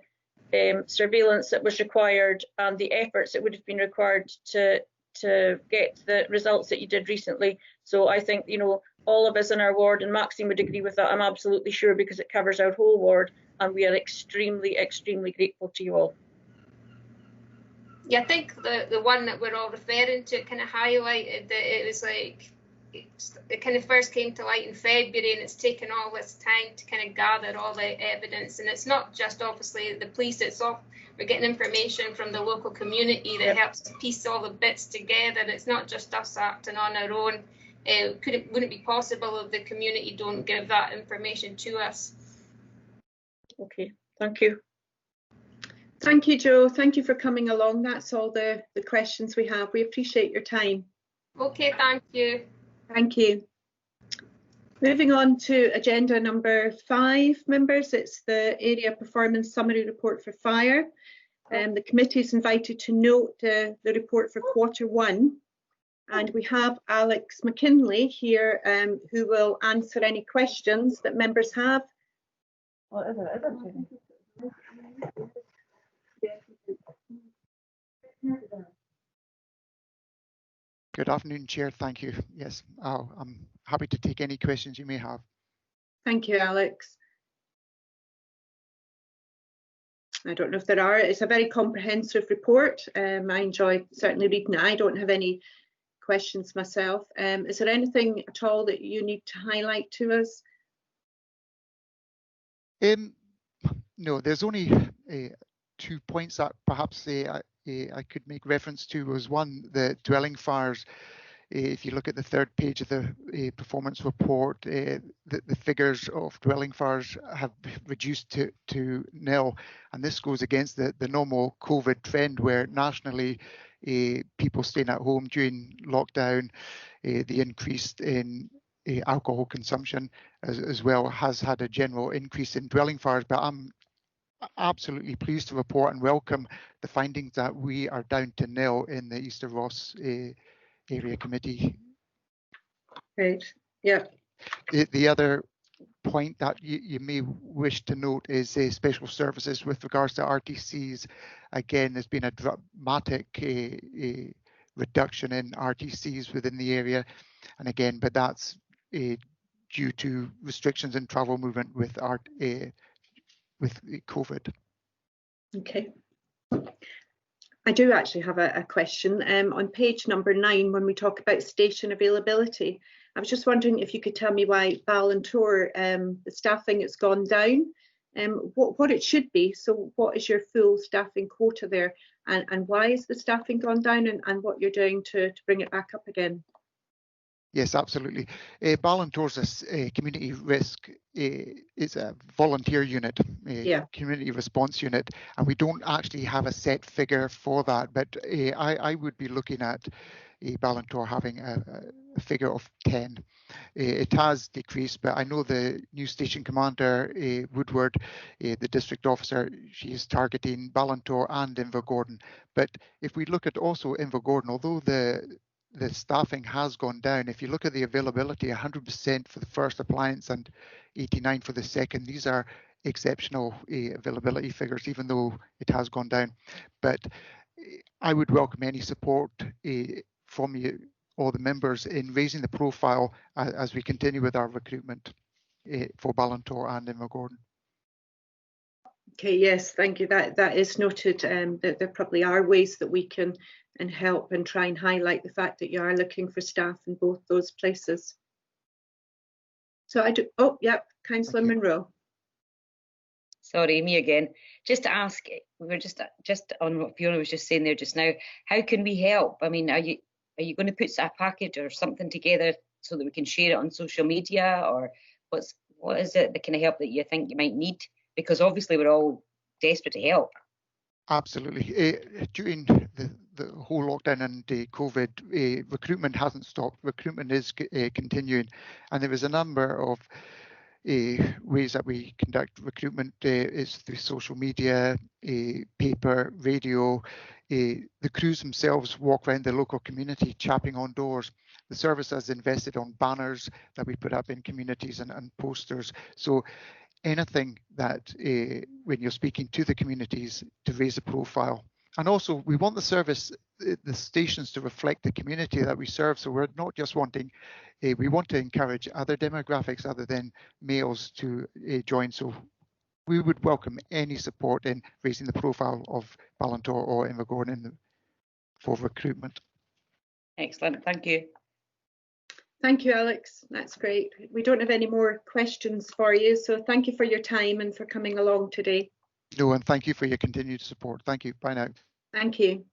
surveillance that was required and the efforts that would have been required to get the results that you did recently. So I think, you know, all of us in our ward, and Maxine would agree with that, I'm absolutely sure, because it covers our whole ward, and we are extremely, extremely grateful to you all. Yeah, I think the one that we're all referring to kind of highlighted that it was like, it kind of first came to light in February, and it's taken all this time to kind of gather all the evidence. And it's not just obviously the police, it's all, we're getting information from the local community that helps us piece all the bits together. It's not just us acting on our own. Wouldn't be possible if the community don't give that information to us. Okay, thank you. Thank you, Joe. Thank you for coming along. That's all the questions we have. We appreciate your time. Okay, thank you. Thank you. Moving on to agenda number 5, members. It's the Area Performance Summary Report for Fire. The committee is invited to note the report for Q1. And we have Alex McKinley here who will answer any questions that members have. What is it? Good afternoon, Chair. Thank you. Yes, I'm happy to take any questions you may have. Thank you, Alex. I don't know if there are. It's a very comprehensive report. I enjoy certainly reading it. I don't have any questions myself. Is there anything at all that you need to highlight to us? No, there's only 2 points that perhaps I could make reference to. Was one, the dwelling fires. If you look at the 3rd page of the performance report, the figures of dwelling fires have reduced to nil, and this goes against the normal COVID trend where nationally people staying at home during lockdown, the increase in alcohol consumption as well has had a general increase in dwelling fires. But I'm absolutely pleased to report and welcome the findings that we are down to nil in the Easter Ross Area Committee. Great. Yeah. The other point that you may wish to note is special services with regards to RTCs. Again, there's been a dramatic reduction in RTCs within the area, and again, but that's due to restrictions in travel movement with COVID. Okay. I do actually have a question. On page number 9, when we talk about station availability, I was just wondering if you could tell me why Ballantor, the staffing has gone down, what it should be. So what is your full staffing quota there, and why is the staffing gone down, and what you're doing to bring it back up again? Yes, absolutely. Ballantor's a community risk. It's a volunteer unit, community response unit, and we don't actually have a set figure for that. But I would be looking at Ballantor having a figure of 10. It has decreased, but I know the new station commander, Woodward, the district officer, she is targeting Ballantor and Invergordon. But if we look at also Invergordon, although the staffing has gone down, if you look at the availability, 100% for the first appliance and 89 for the second, these are exceptional availability figures, even though it has gone down. But I would welcome any support from you, all the members, in raising the profile as we continue with our recruitment for Ballantor and Invergordon. Okay, yes, thank you. That is noted. That there probably are ways that we can help and try and highlight the fact that you are looking for staff in both those places. So I do. Oh, yep, Councillor Munro. Sorry, me again. Just to ask, we were just on what Fiona was just saying there just now. How can we help? I mean, are you going to put a package or something together so that we can share it on social media, or what is it, the kind of help that you think you might need? Because obviously we're all desperate to help. Absolutely. During the whole lockdown and COVID, recruitment hasn't stopped. Recruitment is continuing, and there is a number of ways that we conduct recruitment. Is through social media, paper, radio. The crews themselves walk around the local community chapping on doors. The service has invested on banners that we put up in communities and posters. So anything that when you're speaking to the communities, to raise the profile. And also, we want the service, the stations, to reflect the community that we serve. So we're not just wanting, we want to encourage other demographics other than males to join. So we would welcome any support in raising the profile of Ballantor or Invergordon for recruitment. Excellent, thank you. Thank you, Alex. That's great. We don't have any more questions for you, so thank you for your time and for coming along today. No, and thank you for your continued support. Thank you. Bye now. Thank you.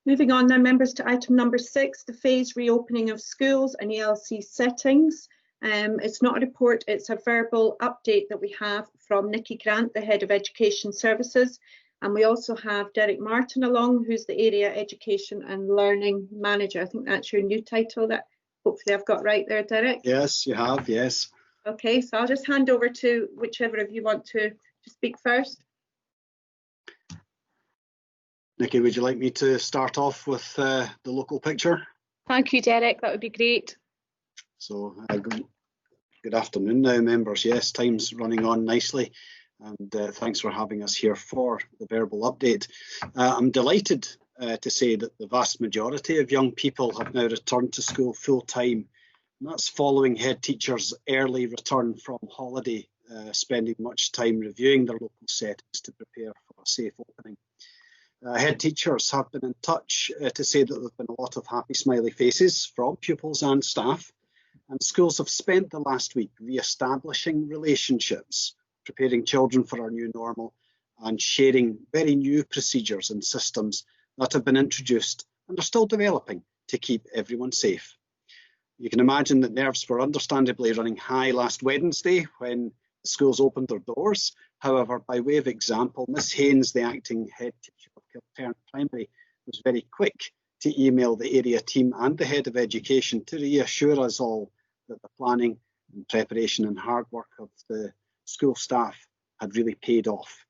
Moving on now, members, to item number 6, the phased reopening of schools and ELC settings. It's not a report, it's a verbal update that we have from Nikki Grant, the Head of Education Services. And we also have Derek Martin along, who's the Area Education and Learning Manager. I think that's your new title that hopefully I've got right there, Derek. Yes, you have, yes. Okay, so I'll just hand over to whichever of you want to speak first. Nikki, would you like me to start off with the local picture? Thank you, Derek. That would be great. So good afternoon now, members. Yes, time's running on nicely, and thanks for having us here for the verbal update. I'm delighted to say that the vast majority of young people have now returned to school full time. And that's following head teachers' early return from holiday, spending much time reviewing their local settings to prepare for a safe opening. Head teachers have been in touch to say that there have been a lot of happy smiley faces from pupils and staff, and schools have spent the last week re-establishing relationships, preparing children for our new normal, and sharing very new procedures and systems that have been introduced and are still developing to keep everyone safe. You can imagine that nerves were understandably running high last Wednesday when the schools opened their doors. However, by way of example, Miss Haynes, the acting head teacher of Kilcairn Primary, was very quick to email the area team and the head of education to reassure us all that the planning and preparation and hard work of the school staff had really paid off.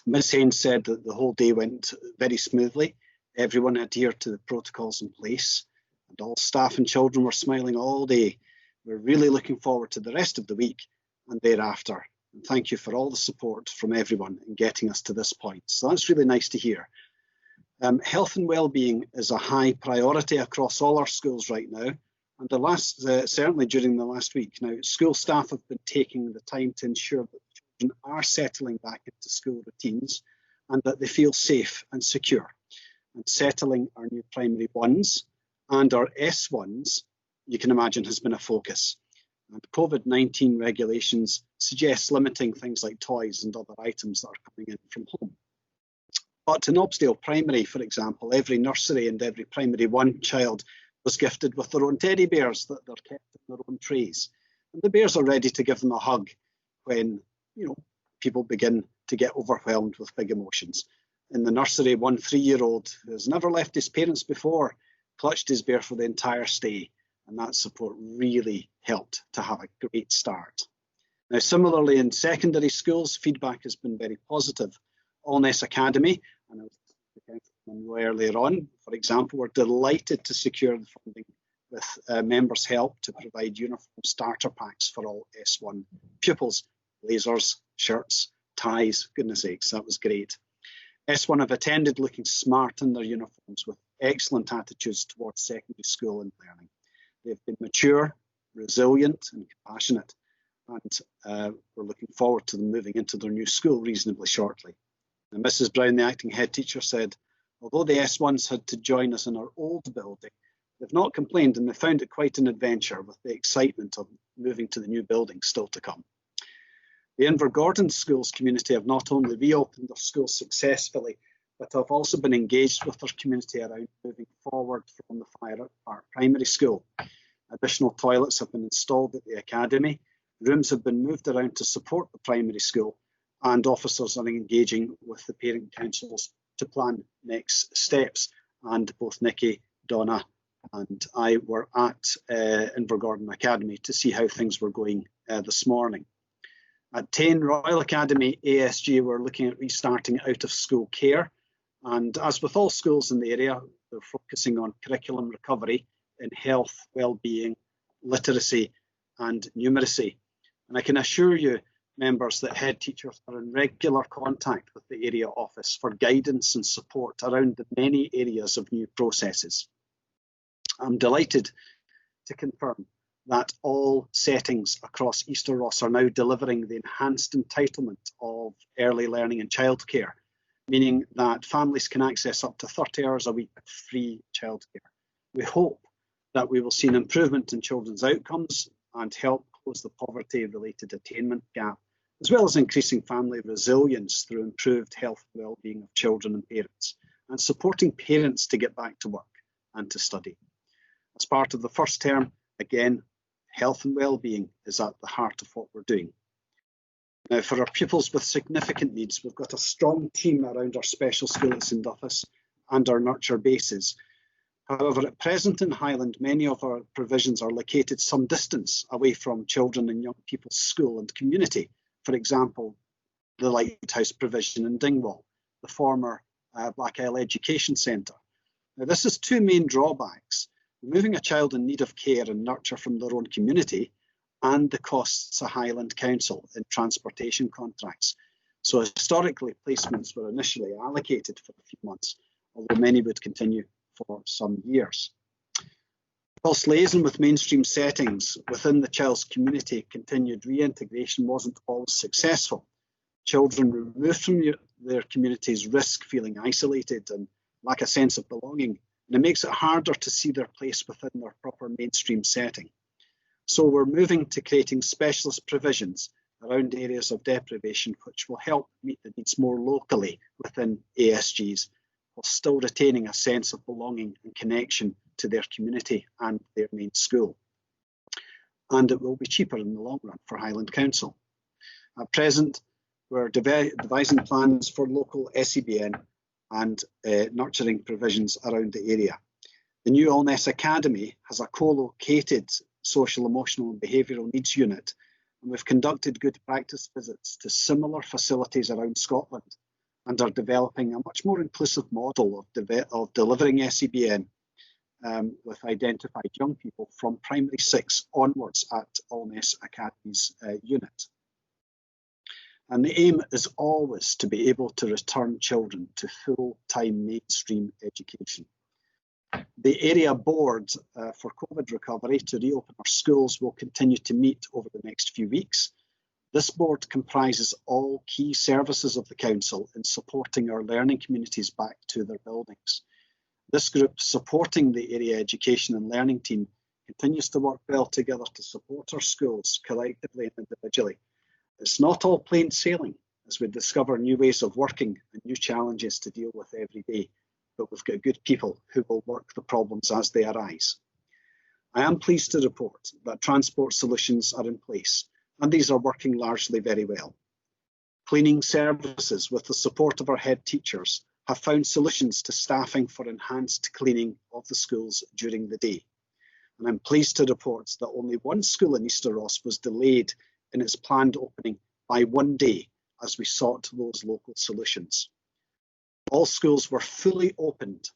Miss Haynes said that the whole day went very smoothly. Everyone adhered to the protocols in place, and all staff and children were smiling all day. We're really looking forward to the rest of the week and thereafter. And thank you for all the support from everyone in getting us to this point. So that's really nice to hear. Health and well-being is a high priority across all our schools right now. And certainly during the last week now, school staff have been taking the time to ensure that children are settling back into school routines and that they feel safe and secure. And settling our new primary 1s and our S1s, you can imagine, has been a focus. And COVID-19 regulations suggest limiting things like toys and other items that are coming in from home. But in Obsdale Primary, for example, every nursery and every primary 1 child was gifted with their own teddy bears that they're kept in their own trays. And the bears are ready to give them a hug when, people begin to get overwhelmed with big emotions. In the nursery, one 3-year-old who has never left his parents before clutched his bear for the entire stay. And that support really helped to have a great start. Now, similarly, in secondary schools, feedback has been very positive. Allness Academy, and I was earlier on, for example, we're delighted to secure the funding with members' help to provide uniform starter packs for all S1 pupils. Blazers, shirts, ties, goodness sakes, that was great. S1 have attended looking smart in their uniforms with excellent attitudes towards secondary school and learning. They've been mature, resilient and compassionate, and we're looking forward to them moving into their new school reasonably shortly. And Mrs. Brown, the acting head teacher, said, although the S1s had to join us in our old building, they've not complained and they found it quite an adventure with the excitement of moving to the new building still to come. The Invergordon schools community have not only reopened their schools successfully, but have also been engaged with their community around moving forward from the Fire Park Primary School. Additional toilets have been installed at the academy, rooms have been moved around to support the primary school, and officers are engaging with the parent councils to plan next steps. And both Nikki, Donna and I were at Invergordon Academy to see how things were going this morning. At Tain Royal Academy ASG, we're looking at restarting out of school care. And as with all schools in the area, they're focusing on curriculum recovery in health, well-being, literacy and numeracy. And I can assure you members that head teachers are in regular contact with the area office for guidance and support around the many areas of new processes. I'm delighted to confirm that all settings across Easter Ross are now delivering the enhanced entitlement of early learning and childcare, meaning that families can access up to 30 hours a week of free childcare. We hope that we will see an improvement in children's outcomes and help close the poverty-related attainment gap, as well as increasing family resilience through improved health and well-being of children and parents, and supporting parents to get back to work and to study. As part of the first term, again, health and well-being is at the heart of what we're doing. Now, for our pupils with significant needs, we've got a strong team around our special school at St Duffus and our nurture bases. However, at present in Highland, many of our provisions are located some distance away from children and young people's school and community. For example, the Lighthouse provision in Dingwall, the former Black Isle Education Centre. Now, this has two main drawbacks: removing a child in need of care and nurture from their own community, and the costs to Highland Council in transportation contracts. So historically, placements were initially allocated for a few months, although many would continue for some years. Whilst liaison with mainstream settings within the child's community continued, reintegration wasn't always successful. Children removed from their communities risk feeling isolated and lack a sense of belonging, and it makes it harder to see their place within their proper mainstream setting. So we're moving to creating specialist provisions around areas of deprivation which will help meet the needs more locally within ASGs, while still retaining a sense of belonging and connection to their community and their main school. And it will be cheaper in the long run for Highland Council. At present, we're devising plans for local SEBN and nurturing provisions around the area. The new Allness Academy has a co-located social, emotional and behavioural needs unit, and we've conducted good practice visits to similar facilities around Scotland and are developing a much more inclusive model of delivering SEBN with identified young people from primary 6 onwards at Allness Academy's unit. And the aim is always to be able to return children to full-time mainstream education. The area board for COVID recovery to reopen our schools will continue to meet over the next few weeks. This board comprises all key services of the council in supporting our learning communities back to their buildings. This group supporting the area education and learning team continues to work well together to support our schools collectively and individually. It's not all plain sailing as we discover new ways of working and new challenges to deal with every day, but we've got good people who will work the problems as they arise. I am pleased to report that transport solutions are in place, and these are working largely very well. Cleaning services, with the support of our head teachers, have found solutions to staffing for enhanced cleaning of the schools during the day. And I'm pleased to report that only one school in Easter Ross was delayed in its planned opening by 1 day as we sought those local solutions. All schools were fully opened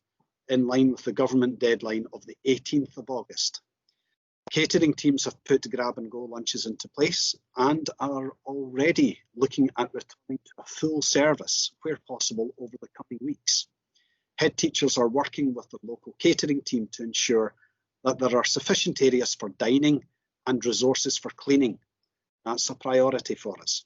in line with the government deadline of the 18th of August. Catering teams have put grab-and-go lunches into place and are already looking at returning to a full service where possible over the coming weeks. Head teachers are working with the local catering team to ensure that there are sufficient areas for dining and resources for cleaning. That's a priority for us.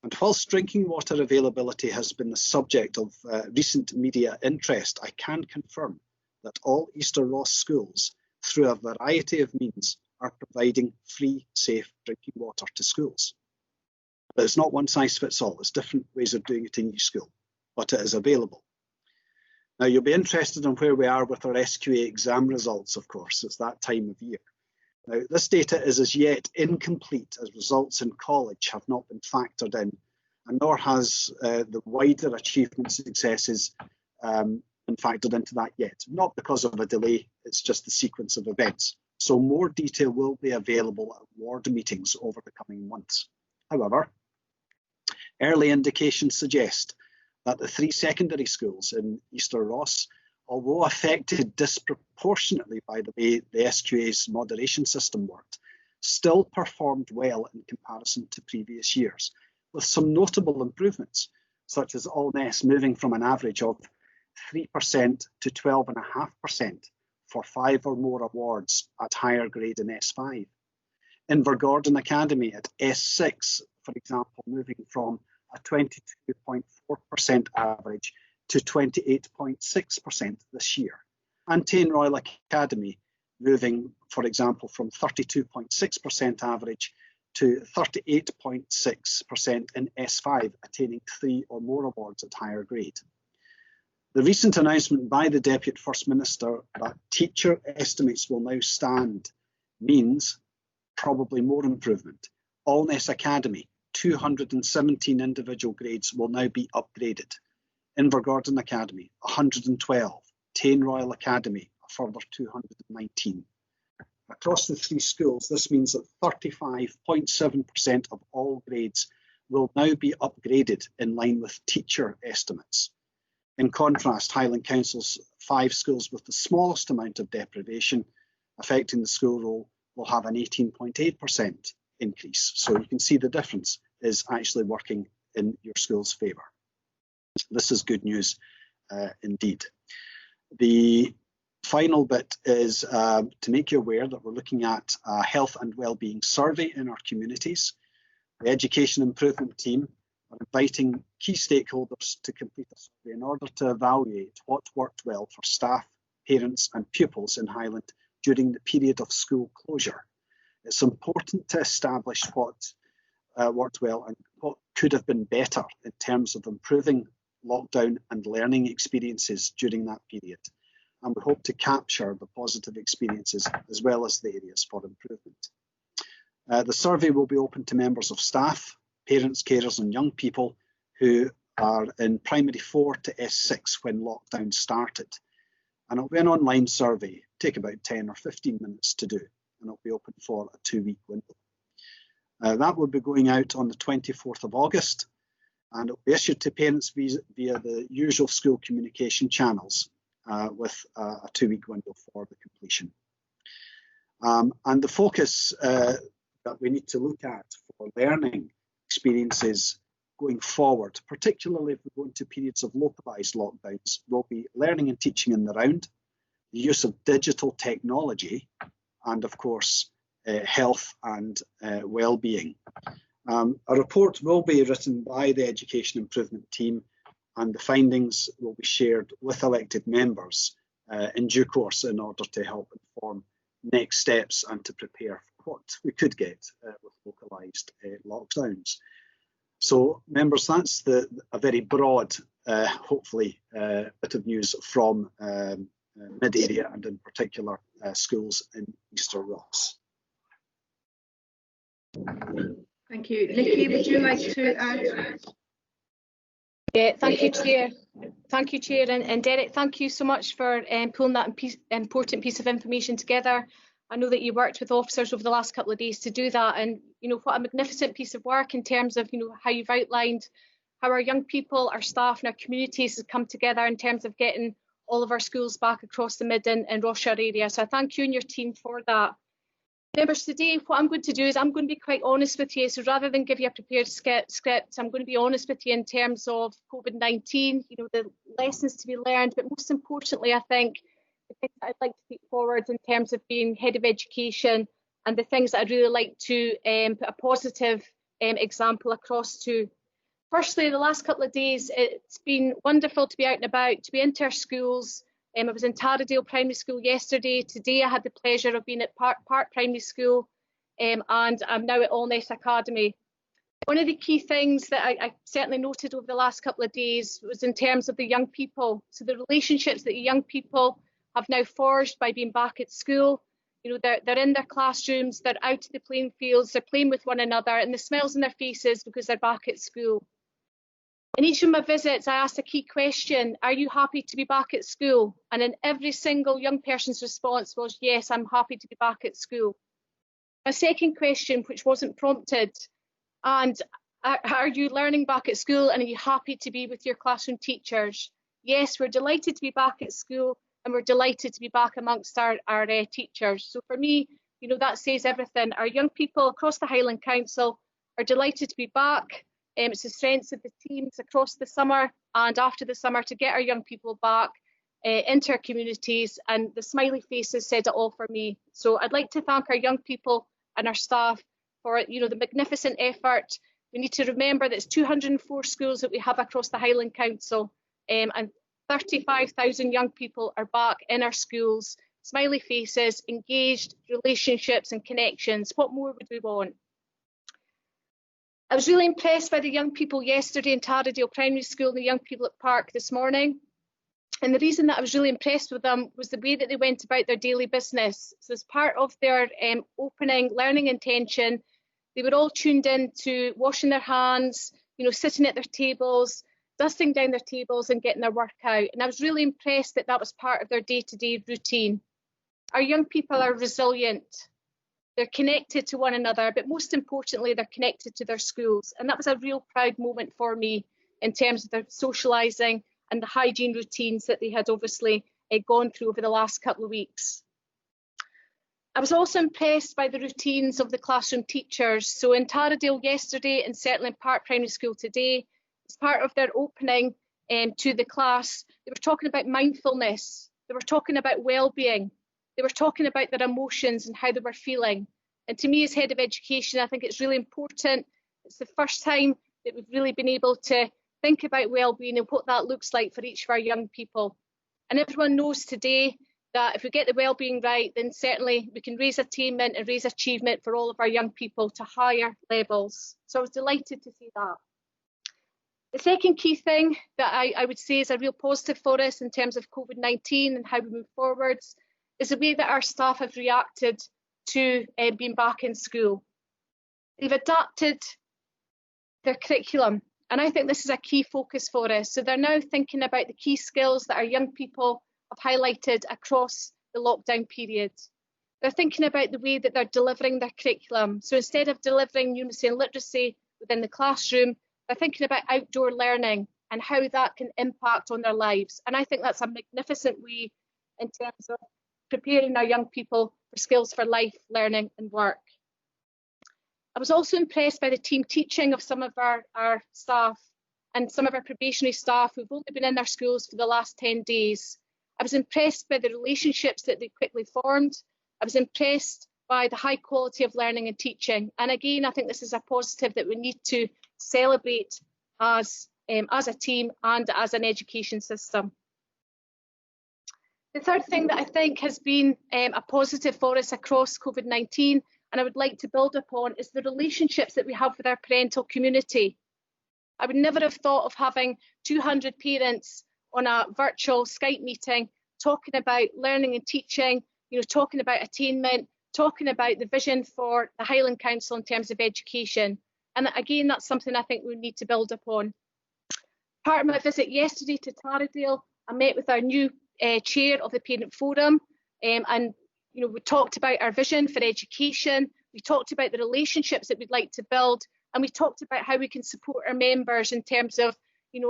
And whilst drinking water availability has been the subject of recent media interest, I can confirm that all Easter Ross schools, through a variety of means, are providing free, safe drinking water to schools. But it's not one size fits all. There's different ways of doing it in each school, but it is available. Now, you'll be interested in where we are with our SQA exam results, of course. It's that time of year. Now, this data is as yet incomplete as results in college have not been factored in, and nor has the wider achievement successes been factored into that yet. Not because of a delay, it's just the sequence of events. So more detail will be available at ward meetings over the coming months. However, early indications suggest that the 3 secondary schools in Easter Ross, although affected disproportionately by the way the SQA's moderation system worked, still performed well in comparison to previous years. with some notable improvements, such as Allness moving from an average of 3% to 12.5% for 5 or more awards at higher grade in S5. Invergordon Academy at S6, for example, moving from a 22.4% average to 28.6% this year. And Tane Royal Academy moving, for example, from 32.6% average to 38.6% in S5, attaining 3 or more awards at higher grade. The recent announcement by the Deputy First Minister that teacher estimates will now stand means probably more improvement. Allness Academy, 217 individual grades will now be upgraded. Invergordon Academy, 112. Tane Royal Academy, a further 219. Across the 3 schools, this means that 35.7% of all grades will now be upgraded in line with teacher estimates. In contrast, Highland Council's 5 schools with the smallest amount of deprivation affecting the school roll will have an 18.8% increase. So you can see the difference is actually working in your school's favour. This is good news indeed. The final bit is to make you aware that we're looking at a health and wellbeing survey in our communities. The Education Improvement Team are inviting key stakeholders to complete a survey in order to evaluate what worked well for staff, parents and pupils in Highland during the period of school closure. It's important to establish what worked well and what could have been better in terms of improving lockdown and learning experiences during that period. And we hope to capture the positive experiences as well as the areas for improvement. The survey will be open to members of staff, parents, carers and young people who are in primary 4 to S6 when lockdown started. And it'll be an online survey, take about 10 or 15 minutes to do, and it'll be open for a 2-week window. That will be going out on the 24th of August, and it'll be issued to parents via the usual school communication channels with a 2-week window for the completion. And the focus that we need to look at for learning experiences going forward, particularly if we go into periods of localised lockdowns, will be learning and teaching in the round, the use of digital technology, and of course, health and well-being. A report will be written by the Education Improvement Team, and the findings will be shared with elected members in due course in order to help inform next steps and to prepare for what we could get with localised lockdowns. So, members, that's a very broad, hopefully, bit of news from mid-area and in particular schools in Easter Ross. Thank you. Nikki, would you like to add? Yeah, thank you, Chair. Thank you, Chair, and Derek, thank you so much for pulling that important piece of information together. I know that you worked with officers over the last couple of days to do that, and what a magnificent piece of work in terms of how you've outlined how our young people, our staff and our communities have come together in terms of getting all of our schools back across the Mid and Ross-shire area. So I thank you and your team for that. Members, today what I'm going to do is I'm going to be quite honest with you. So rather than give you a prepared script, I'm going to be honest with you in terms of COVID-19, the lessons to be learned, but most importantly, I think the things that I'd like to take forward in terms of being head of education and the things that I'd really like to put a positive example across to. Firstly, the last couple of days, it's been wonderful to be out and about, to be into our schools. I was in Taradale Primary School yesterday. Today I had the pleasure of being at Park Primary School and I'm now at Allness Academy. One of the key things that I certainly noted over the last couple of days was in terms of the young people. So the relationships that young people have now forged by being back at school. They're in their classrooms, they're out to the playing fields, they're playing with one another, and the smiles on their faces because they're back at school. In each of my visits, I asked a key question: are you happy to be back at school? And in every single young person's response was, yes, I'm happy to be back at school. My second question, which wasn't prompted, and are you learning back at school and are you happy to be with your classroom teachers? Yes, we're delighted to be back at school and we're delighted to be back amongst our teachers. So for me, that says everything. Our young people across the Highland Council are delighted to be back. It's the strengths of the teams across the summer and after the summer to get our young people back into our communities, and the smiley faces said it all for me. So I'd like to thank our young people and our staff for the magnificent effort. We need to remember that it's 204 schools that we have across the Highland Council, and 35,000 young people are back in our schools, smiley faces, engaged, relationships and connections. What more would we want? I was really impressed by the young people yesterday in Taradale Primary School and the young people at Park this morning. And the reason that I was really impressed with them was the way that they went about their daily business. So as part of their opening learning intention, they were all tuned in to washing their hands, sitting at their tables, dusting down their tables and getting their work out. And I was really impressed that that was part of their day-to-day routine. Our young people are resilient. They're connected to one another, but most importantly, they're connected to their schools. And that was a real proud moment for me in terms of their socialising and the hygiene routines that they had obviously gone through over the last couple of weeks. I was also impressed by the routines of the classroom teachers. So in Taradale yesterday and certainly in Park Primary School today, as part of their opening to the class, they were talking about mindfulness, they were talking about well-being, they were talking about their emotions and how they were feeling. And to me as Head of Education, I think it's really important. It's the first time that we've really been able to think about well-being and what that looks like for each of our young people. And everyone knows today that if we get the well-being right, then certainly we can raise attainment and raise achievement for all of our young people to higher levels. So I was delighted to see that. The second key thing that I would say is a real positive for us in terms of COVID-19 and how we move forwards is the way that our staff have reacted to being back in school. They've adapted their curriculum. And I think this is a key focus for us. So they're now thinking about the key skills that our young people have highlighted across the lockdown period. They're thinking about the way that they're delivering their curriculum. So instead of delivering numeracy and literacy within the classroom, they're thinking about outdoor learning and how that can impact on their lives. And I think that's a magnificent way in terms of preparing our young people for skills for life, learning and work. I was also impressed by the team teaching of some of our staff and some of our probationary staff who've only been in their schools for the last 10 days. I was impressed by the relationships that they quickly formed. I was impressed by the high quality of learning and teaching. And again, I think this is a positive that we need to celebrate as a team and as an education system. The third thing that I think has been a positive for us across COVID-19, and I would like to build upon, is the relationships that we have with our parental community. I would never have thought of having 200 parents on a virtual Skype meeting talking about learning and teaching, talking about attainment, talking about the vision for the Highland Council in terms of education. And again, that's something I think we need to build upon. Part of my visit yesterday to Taradale, I met with our new chair of the Parent Forum, and we talked about our vision for education, we talked about the relationships that we'd like to build, and we talked about how we can support our members in terms of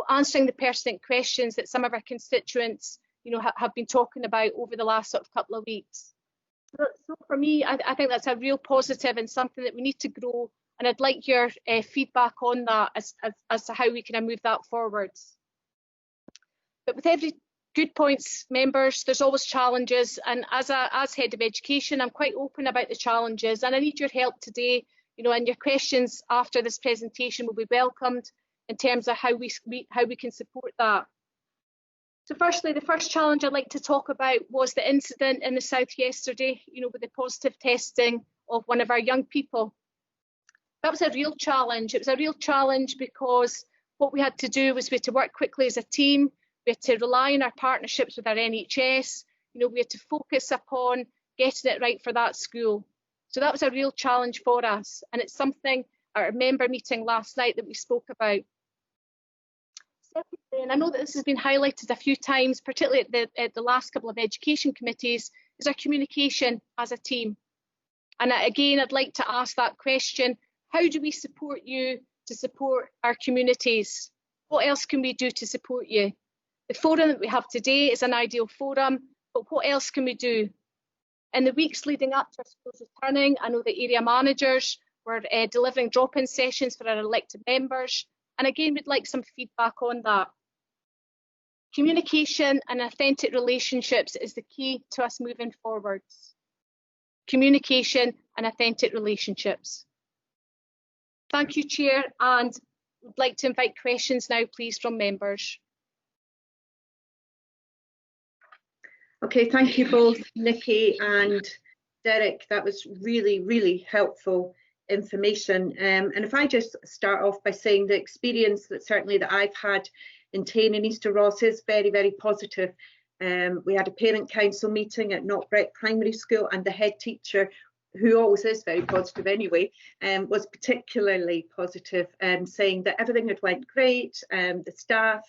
answering the pertinent questions that some of our constituents have been talking about over the last sort of couple of weeks. So for me, I think that's a real positive and something that we need to grow, and I'd like your feedback on that as to how we can move that forwards. But with every good points, members, there's always challenges, and as Head of Education, I'm quite open about the challenges, and I need your help today, and your questions after this presentation will be welcomed in terms of how we can support that. So firstly, the first challenge I'd like to talk about was the incident in the south yesterday, with the positive testing of one of our young people. That was a real challenge. It was a real challenge because what we had to do was we had to work quickly as a team. We had to rely on our partnerships with our NHS. We had to focus upon getting it right for that school. So that was a real challenge for us. And it's something at our member meeting last night that we spoke about. Secondly, and I know that this has been highlighted a few times, particularly at the last couple of education committees, is our communication as a team. And again, I'd like to ask that question, how do we support you to support our communities? What else can we do to support you? The forum that we have today is an ideal forum, but what else can we do? In the weeks leading up to our schools returning, I know the area managers were delivering drop-in sessions for our elected members. And again, we'd like some feedback on that. Communication and authentic relationships is the key to us moving forwards. Communication and authentic relationships. Thank you, Chair, and would like to invite questions now, please, from members. Okay, thank you both, Nikki and Derek. That was really, really helpful information. And if I just start off by saying the experience that certainly that I've had in Tain and Easter Ross is very, very positive. We had a parent council meeting at Knockbrett Primary School, and the head teacher, who always is very positive anyway, was particularly positive, saying that everything had went great. The staff,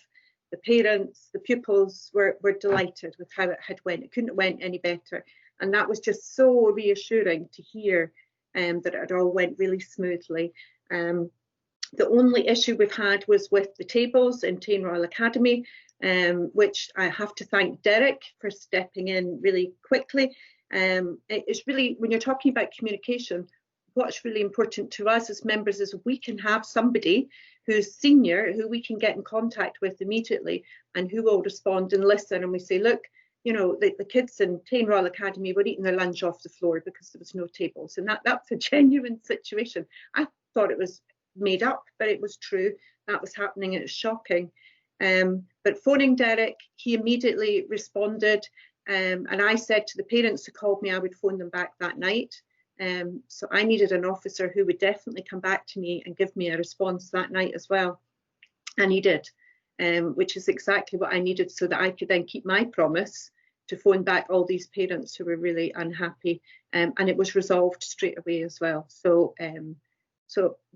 the parents, the pupils were delighted with how it had went. It couldn't have went any better. And that was just so reassuring to hear that it all went really smoothly. The only issue we've had was with the tables in Tain Royal Academy, which I have to thank Derek for stepping in really quickly. It's really, when you're talking about communication, what's really important to us as members is we can have somebody who's senior, who we can get in contact with immediately and who will respond and listen. And we say, look, you know, the kids in Tain Royal Academy were eating their lunch off the floor because there was no tables. And that's a genuine situation. I thought it was made up, but it was true. That was happening and it's shocking. But phoning Derek, he immediately responded. And I said to the parents who called me, I would phone them back that night. So I needed an officer who would definitely come back to me and give me a response that night as well. And he did, which is exactly what I needed so that I could then keep my promise to phone back all these parents who were really unhappy. And it was resolved straight away as well. So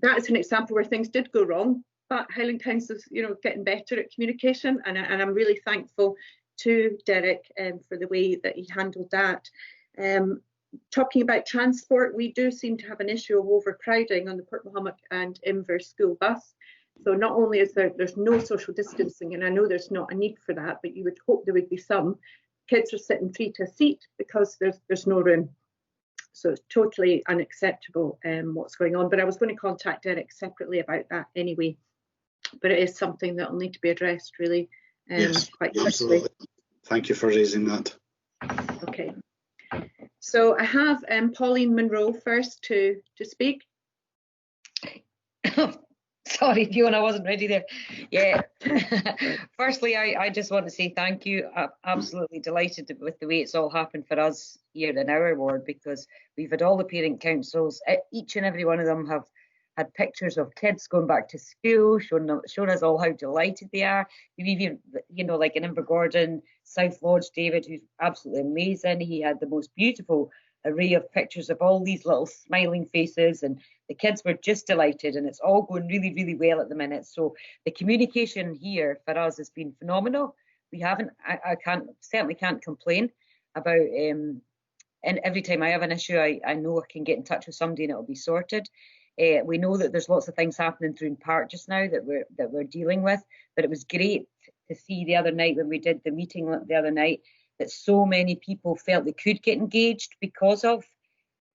that is an example where things did go wrong, but Highland Council's, you know, getting better at communication. And I'm really thankful to Derek for the way that he handled that. Talking about transport, we do seem to have an issue of overcrowding on the Port Mahomet and Inver school bus. So not only is there's no social distancing, and I know there's not a need for that, but you would hope there would be some. Kids are sitting 3 to a seat because there's no room. So it's totally unacceptable what's going on. But I was going to contact Derek separately about that anyway. But it is something that will need to be addressed really yes, quite quickly. Absolutely. Thank you for raising that. Okay. So I have Pauline Munro first to speak. Sorry, Fiona, I wasn't ready there. Yeah. Firstly, I just want to say thank you. I'm absolutely delighted with the way it's all happened for us here in our ward, because we've had all the parent councils. Each and every one of them have had pictures of kids going back to school, showing us all how delighted they are. We've even, you know, like in Invergordon, South Lodge, David, who's absolutely amazing. He had the most beautiful array of pictures of all these little smiling faces, and the kids were just delighted, and it's all going really, really well at the minute. So the communication here for us has been phenomenal. We haven't, I certainly can't complain about, and every time I have an issue, I know I can get in touch with somebody and it'll be sorted. We know that there's lots of things happening through in Park just now that we're dealing with, but it was great to see the other night when we did the meeting the other night that so many people felt they could get engaged because of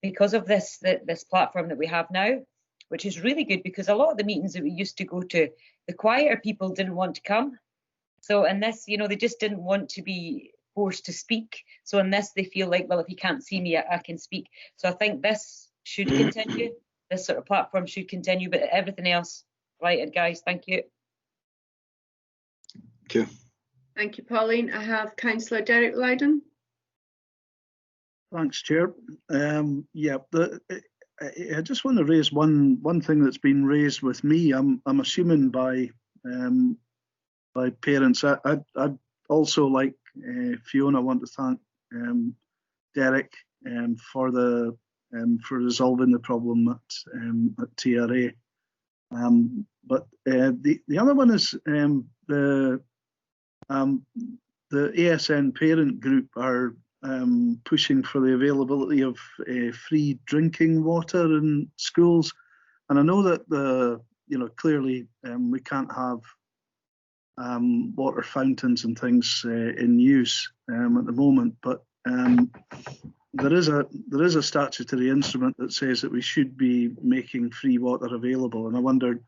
this platform that we have now, which is really good, because a lot of the meetings that we used to go to, the quieter people didn't want to come. So in this, you know, they just didn't want to be forced to speak. So in this, they feel like, well, if you can't see me, I can speak. So I think this should continue. This sort of platform should continue, but everything else, right, guys, thank you. Thank you. Thank you, Pauline. I have Councillor Derek Lydon. Thanks, Chair. Yeah, I just want to raise one thing that's been raised with me. I'm assuming by parents. I'd also, like Fiona, want to thank Derek for resolving the problem at TRA. But the other one is the ASN parent group are pushing for the availability of free drinking water in schools, and I know that clearly we can't have water fountains and things in use at the moment, but there is a statutory instrument that says that we should be making free water available, and I wondered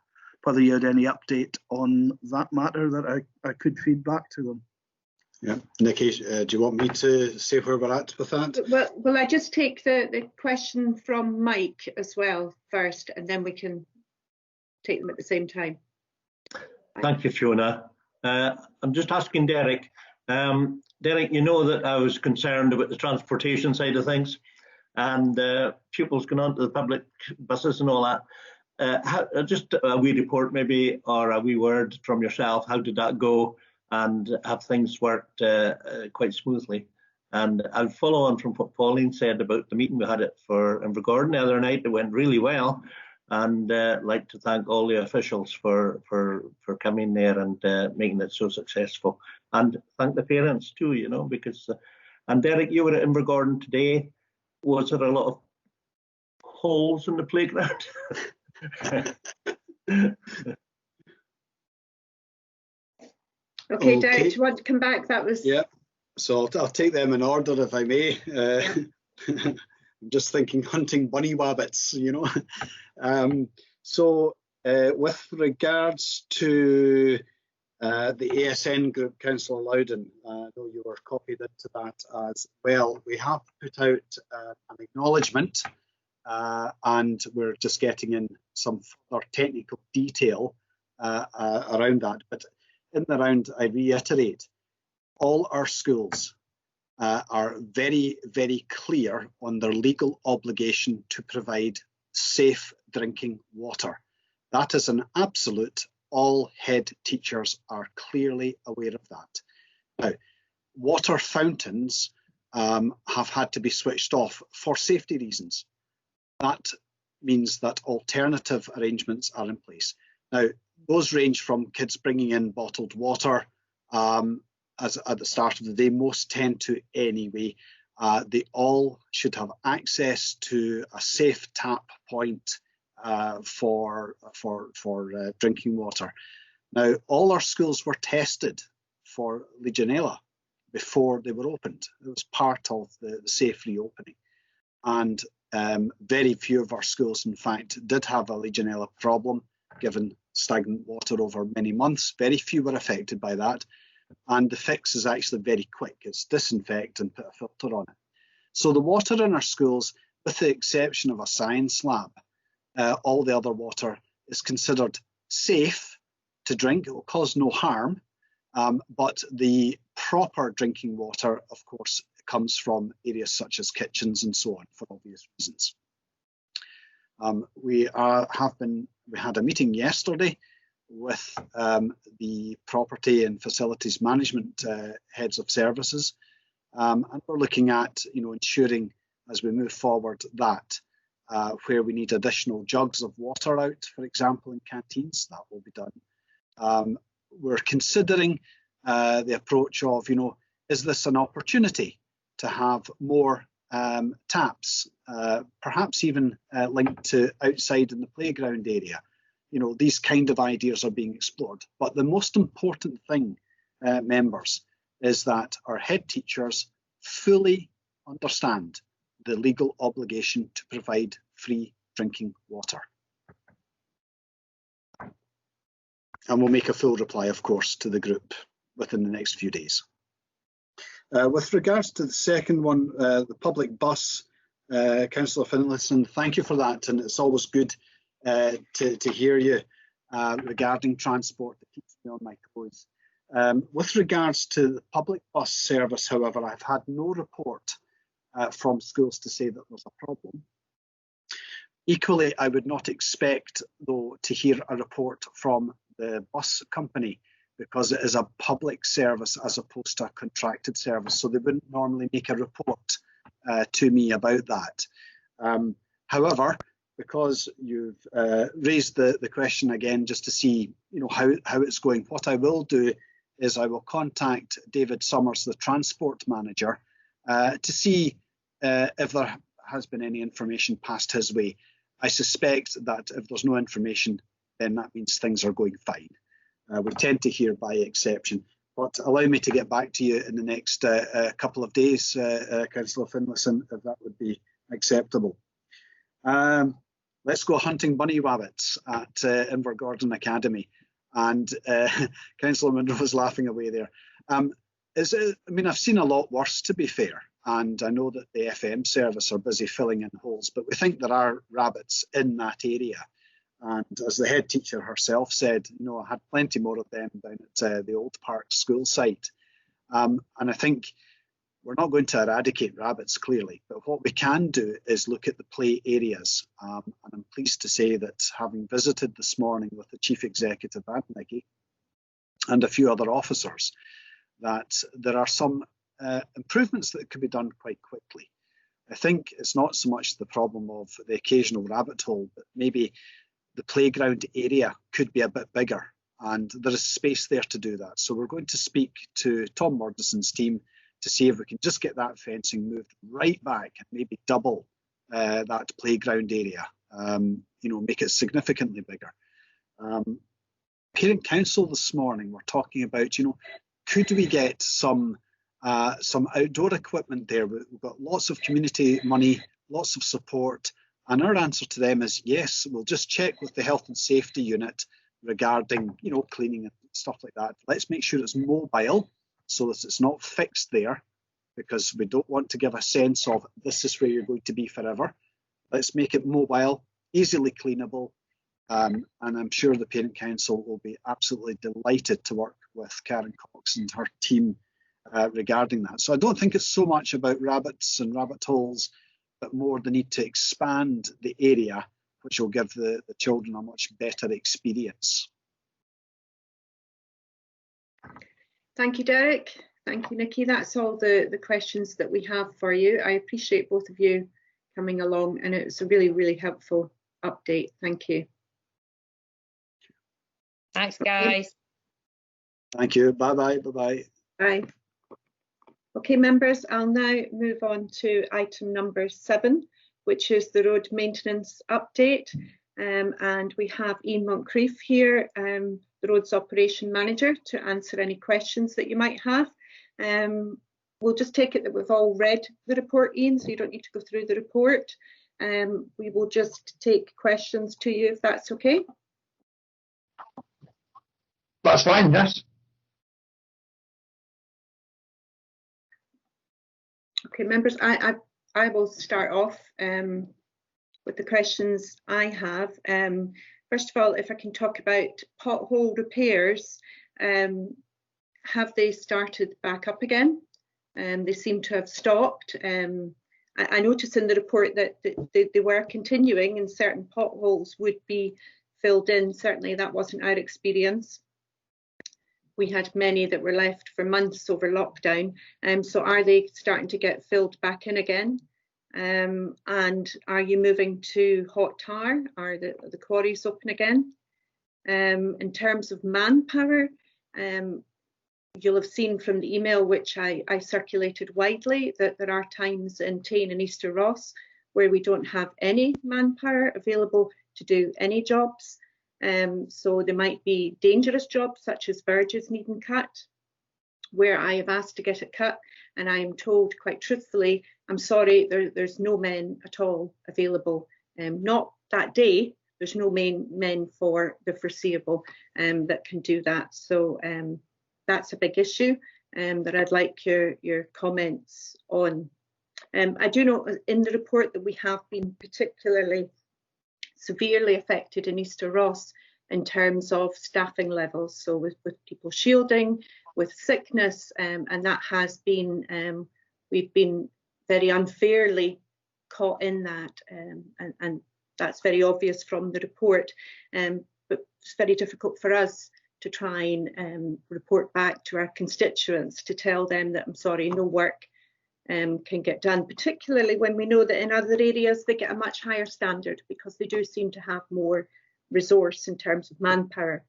whether you had any update on that matter that I could feed back to them. Yeah, Nikki, do you want me to say where we're at with that? Well, will I just take the question from Mike as well first, and then we can take them at the same time. Thank you, Fiona. I'm just asking Derek. Derek, you know that I was concerned about the transportation side of things, and pupils going on to the public buses and all that. Just a wee report maybe, or a wee word from yourself. How did that go? And have things worked quite smoothly? And I'll follow on from what Pauline said about the meeting we had in Invergordon the other night. It went really well, and I'd like to thank all the officials for coming there and making it so successful, and thank the parents too, you know, because and Derek, you were at Invergordon today. Was there a lot of holes in the playground? Okay, Derek, do you want to come back? That was... Yeah, so I'll take them in order if I may. I'm just thinking hunting bunny wabbits, you know. With regards to the ASN group, Councillor Loudon, I know you were copied into that as well. We have put out an acknowledgement and we're just getting in some further technical detail around that. But in the round, I reiterate, all our schools are very, very clear on their legal obligation to provide safe drinking water. That is an absolute. All head teachers are clearly aware of that. Now, water fountains have had to be switched off for safety reasons. That means that alternative arrangements are in place. Now, those range from kids bringing in bottled water as at the start of the day, most tend to anyway. They all should have access to a safe tap point for drinking water. Now, all our schools were tested for Legionella before they were opened. It was part of the safe reopening. And very few of our schools, in fact, did have a Legionella problem, given stagnant water over many months. Very few were affected by that. And the fix is actually very quick. It's disinfect and put a filter on it. So the water in our schools, with the exception of a science lab, all the other water is considered safe to drink. It will cause no harm, but the proper drinking water, of course, comes from areas such as kitchens and so on, for obvious reasons. We had a meeting yesterday with the property and facilities management heads of services, and we're looking at, ensuring as we move forward that where we need additional jugs of water out, for example, in canteens, that will be done. We're considering the approach of, is this an opportunity to have more taps, perhaps even linked to outside in the playground area? These kind of ideas are being explored. But the most important thing, members, is that our head teachers fully understand the legal obligation to provide free drinking water. And we'll make a full reply, of course, to the group within the next few days. With regards to the second one, the public bus, Councillor Finlayson, thank you for that. And it's always good to hear you regarding transport. It keeps me on my toes. With regards to the public bus service, however, I've had no report from schools to say that there's a problem. Equally, I would not expect, though, to hear a report from the bus company, because it is a public service as opposed to a contracted service. So they wouldn't normally make a report to me about that. However, because you've raised the question again, just to see how it's going, what I will do is I will contact David Summers, the transport manager, to see if there has been any information passed his way. I suspect that if there's no information, then that means things are going fine. We tend to hear by exception, but allow me to get back to you in the next couple of days, Councillor Finlayson, if that would be acceptable. let's go hunting bunny rabbits at Invergordon Academy. And Councillor Munro was laughing away there. I mean, I've seen a lot worse, to be fair. And I know that the FM service are busy filling in holes, but we think there are rabbits in that area. And as the head teacher herself said, you know, I had plenty more of them down at the Old Park school site. And I think we're not going to eradicate rabbits, clearly, but what we can do is look at the play areas. And I'm pleased to say that having visited this morning with the Chief Executive and Nikki and a few other officers, that there are some improvements that could be done quite quickly. I think it's not so much the problem of the occasional rabbit hole, but maybe the playground area could be a bit bigger, and there is space there to do that. So we're going to speak to Tom Murdison's team to see if we can just get that fencing moved right back and maybe double that playground area, you know, make it significantly bigger. Parent Council this morning were talking about, you know, could we get some outdoor equipment there? We've got lots of community money, lots of support, and our answer to them is yes, we'll just check with the health and safety unit regarding, you know, cleaning and stuff like that. Let's make sure it's mobile so that it's not fixed there, because we don't want to give a sense of this is where you're going to be forever. Let's make it mobile, easily cleanable, and I'm sure the Parent Council will be absolutely delighted to work with Karen Cox and her team regarding that. So I don't think it's so much about rabbits and rabbit holes, but more the need to expand the area, which will give the children a much better experience. Thank you, Derek. Thank you, Nikki. That's all the questions that we have for you. I appreciate both of you coming along, and it's a really, really helpful update. Thank you. Thanks, guys. Thank you. Bye-bye. Bye-bye. Bye. Okay, members, I'll now move on to item number 7, which is the road maintenance update. And we have Ian Moncrief here, the roads operation manager, to answer any questions that you might have. We'll just take it that we've all read the report, Ian, so you don't need to go through the report. We will just take questions to you if that's okay. That's fine, yes. Okay, members, I will start off with the questions I have. First of all, if I can talk about pothole repairs, have they started back up again? They seem to have stopped. I noticed in the report that they were continuing and certain potholes would be filled in. Certainly that wasn't our experience. We had many that were left for months over lockdown. So are they starting to get filled back in again? And are you moving to hot tar? Are the quarries open again? In terms of manpower, you'll have seen from the email which I circulated widely that there are times in Tain and Easter Ross where we don't have any manpower available to do any jobs. So there might be dangerous jobs such as verges needing cut, where I have asked to get it cut, and I am told quite truthfully, I'm sorry, there's no men at all available. Not that day, there's no men for the foreseeable that can do that. So that's a big issue that I'd like your comments on. I do know in the report that we have been particularly severely affected in Easter Ross in terms of staffing levels, so with people shielding, with sickness, and that has been, we've been very unfairly caught in that, and that's very obvious from the report, but it's very difficult for us to try and report back to our constituents to tell them that, I'm sorry, no work can get done, particularly when we know that in other areas they get a much higher standard because they do seem to have more resource in terms of manpower.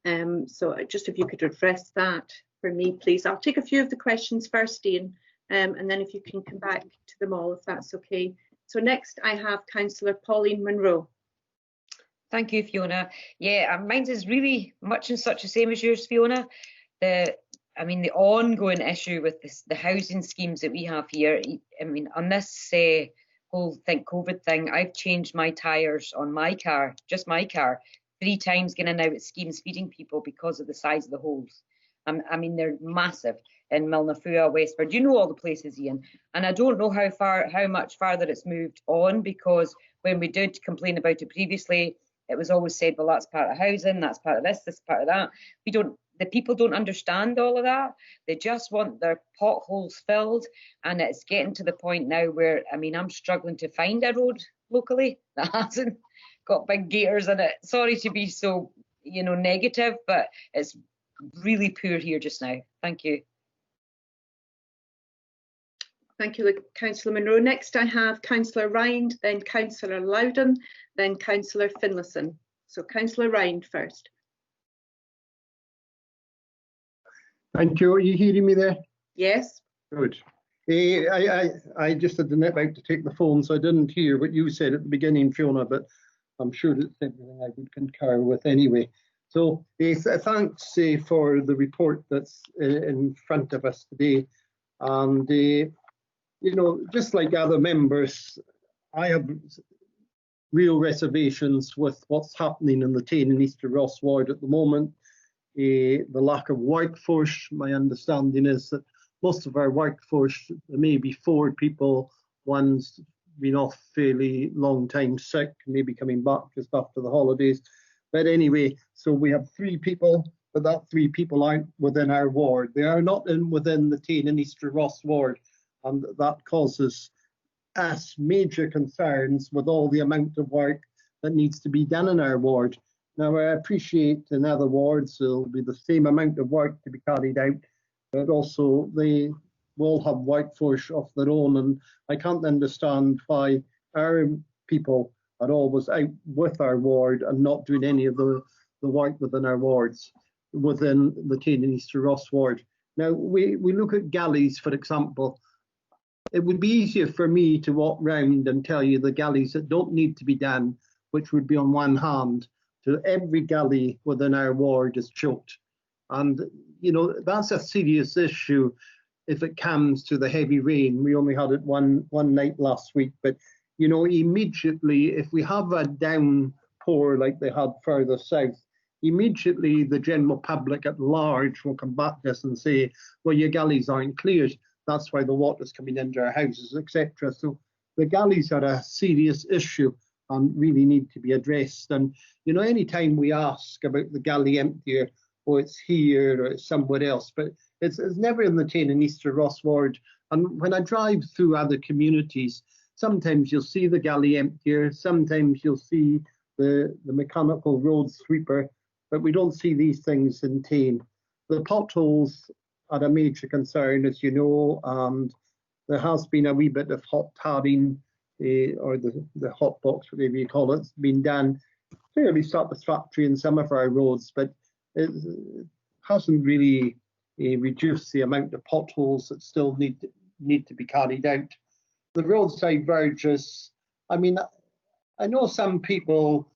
So just if you could address that for me, please. I'll take a few of the questions first, Ian, and then if you can come back to them all, if that's okay. So next I have Councillor Pauline Munro. Thank you, Fiona. Yeah, mine is really much and such the same as yours, Fiona. I mean, the ongoing issue with the housing schemes that we have here, I mean, on this whole COVID thing, I've changed my tyres on my car, just my car, 3 times getting out at schemes feeding people because of the size of the holes. I mean, they're massive in Milnafua, Westford. You know all the places, Ian. And I don't know how much farther it's moved on, because when we did complain about it previously, it was always said, well, that's part of housing, that's part of this is part of that. The people don't understand all of that. They just want their potholes filled. And it's getting to the point now where, I mean, I'm struggling to find a road locally that hasn't got big gators in it. Sorry to be so, negative, but it's really poor here just now. Thank you. Thank you, Councillor Munro. Next I have Councillor Rind, then Councillor Loudon, then Councillor Finlayson. So Councillor Rind first. Thank you. Are you hearing me there? Yes. Good. I just had the nip out to take the phone, so I didn't hear what you said at the beginning, Fiona, but I'm sure that's everything I would concur with anyway. So thanks for the report that's in front of us today. And, just like other members, I have real reservations with what's happening in the Tain and Easter Ross ward at the moment. The lack of workforce. My understanding is that most of our workforce, there may be 4 people, one's been off fairly long time sick, maybe coming back just after the holidays. But anyway, so we have 3 people, but that 3 people aren't within our ward. They are not within the Tain and Easter Ross ward, and that causes us major concerns with all the amount of work that needs to be done in our ward. Now, I appreciate in other wards there'll be the same amount of work to be carried out, but also they will have workforce of their own, and I can't understand why our people are always out with our ward and not doing any of the work within our wards, within the Tain and Easter Ross ward. Now, we look at galleys, for example. It would be easier for me to walk round and tell you the galleys that don't need to be done, which would be on one hand, to every galley within our ward is choked. And, that's a serious issue if it comes to the heavy rain. We only had it one night last week, but, immediately, if we have a downpour like they had further south, immediately the general public at large will come back to us and say, well, your galleys aren't cleared. That's why the water's coming into our houses, etc. So the galleys are a serious issue and really need to be addressed. And, any time we ask about the galley emptier, or it's here or it's somewhere else, but it's never in the Tain and Easter Ross ward. And when I drive through other communities, sometimes you'll see the galley emptier, sometimes you'll see the mechanical road sweeper, but we don't see these things in Tain. The potholes are a major concern, as you know, and there has been a wee bit of hot tarring, or the hot box, whatever you call it, been done fairly satisfactory in some of our roads, but it hasn't really reduced the amount of potholes that still need to be carried out. The roadside verges, I mean, I know some people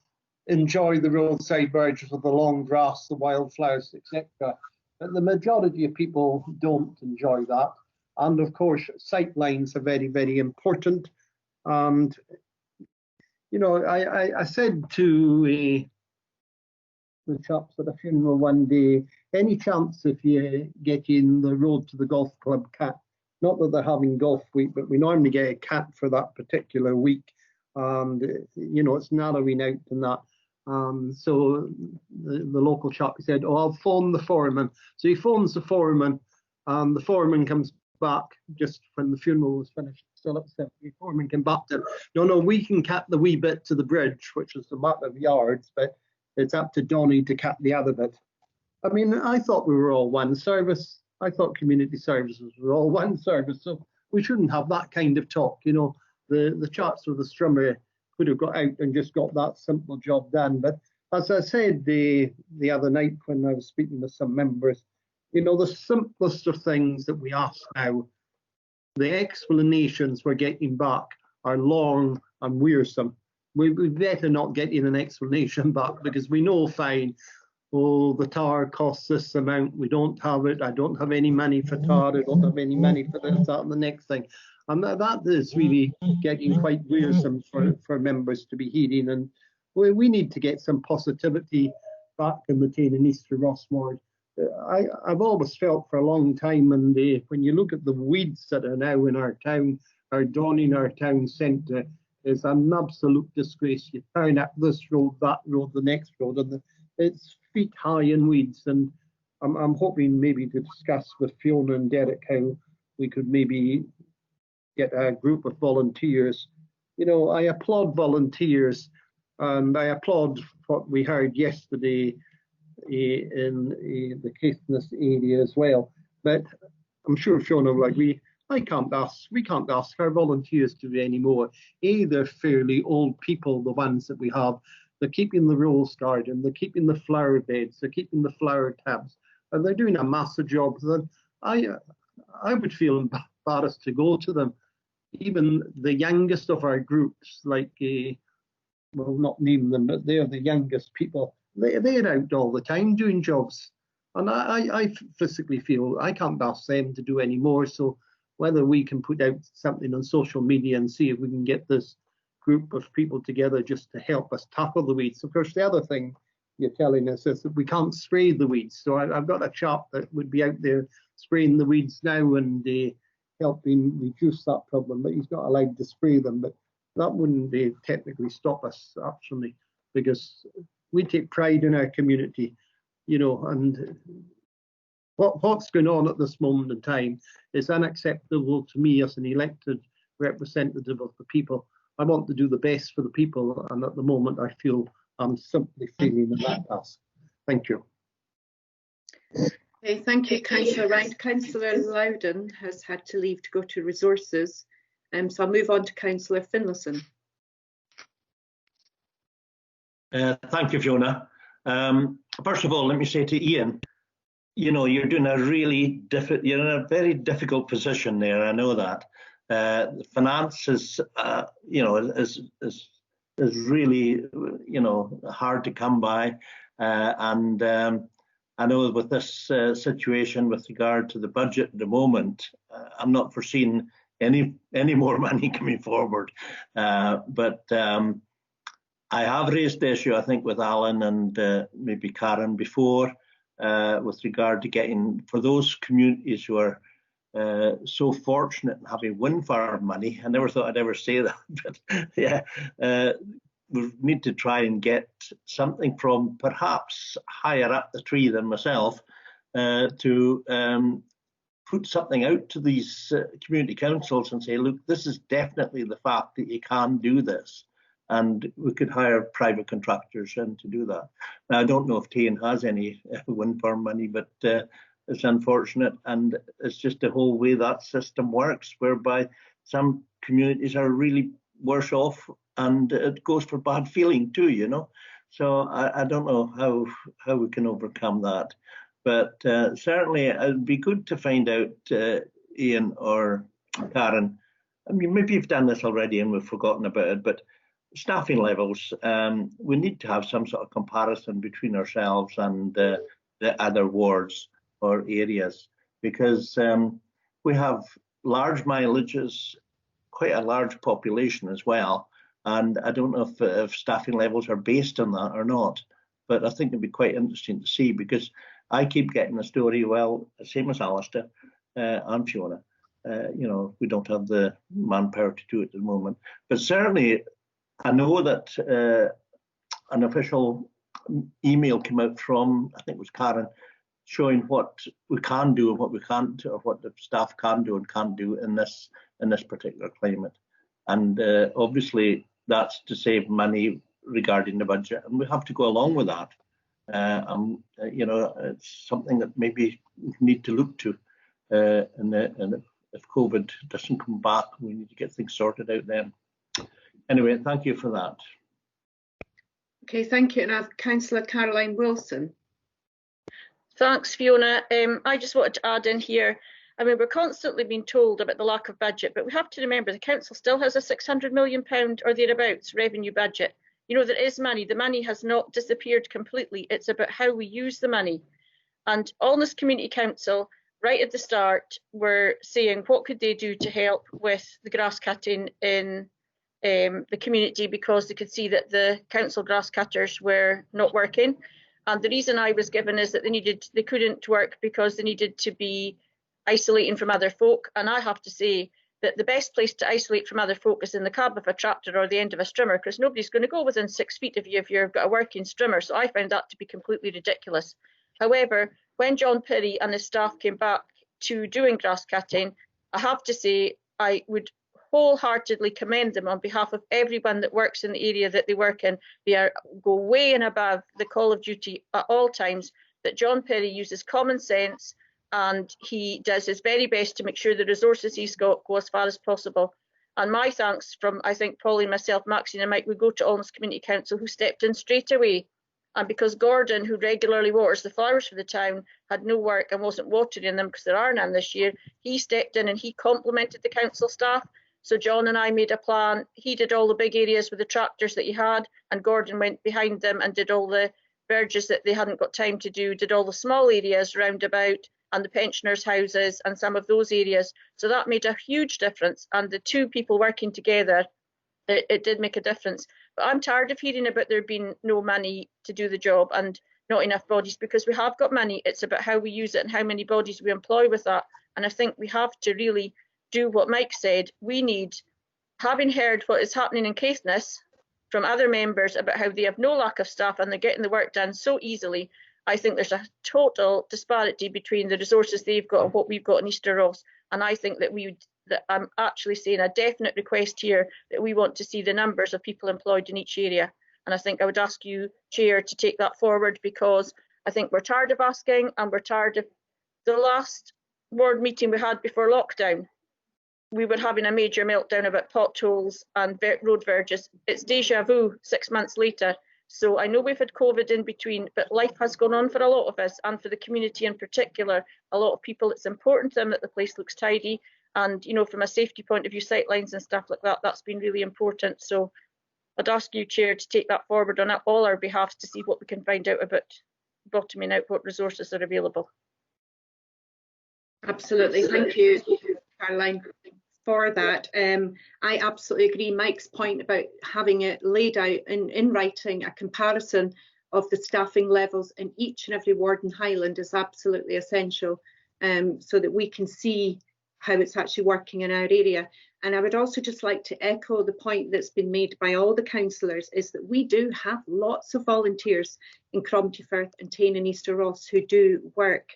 enjoy the roadside verges with the long grass, the wildflowers, etc. But the majority of people don't enjoy that. And of course, sight lines are very, very important. And, I said to the chaps at a funeral one day, any chance if you get in the road to the golf club cat, not that they're having golf week, but we normally get a cat for that particular week. And, it's narrowing out and that. So the local chap, he said, oh, I'll phone the foreman. So he phones the foreman, and the foreman comes back just when the funeral was finished. Still upset. The foreman came back to him. No, we can cut the wee bit to the bridge, which is a matter of yards, but it's up to Donny to cut the other bit. I mean, I thought we were all one service. I thought community services were all one service. So we shouldn't have that kind of talk. The chaps with the strummer could have got out and just got that simple job done. But as I said the other night when I was speaking with some members, the simplest of things that we ask now, the explanations we're getting back are long and wearisome. We better not get in an explanation back, because we know fine, oh, the tar costs this amount, we don't have it, I don't have any money for tar, I don't have any money for this, that and the next thing. And that is really getting quite wearisome for members to be hearing. And we need to get some positivity back in the Tain and East Ross ward. I've always felt for a long time, and when you look at the weeds that are now in our town, are donning our town centre, is an absolute disgrace. You turn up this road, that road, the next road, and it's feet high in weeds. And I'm hoping maybe to discuss with Fiona and Derek how we could maybe get a group of volunteers. You know, I applaud volunteers, and I applaud what we heard yesterday in the Caithness area as well. But I'm sure Fiona will agree, we can't ask our volunteers to do any more. They're fairly old people, the ones that we have. They're keeping the rose garden, they're keeping the flower beds, they're keeping the flower tabs, and they're doing a massive job. Then I would feel embarrassed to go to them. Even the youngest of our groups, like, well, not name them, but they're the youngest people. They're out all the time doing jobs. And I physically feel I can't ask them to do any more. So whether we can put out something on social media and see if we can get this group of people together just to help us tackle the weeds. Of course, the other thing you're telling us is that we can't spray the weeds. So I've got a chap that would be out there spraying the weeds now and helping reduce that problem, but he's not allowed to spray them. But that wouldn't technically stop us, actually, because we take pride in our community, you know, and what's going on at this moment in time is unacceptable to me as an elected representative of the people. I want to do the best for the people, and at the moment I feel I'm simply failing in that task. Thank you. Okay, thank you, Councillor Wright. Councillor Loudon has had to leave to go to resources, so I'll move on to Councillor Finlayson. Thank you, Fiona. First of all, let me say to Ian, you know, you're doing you're in a very difficult position there. I know that. The finance is, you know, is really, you know, hard to come by, and I know with this situation with regard to the budget at the moment, I'm not foreseeing any more money coming forward, but I have raised the issue, I think, with Alan and maybe Karen before, with regard to getting, for those communities who are so fortunate in having wind farm money. I never thought I'd ever say that, but yeah, we need to try and get something from perhaps higher up the tree than myself to put something out to these community councils and say, look, this is definitely the fact that you can do this. And we could hire private contractors in to do that. Now, I don't know if Tain has any wind farm money, but it's unfortunate. And it's just the whole way that system works, whereby some communities are really worse off, and it goes for bad feeling too, you know. So I don't know how we can overcome that. But certainly it'd be good to find out, Ian or Karen, I mean, maybe you've done this already and we've forgotten about it, but staffing levels, we need to have some sort of comparison between ourselves and the other wards or areas, because we have large mileages, quite a large population as well, and I don't know if staffing levels are based on that or not, but I think it'd be quite interesting to see, because I keep getting the story, well, same as Alistair and Fiona, you know, we don't have the manpower to do it at the moment, but certainly I know that an official email came out from, I think it was Karen, showing what we can do and what we can't, or what the staff can do and can't do in this particular climate. And obviously that's to save money regarding the budget, and we have to go along with that. You know, it's something that maybe we need to look to, and if COVID doesn't come back, we need to get things sorted out then. Anyway, thank you for that. Okay, thank you. And I have Councillor Caroline Wilson. Thanks, Fiona. I just wanted to add in here, I mean, we're constantly being told about the lack of budget, but we have to remember the council still has a £600 million or thereabouts revenue budget. You know, there is money. The money has not disappeared completely. It's about how we use the money. And Alness Community Council right at the start were saying what could they do to help with the grass cutting in the community, because they could see that the council grass cutters were not working. And the reason I was given is that they couldn't work because they needed to be isolating from other folk. And I have to say that the best place to isolate from other folk is in the cab of a tractor or the end of a strimmer, because nobody's going to go within 6 feet of you if you've got a working strimmer. So I found that to be completely ridiculous. However, when John Pirrie and his staff came back to doing grass cutting, I have to say I would wholeheartedly commend them on behalf of everyone that works in the area that they work in. They go way and above the call of duty at all times, that John Pirrie uses common sense and he does his very best to make sure the resources he's got go as far as possible. And my thanks from, I think, Pauline, myself, Maxine and Mike, would go to Almost Community Council, who stepped in straight away. And because Gordon, who regularly waters the flowers for the town, had no work and wasn't watering them because there are none this year, he stepped in and he complimented the council staff. So John and I made a plan. He did all the big areas with the tractors that he had, and Gordon went behind them and did all the verges that they hadn't got time to do, did all the small areas round about and the pensioners' houses and some of those areas. So that made a huge difference. And the two people working together, it did make a difference. But I'm tired of hearing about there being no money to do the job and not enough bodies, because we have got money. It's about how we use it and how many bodies we employ with that. And I think we have to really do what Mike said. We need, having heard what is happening in Caithness from other members about how they have no lack of staff and they're getting the work done so easily, I think there's a total disparity between the resources they've got and what we've got in Easter Ross. And I think that I'm actually saying a definite request here that we want to see the numbers of people employed in each area. And I think I would ask you, Chair, to take that forward, because I think we're tired of asking, and we're tired of the last ward meeting we had before lockdown. We were having a major meltdown about potholes and road verges. It's deja vu 6 months later. So I know we've had COVID in between, but life has gone on for a lot of us, and for the community in particular. A lot of people, it's important to them that the place looks tidy. And, you know, from a safety point of view, sight lines and stuff like that, that's been really important. So I'd ask you, Chair, to take that forward on all our behalves to see what we can find out about bottoming out what resources are available. Absolutely. Thank you, Caroline, for that. I absolutely agree. Mike's point about having it laid out in writing, a comparison of the staffing levels in each and every ward in Highland is absolutely essential, so that we can see how it's actually working in our area. And I would also just like to echo the point that's been made by all the councillors, is that we do have lots of volunteers in Cromarty Firth and Tain and Easter Ross who do work.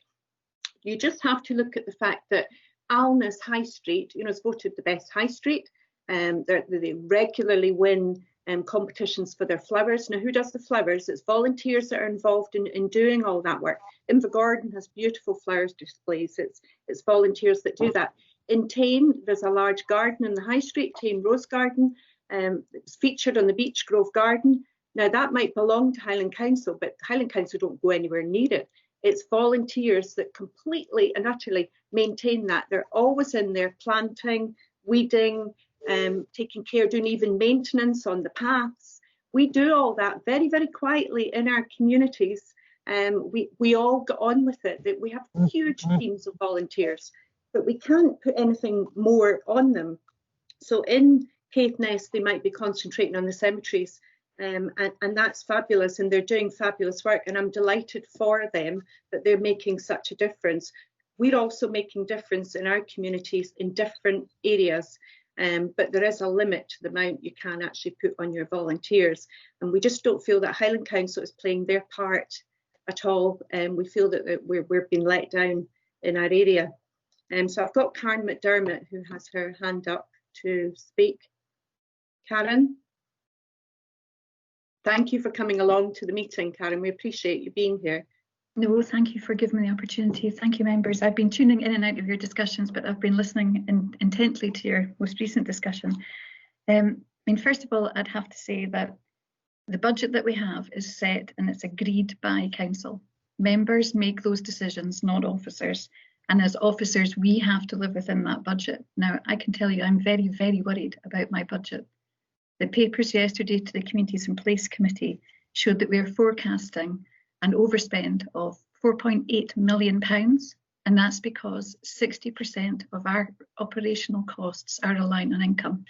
You just have to look at the fact that Alna's High Street, you know, is voted the best high street. They regularly win competitions for their flowers. Now, who does the flowers? It's volunteers that are involved in doing all that work. Invergordon has beautiful flowers displays. It's volunteers that do that. In Tain, there's a large garden in the High Street, Tain Rose Garden. It's featured on the Beech Grove Garden. Now, that might belong to Highland Council, but Highland Council don't go anywhere near it. It's volunteers that completely and utterly maintain that. They're always in there planting, weeding, taking care, doing even maintenance on the paths. We do all that very, very quietly in our communities. We all get on with it. That we have huge teams of volunteers, but we can't put anything more on them. So in Caithness, they might be concentrating on the cemeteries. And that's fabulous, and they're doing fabulous work, and I'm delighted for them that they're making such a difference. We're also making difference in our communities in different areas, but there is a limit to the amount you can actually put on your volunteers, and we just don't feel that Highland Council is playing their part at all, and we feel that we're being let down in our area. So I've got Karen McDermott, who has her hand up to speak. Karen? Thank you for coming along to the meeting, Karen. We appreciate you being here. No, thank you for giving me the opportunity. Thank you, members. I've been tuning in and out of your discussions, but I've been listening intently to your most recent discussion. I mean, first of all, I'd have to say that the budget that we have is set and it's agreed by council. Members make those decisions, not officers. And as officers, we have to live within that budget. Now, I can tell you, I'm very, very worried about my budget. The papers yesterday to the Communities in Place Committee showed that we are forecasting an overspend of £4.8 million And that's because 60% of our operational costs are reliant on income.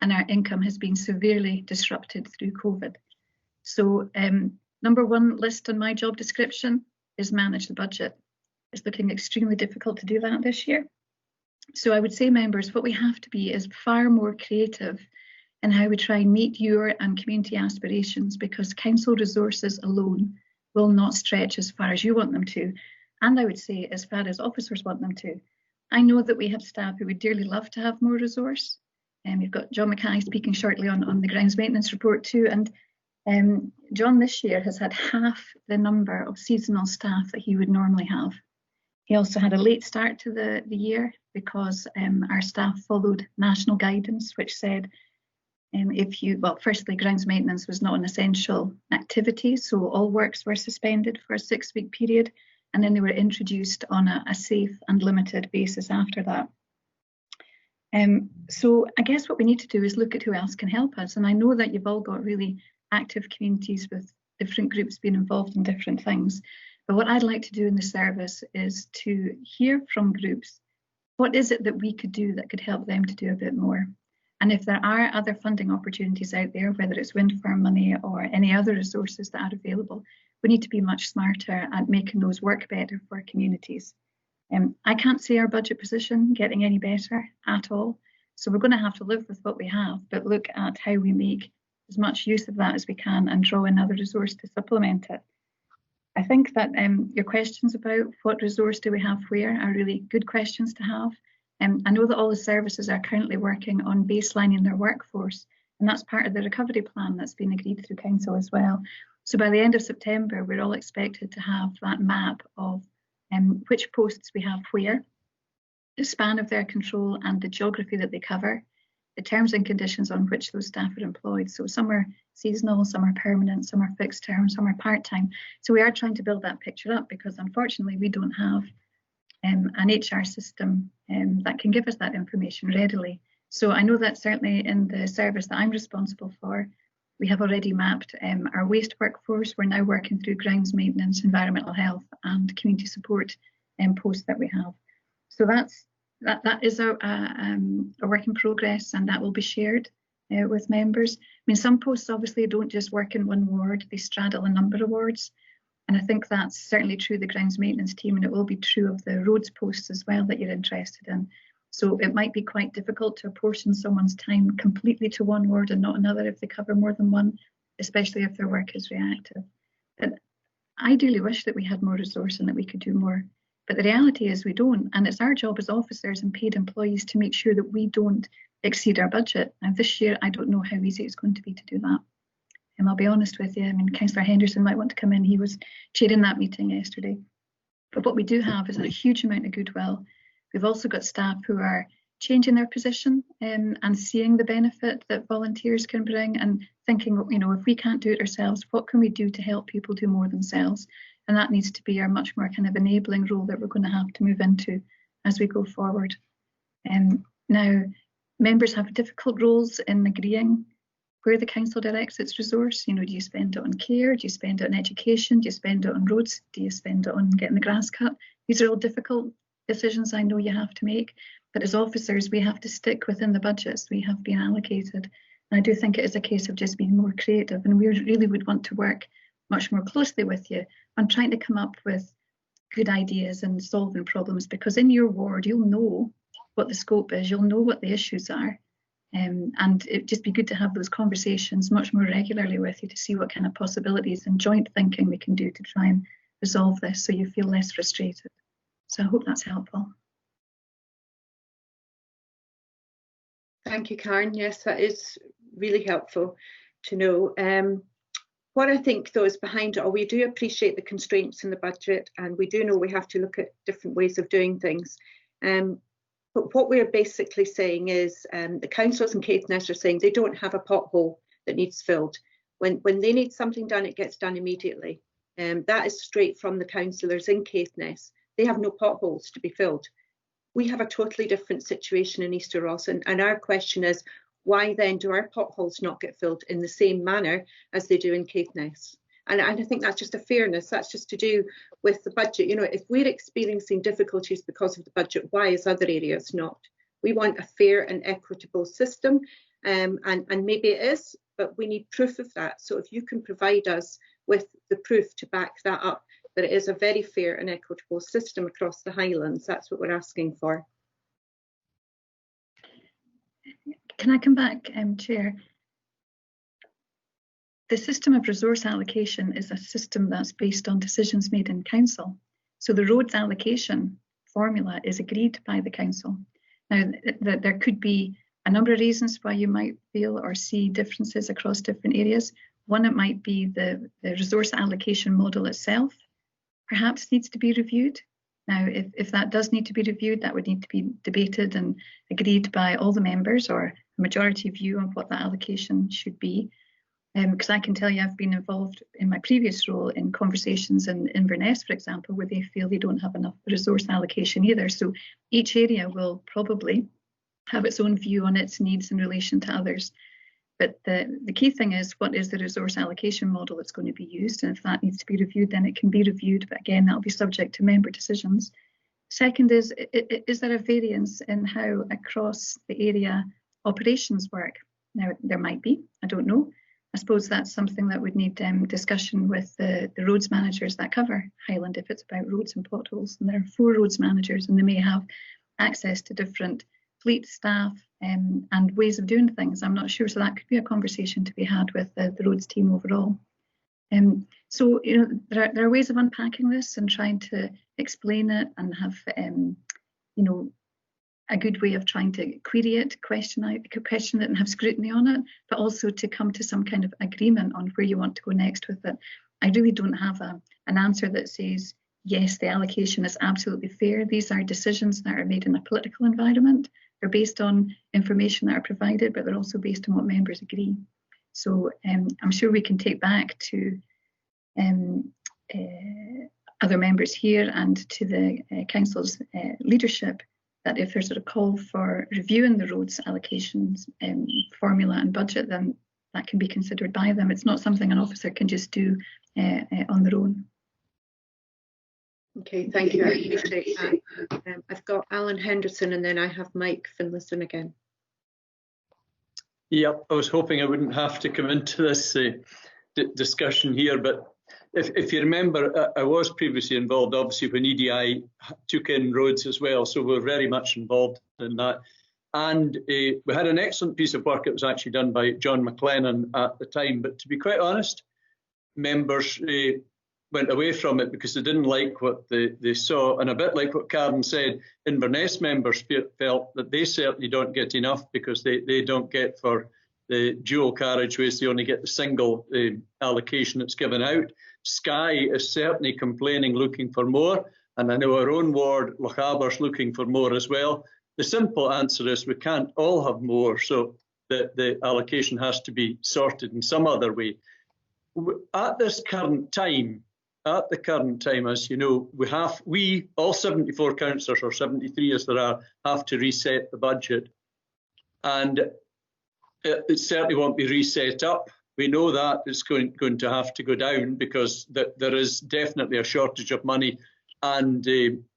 And our income has been severely disrupted through COVID. So number one list on my job description is manage the budget. It's looking extremely difficult to do that this year. So I would say, members, what we have to be is far more creative in how we try and meet your and community aspirations, because council resources alone will not stretch as far as you want them to. And I would say as far as officers want them to. I know that we have staff who would dearly love to have more resource. And we've got John Mackay speaking shortly on the grounds maintenance report too. And John this year has had half the number of seasonal staff that he would normally have. He also had a late start to the year because our staff followed national guidance, which said firstly, grounds maintenance was not an essential activity, so all works were suspended for a 6-week period, and then they were introduced on a safe and limited basis after that. So I guess what we need to do is look at who else can help us. And I know that you've all got really active communities with different groups being involved in different things. But what I'd like to do in the service is to hear from groups, what is it that we could do that could help them to do a bit more? And if there are other funding opportunities out there, whether it's wind farm money or any other resources that are available, we need to be much smarter at making those work better for communities. I can't see our budget position getting any better at all. So we're going to have to live with what we have, but look at how we make as much use of that as we can and draw another resource to supplement it. I think that your questions about what resource do we have where are really good questions to have. I know that all the services are currently working on baselining their workforce, and that's part of the recovery plan that's been agreed through council as well. So by the end of September, we're all expected to have that map of which posts we have where, the span of their control and the geography that they cover, the terms and conditions on which those staff are employed. So some are seasonal, some are permanent, some are fixed term, some are part-time. So we are trying to build that picture up because unfortunately we don't have an HR system that can give us that information readily. So I know that certainly in the service that I'm responsible for, we have already mapped our waste workforce. We're now working through grounds maintenance, environmental health and community support posts that we have. So that is a work in progress, and that will be shared with members. I mean, some posts obviously don't just work in one ward, they straddle a number of wards. And I think that's certainly true of the grounds maintenance team, and it will be true of the roads posts as well that you're interested in. So it might be quite difficult to apportion someone's time completely to one ward and not another if they cover more than one, especially if their work is reactive. But I ideally wish that we had more resource and that we could do more. But the reality is we don't, and it's our job as officers and paid employees to make sure that we don't exceed our budget. Now this year, I don't know how easy it's going to be to do that. And I'll be honest with you, I mean, Councillor Henderson might want to come in. He was chairing that meeting yesterday. But what we do have is a huge amount of goodwill. We've also got staff who are changing their position and seeing the benefit that volunteers can bring and thinking, you know, if we can't do it ourselves, what can we do to help people do more themselves? And that needs to be our much more kind of enabling role that we're going to have to move into as we go forward. Now, members have difficult roles in agreeing where the council directs its resource. You know, do you spend it on care? Do you spend it on education? Do you spend it on roads? Do you spend it on getting the grass cut? These are all difficult decisions I know you have to make, but as officers we have to stick within the budgets we have been allocated. And I do think it is a case of just being more creative, and we really would want to work much more closely with you on trying to come up with good ideas and solving problems, because in your ward you'll know what the scope is, you'll know what the issues are, and it'd just be good to have those conversations much more regularly with you to see what kind of possibilities and joint thinking we can do to try and resolve this so you feel less frustrated. So I hope that's helpful. Thank you, Karen. Yes, that is really helpful to know. What I think, though, is behind it all, we do appreciate the constraints in the budget, and we do know we have to look at different ways of doing things. But what we're basically saying is the councils in Caithness are saying they don't have a pothole that needs filled. When they need something done, it gets done immediately. That is straight from the councillors in Caithness. They have no potholes to be filled. We have a totally different situation in Easter Ross, and our question is, why then do our potholes not get filled in the same manner as they do in Caithness? And I think that's just a fairness. That's just to do with the budget. You know, if we're experiencing difficulties because of the budget, why is other areas not? We want a fair and equitable system, and maybe it is, but we need proof of that. So if you can provide us with the proof to back that up, that it is a very fair and equitable system across the Highlands, that's what we're asking for. Can I come back, Chair? The system of resource allocation is a system that's based on decisions made in council. So the roads allocation formula is agreed by the council. Now, there could be a number of reasons why you might feel or see differences across different areas. One, it might be the resource allocation model itself perhaps needs to be reviewed. Now, if that does need to be reviewed, that would need to be debated and agreed by all the members, or a majority view on what that allocation should be. Because I can tell you, I've been involved in my previous role in conversations in Inverness, for example, where they feel they don't have enough resource allocation either. So each area will probably have its own view on its needs in relation to others. But the key thing is, what is the resource allocation model that's going to be used? And if that needs to be reviewed, then it can be reviewed. But again, that'll be subject to member decisions. Second is there a variance in how across the area operations work? Now, there might be, I don't know. I suppose that's something that would need discussion with the roads managers that cover Highland if it's about roads and potholes. And there are 4 roads managers, and they may have access to different fleet staff and ways of doing things. I'm not sure, so that could be a conversation to be had with the roads team overall. So, you know, there are ways of unpacking this and trying to explain it and have, you know, a good way of trying to query it, question it and have scrutiny on it, but also to come to some kind of agreement on where you want to go next with it. I really don't have an answer that says, yes, the allocation is absolutely fair. These are decisions that are made in a political environment. They're based on information that are provided, but they're also based on what members agree. So I'm sure we can take back to other members here and to the council's leadership that if there's a call for reviewing the roads allocations formula and budget, then that can be considered by them. It's not something an officer can just do on their own. Okay, thank you. I appreciate that. I've got Alan Henderson and then I have Mike Finlayson again. Yep, I was hoping I wouldn't have to come into this discussion here, but if you remember, I was previously involved, obviously, when EDI took in roads as well, so we're very much involved in that. And we had an excellent piece of work. It was actually done by John McLennan at the time, but to be quite honest, members went away from it because they didn't like what they saw. And a bit like what Karen said, Inverness members felt that they certainly don't get enough because they don't get for the dual carriageways, they only get the single allocation that's given out. Skye is certainly complaining, looking for more. And I know our own ward, Lochaber's looking for more as well. The simple answer is we can't all have more, so the allocation has to be sorted in some other way. At this current time, as you know, we all 74 councillors, or 73 as there are, have to reset the budget. And it certainly won't be reset up. We know that it's going to have to go down because there is definitely a shortage of money. And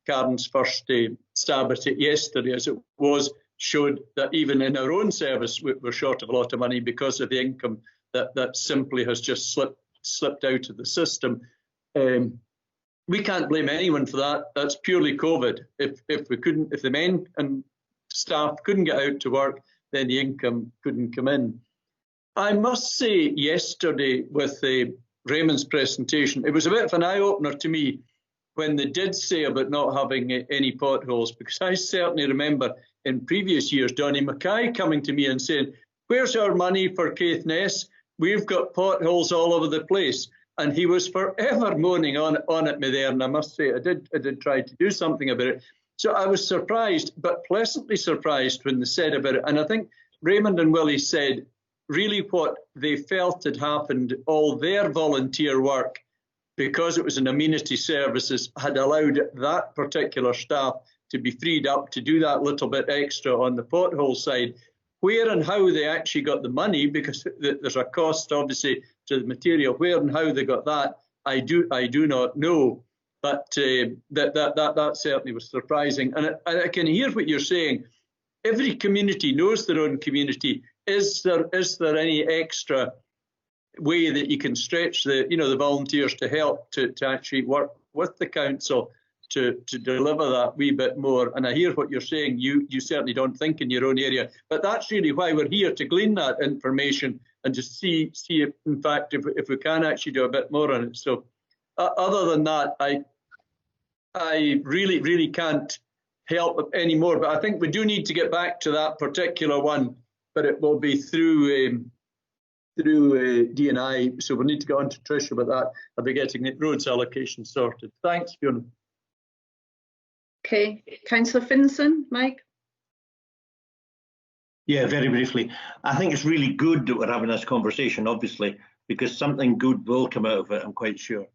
Karen's first stab at it yesterday, as it was, showed that even in our own service, we're short of a lot of money because of the income that simply has just slipped out of the system. We can't blame anyone for that. That's purely COVID. If the men and staff couldn't get out to work, then the income couldn't come in. I must say, yesterday with Raymond's presentation, it was a bit of an eye-opener to me when they did say about not having any potholes, because I certainly remember in previous years Donny Mackay coming to me and saying, "Where's our money for Caithness? We've got potholes all over the place." And he was forever moaning on at me there, and I must say I did try to do something about it. So I was surprised, but pleasantly surprised when they said about it. And I think Raymond and Willie said really what they felt had happened, all their volunteer work, because it was an amenity services, had allowed that particular staff to be freed up to do that little bit extra on the pothole side. Where and how they actually got the money, because there's a cost, obviously, to the material. Where and how they got that, I do not know. But that certainly was surprising. And I can hear what you're saying. Every community knows their own community. Is there any extra way that you can stretch the volunteers to help to actually work with the council to deliver that wee bit more? And I hear what you're saying. You certainly don't think in your own area, but that's really why we're here, to glean that information and to see if, in fact, if we can actually do a bit more on it. So other than that, I really can't help anymore. But I think we do need to get back to that particular one, but it will be through D&I. So we'll need to go on to Trish about that. I'll be getting the roads allocation sorted. Thanks, Fiona. Okay, Councillor Finlayson, Mike. Yeah, very briefly. I think it's really good that we're having this conversation, obviously, because something good will come out of it, I'm quite sure.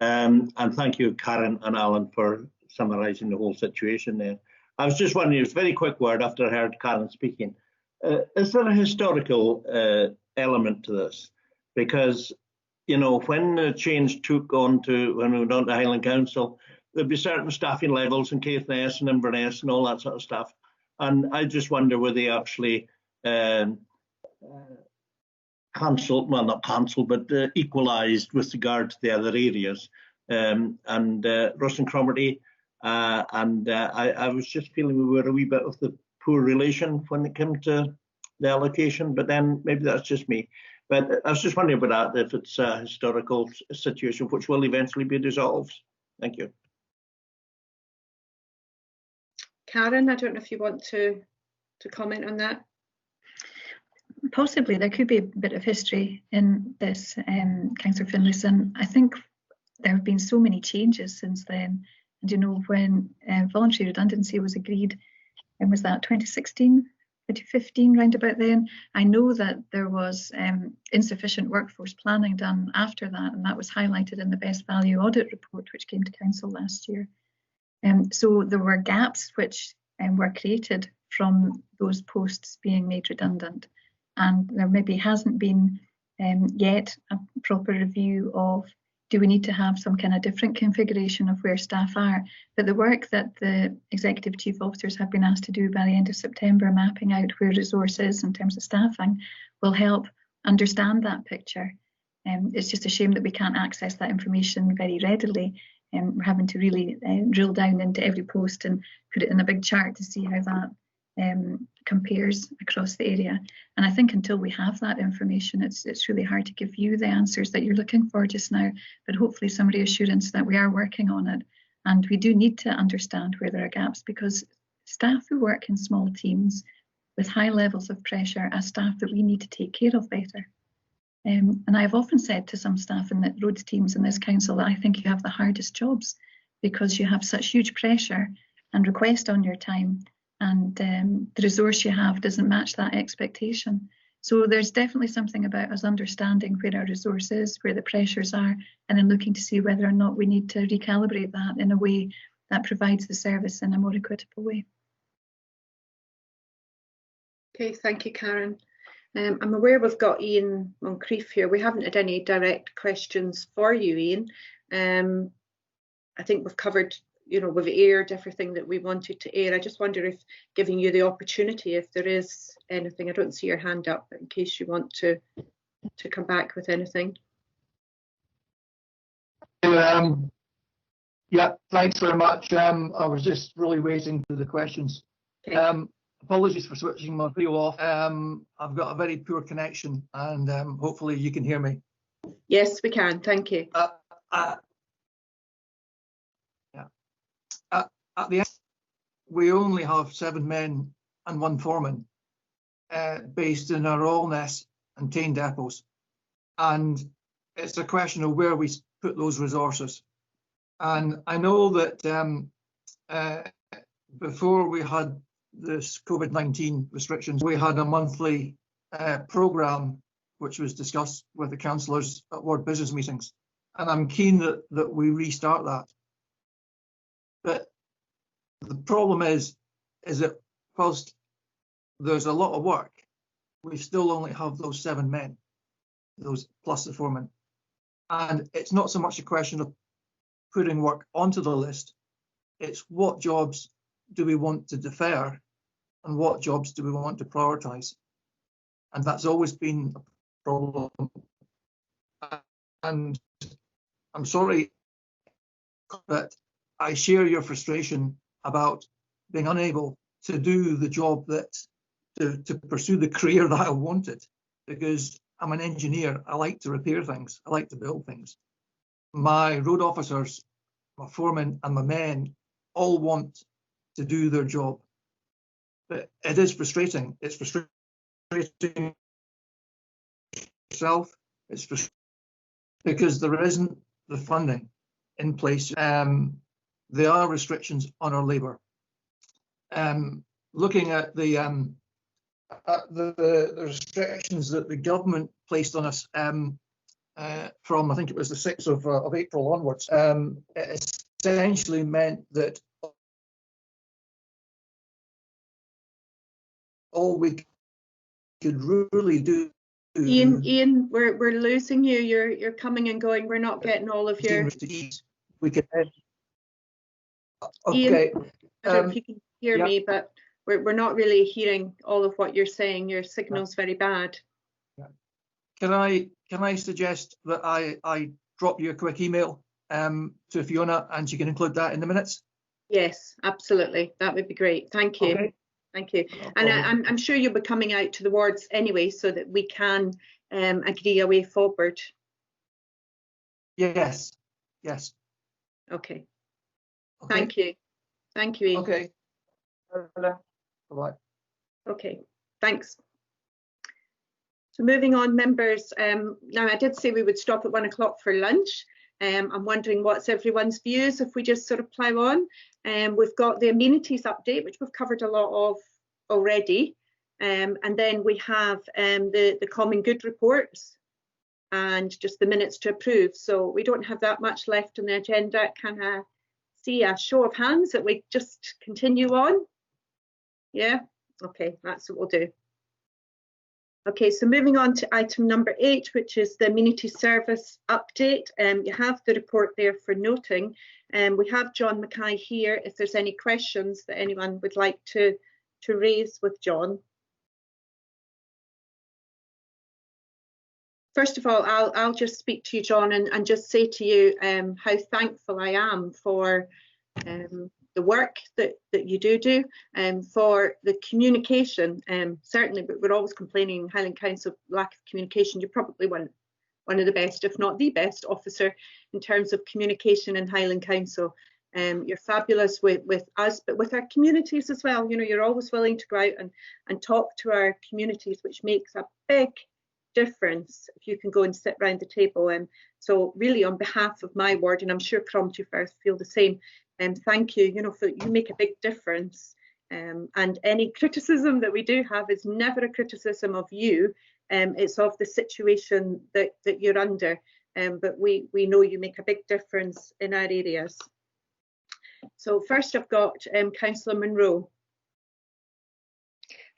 And thank you, Karen and Alan, for summarising the whole situation there. I was just wondering, it's a very quick word after I heard Karen speaking. Is there a historical element to this? Because, when the change when we went on to Highland Council, there'd be certain staffing levels in Caithness and Inverness and all that sort of stuff. And I just wonder whether they actually cancelled, well, not cancelled, but equalised with regard to the other areas. Ross and Cromarty, I was just feeling we were a wee bit of the poor relation when it came to the allocation, but then maybe that's just me. But I was just wondering about that, if it's a historical situation which will eventually be resolved. Thank you. Karen, I don't know if you want to comment on that. Possibly, there could be a bit of history in this, Councillor Finlayson. I think there have been so many changes since then. And when voluntary redundancy was agreed, and was that 2016, 2015, round about then? I know that there was insufficient workforce planning done after that, and that was highlighted in the Best Value Audit Report, which came to Council last year. So there were gaps which were created from those posts being made redundant. And there maybe hasn't been yet a proper review of, do we need to have some kind of different configuration of where staff are? But the work that the Executive Chief Officers have been asked to do by the end of September, mapping out where resource is in terms of staffing, will help understand that picture. It's just a shame that we can't access that information very readily. We're having to really drill down into every post and put it in a big chart to see how that compares across the area. And I think until we have that information, it's really hard to give you the answers that you're looking for just now, but hopefully some reassurance that we are working on it. And we do need to understand where there are gaps, because staff who work in small teams with high levels of pressure are staff that we need to take care of better. And I've often said to some staff in the roads teams in this council that I think you have the hardest jobs, because you have such huge pressure and request on your time, and the resource you have doesn't match that expectation. So there's definitely something about us understanding where our resource is, where the pressures are, and then looking to see whether or not we need to recalibrate that in a way that provides the service in a more equitable way. Okay, thank you, Karen. I'm aware we've got Ian Moncrief here. We haven't had any direct questions for you, Ian. I think we've covered, we've aired everything that we wanted to air. I just wonder if, giving you the opportunity, if there is anything. I don't see your hand up, but in case you want to come back with anything. Yeah, thanks very much. I was just really waiting for the questions. Okay. Apologies for switching my video off. I've got a very poor connection, and hopefully you can hear me. Yes, we can. Thank you. At the end, we only have 7 men and 1 foreman based in our Allness and Tain depots. And it's a question of where we put those resources. And I know that before we had this COVID-19 restrictions, we had a monthly programme which was discussed with the councillors at ward business meetings. And I'm keen that we restart that. But the problem is that whilst there's a lot of work, we still only have those 7 men. those plus the foreman. And it's not so much a question of putting work onto the list, it's what jobs do we want to defer and what jobs do we want to prioritise. And that's always been a problem. And I'm sorry, but I share your frustration about being unable to do the job that, to pursue the career that I wanted, because I'm an engineer. I like to repair things. I like to build things. My road officers, my foremen and my men all want to do their job. But it is frustrating. It's frustrating yourself. It's frustrating because there isn't the funding in place. There are restrictions on our labour. Looking at the restrictions that the government placed on us from, I think it was the 6th of April onwards, it essentially meant that all we could really do. Ian, we're losing you. You're coming and going. We're not getting all of your. We could. Okay. Ian, I don't know if you can hear me, but we're not really hearing all of what you're saying. Your signal's very bad. Can I suggest that I drop you a quick email to Fiona and she can include that in the minutes? Yes, absolutely. That would be great. Thank you. Okay. Thank you. And I'm sure you'll be coming out to the wards anyway, so that we can agree a way forward. Yes. Yes. Okay. Thank you. Thank you, Ian. Okay. Bye-bye. Okay. Thanks. So moving on, members. Now I did say we would stop at 1 o'clock for lunch. I'm wondering what's everyone's views if we just sort of plough on. We've got the amenities update, which we've covered a lot of already. And then we have the common good reports and just the minutes to approve. So we don't have that much left on the agenda. Can I see a show of hands that we just continue on? Yeah, okay, that's what we'll do. Okay, so moving on to item number 8, which is the amenity service update. You have the report there for noting. We have John Mackay here if there's any questions that anyone would like to raise with John. First of all, I'll just speak to you, John, and just say to you how thankful I am for the work that you do, for the communication. Certainly, but we're always complaining in Highland Council lack of communication. You're probably one of the best, if not the best, officer in terms of communication in Highland Council. You're fabulous with us, but with our communities as well. You know, you're always willing to go out and talk to our communities, which makes a big difference if you can go and sit round the table. So really, on behalf of my ward, and I'm sure Crompton Firth feel the same, thank you. You know, you make a big difference. And any criticism that we do have is never a criticism of you. It's of the situation that you're under. But we know you make a big difference in our areas. So first I've got Councillor Munro.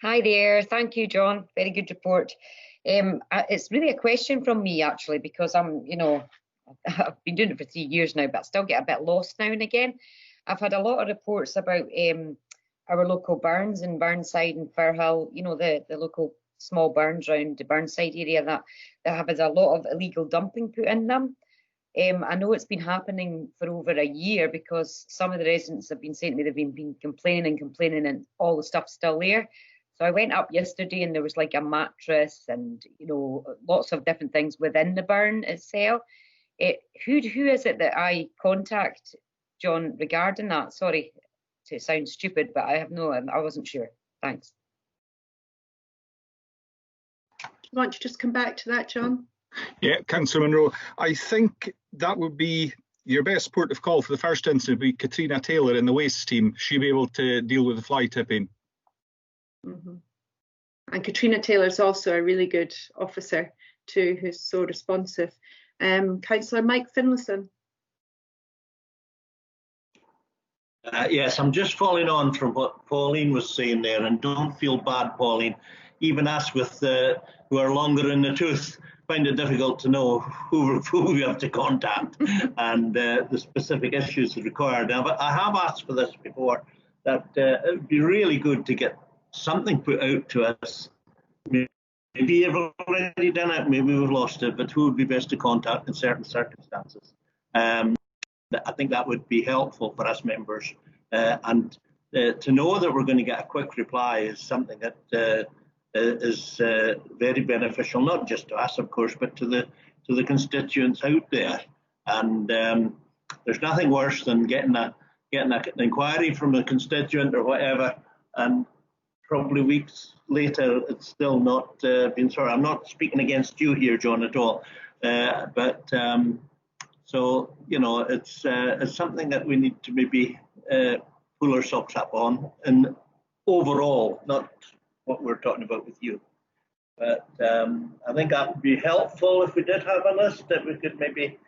Hi there, thank you, John. Very good report. It's really a question from me actually, because I'm, you know, I've been doing it for 3 years now, but I still get a bit lost now and again. I've had a lot of reports about our local burns in Burnside and Firhill, you know, the local small burns around the Burnside area that have had a lot of illegal dumping put in them. I know it's been happening for over a year because some of the residents have been saying to me they've been complaining and all the stuff's still there. So I went up yesterday and there was like a mattress and, you know, lots of different things within the burn itself. Who is it that I contact, John, regarding that? Sorry to sound stupid, but I wasn't sure. Thanks. Do you want to just come back to that, John? Yeah, Councillor Munro, I think that would be your best port of call for the first instance would be Katrina Taylor in the waste team. She'll be able to deal with the fly tipping. Mm-hmm. And Katrina Taylor's also a really good officer too, who's so responsive. Councillor Mike Finlayson. Yes, I'm just following on from what Pauline was saying there, and don't feel bad, Pauline. Even us with who are longer in the tooth, find it difficult to know who we have to contact and the specific issues required. Now, but I have asked for this before, that it would be really good to get something put out to us. Maybe you've already done it, maybe we've lost it, but who would be best to contact in certain circumstances? I think that would be helpful for us members. And to know that we're going to get a quick reply is something that is very beneficial, not just to us, of course, but to the constituents out there. And there's nothing worse than getting an inquiry from a constituent or whatever, and probably weeks later it's still not been sorted. I'm not speaking against you here, John, at all, but so you know, it's something that we need to maybe pull our socks up on, and overall, not what we're talking about with you. But I think that would be helpful if we did have a list that we could maybe,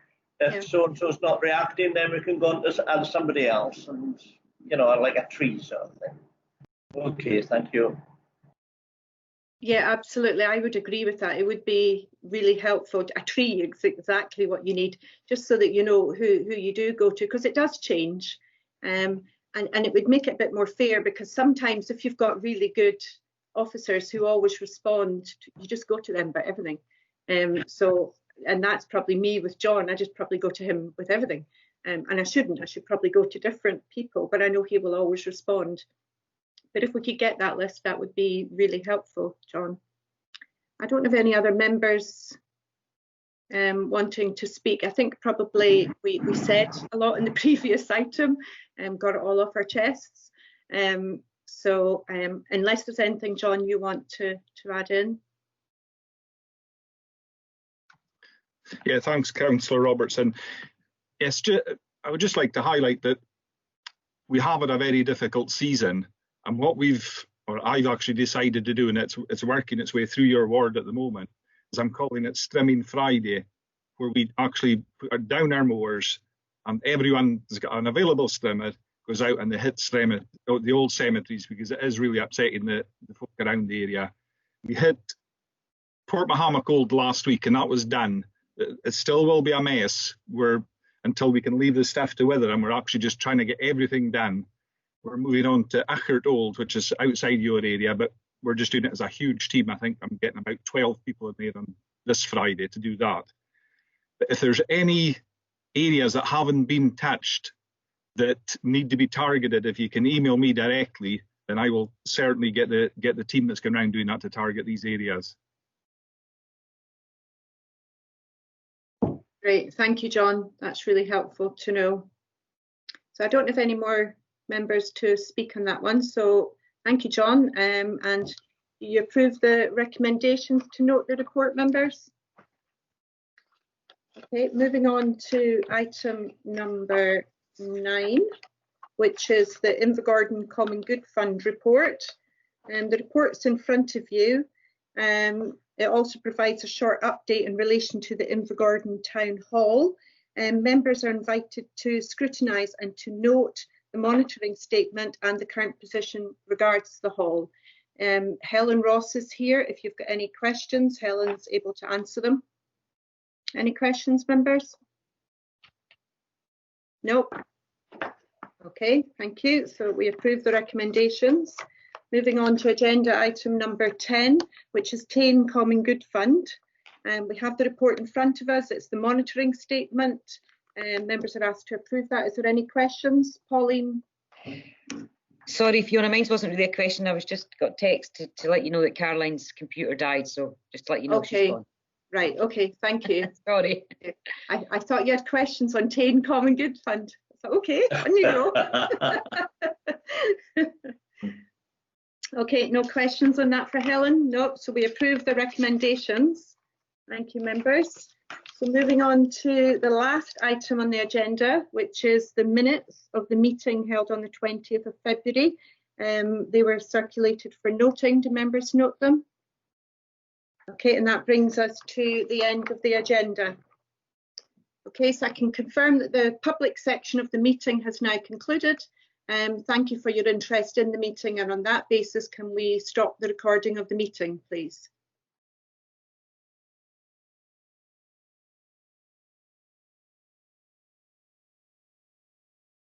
if so-and-so's not reacting, then we can go on to somebody else, and, you know, like a tree sort of thing. Okay, thank you. Yeah, absolutely. I would agree with that. It would be really helpful. A tree is exactly what you need, just so that you know who you do go to, because it does change. And it would make it a bit more fair, because sometimes if you've got really good officers who always respond, you just go to them about everything. And that's probably me with John. I just probably go to him with everything. And I shouldn't. I should probably go to different people, but I know he will always respond. But if we could get that list, that would be really helpful, John. I don't have any other members wanting to speak. I think probably we said a lot in the previous item and got it all off our chests. So unless there's anything, John, you want to add in? Yeah, thanks, Councillor Robertson. Yes, I would just like to highlight that we have had a very difficult season, and what I've actually decided to do, and it's working its way through your ward at the moment, is I'm calling it Strimming Friday, where we actually put down our mowers and everyone's got an available strimmer, goes out and they hit the old cemeteries, because it is really upsetting the folk around the area. We hit Port Mahamac Old last week and that was done. It still will be a mess until we can leave the stuff to wither, and we're actually just trying to get everything done. We're moving on to Achert Old, which is outside your area, but we're just doing it as a huge team. I think I'm getting about 12 people in there on this Friday to do that. But if there's any areas that haven't been touched that need to be targeted, if you can email me directly, then I will certainly get the team that's going around doing that to target these areas. Great, thank you, John. That's really helpful to know. So I don't have any more members to speak on that one. So thank you, John. And you approve the recommendations to note the report, members? Okay, moving on to item number 9, which is the Invergordon Common Good Fund report. The report's in front of you. It also provides a short update in relation to the Invergordon Town Hall. Members are invited to scrutinise and to note the monitoring statement and the current position regards the hall. Helen Ross is here. If you've got any questions, Helen's able to answer them. Any questions, members? Nope. Okay, thank you. So we approve the recommendations. Moving on to agenda item number 10, which is Tane Common Good Fund. We have the report in front of us. It's the monitoring statement. Members are asked to approve that. Is there any questions? Pauline? Sorry, Fiona, mine wasn't really a question. I was just got text to let you know that Caroline's computer died, so just to let you know she's gone. Right, okay, thank you. Sorry. I thought you had questions on Tane Common Good Fund. I thought, okay, on you go. Okay, no questions on that for Helen? No, so we approve the recommendations. Thank you, members. So moving on to the last item on the agenda, which is the minutes of the meeting held on the 20th of February. They were circulated for noting. Do members note them? Okay, and that brings us to the end of the agenda. Okay, so I can confirm that the public section of the meeting has now concluded. Thank you for your interest in the meeting, and on that basis, can we stop the recording of the meeting, please?